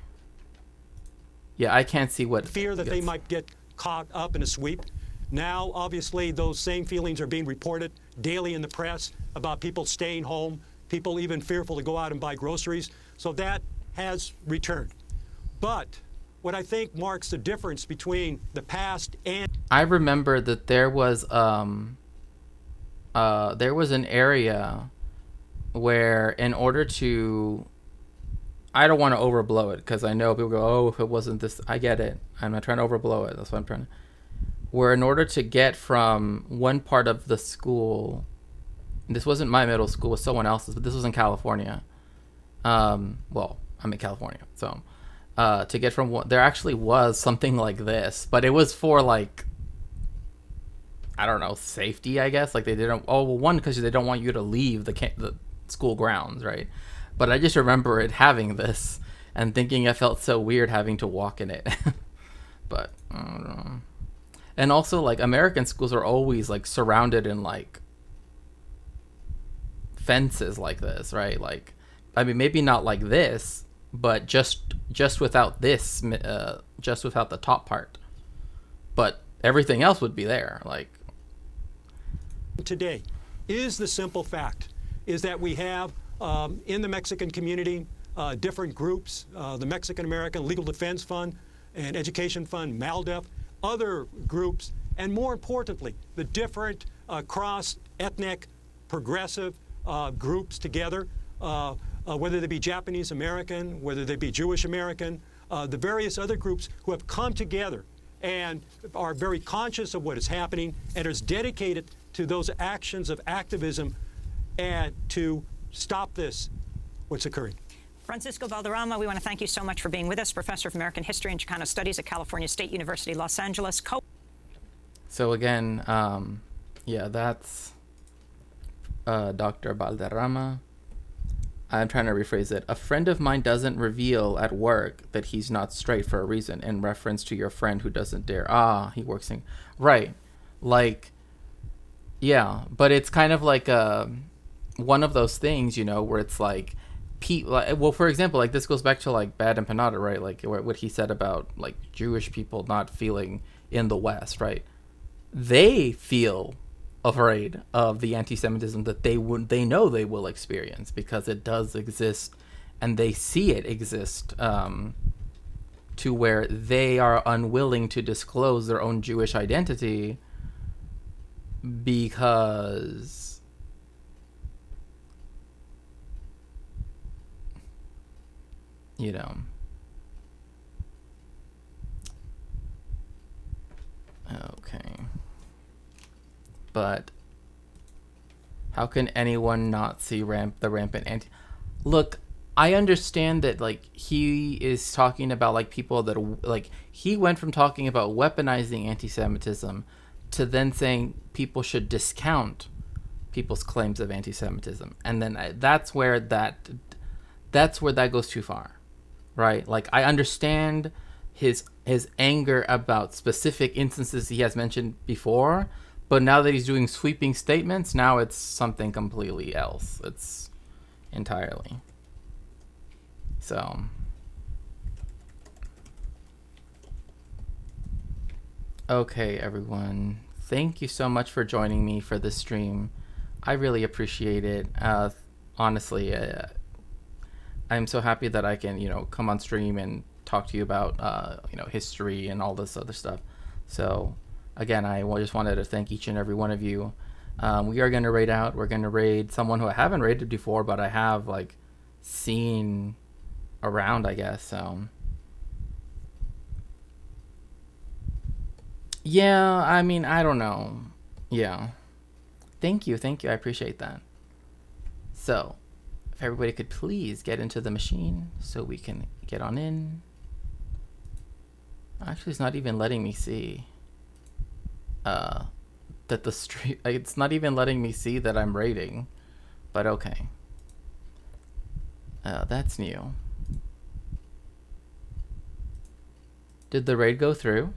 Yeah, I can't see what... Fear that they might get caught up in a sweep. Now, obviously, those same feelings are being reported daily in the press about people staying home, people even fearful to go out and buy groceries. So that has returned. But what I think marks the difference between the past and... I remember that there was an area where, in order to... I don't want to overblow it, because I know people go, oh, if it wasn't this... I get it. I'm not trying to overblow it. That's what I'm trying to... Where in order to get from one part of the school... This wasn't my middle school, it was someone else's, but this was in California. Well, I'm in California, so... to get from one... There actually was something like this, but it was for, like... I don't know, safety, I guess. Like, they didn't... Oh, well, one, because they don't want you to leave the school grounds, right? But I just remember it having this and thinking I felt so weird having to walk in it. But, I don't know. And also, like, American schools are always, like, surrounded in, like, fences like this, right? Like, I mean, maybe not like this, but just without this, just without the top part. But everything else would be there, like... Today is the simple fact, is that we have... in the Mexican community, different groups, the Mexican American Legal Defense Fund and Education Fund, MALDEF, other groups, and more importantly, the different cross-ethnic, progressive groups together, whether they be Japanese American, whether they be Jewish American, the various other groups who have come together and are very conscious of what is happening and is dedicated to those actions of activism and to stop this, what's occurring. Francisco Valderrama, we want to thank you so much for being with us, Professor of American History and Chicano Studies at California State University, Los Angeles. So again, yeah, that's Dr. Valderrama. I'm trying to rephrase it. A friend of mine doesn't reveal at work that he's not straight for a reason, in reference to your friend who doesn't dare. He works in... Right. Like, yeah, but it's kind of like one of those things, you know, where it's like... well, for example, like this goes back to like Bad Empanada, right? Like what he said about like Jewish people not feeling in the West, right? They feel afraid of the anti-Semitism that they know they will experience, because it does exist, and they see it exist, to where they are unwilling to disclose their own Jewish identity because you know. Okay. But how can anyone not see the rampant anti... Look, I understand that, like, he is talking about, like, people that, like, he went from talking about weaponizing anti-Semitism to then saying people should discount people's claims of anti-Semitism. And then that's where that goes too far. Right? Like, I understand his anger about specific instances he has mentioned before, but now that he's doing sweeping statements, now it's something completely else. It's entirely. So. Okay, everyone. Thank you so much for joining me for this stream. I really appreciate it. Honestly, I'm so happy that I can, you know, come on stream and talk to you about, you know, history and all this other stuff. So, again, I just wanted to thank each and every one of you. We are going to raid out. We're going to raid someone who I haven't raided before, but I have, like, seen around, I guess. So, yeah, I mean, I don't know. Yeah. Thank you. I appreciate that. So, if everybody could please get into the machine so we can get on in. Actually, it's not even letting me see that the stream... It's not even letting me see that I'm raiding. But okay. That's new. Did the raid go through?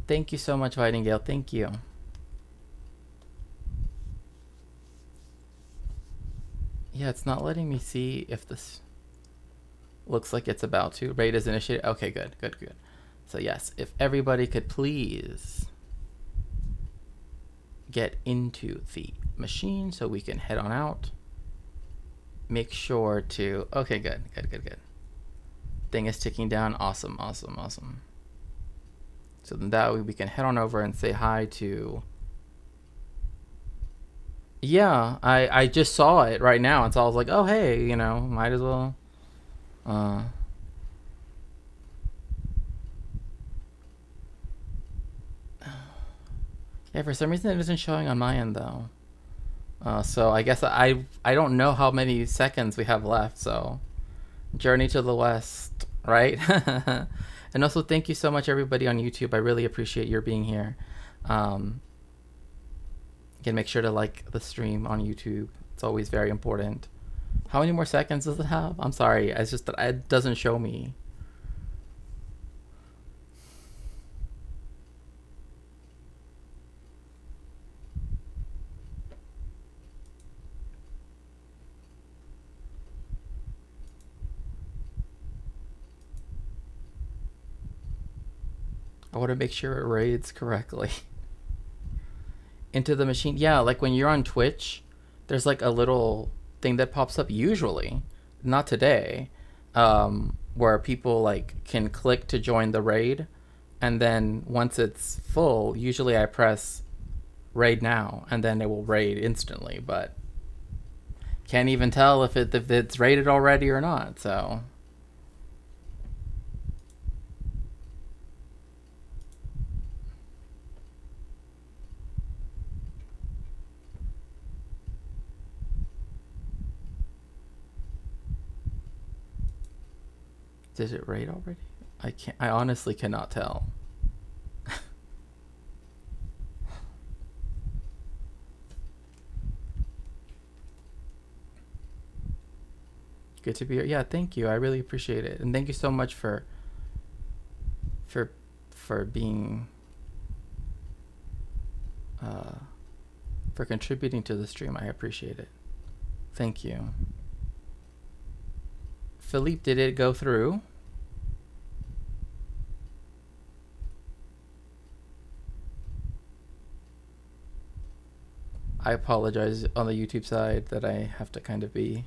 Thank you so much, Vidingale. Thank you. Yeah, it's not letting me see if this looks like it's about to. Raid is initiated. Okay, good. So yes, if everybody could please get into the machine so we can head on out. Make sure to... Okay, good. Thing is ticking down. Awesome. So then that way we can head on over and say hi to... Yeah, I just saw it right now, and so I was like, oh, hey, you know, might as well. Yeah, for some reason it isn't showing on my end, though. So I guess I don't know how many seconds we have left, so... Journey to the West, right? And also, thank you so much, everybody on YouTube. I really appreciate your being here. Again, make sure to like the stream on YouTube. It's always very important. How many more seconds does it have? I'm sorry. It's just that it doesn't show me. I want to make sure it raids correctly. Into the machine. Yeah, like when you're on Twitch, there's like a little thing that pops up usually, not today, where people like can click to join the raid, and then once it's full, usually I press raid now, and then it will raid instantly, but can't even tell if it's raided already or not, so. Did it raid already? I honestly cannot tell. Good to be here. Yeah, thank you. I really appreciate it. And thank you so much for being for contributing to the stream. I appreciate it. Thank you. Philippe, did it go through? I apologize on the YouTube side that I have to kind of be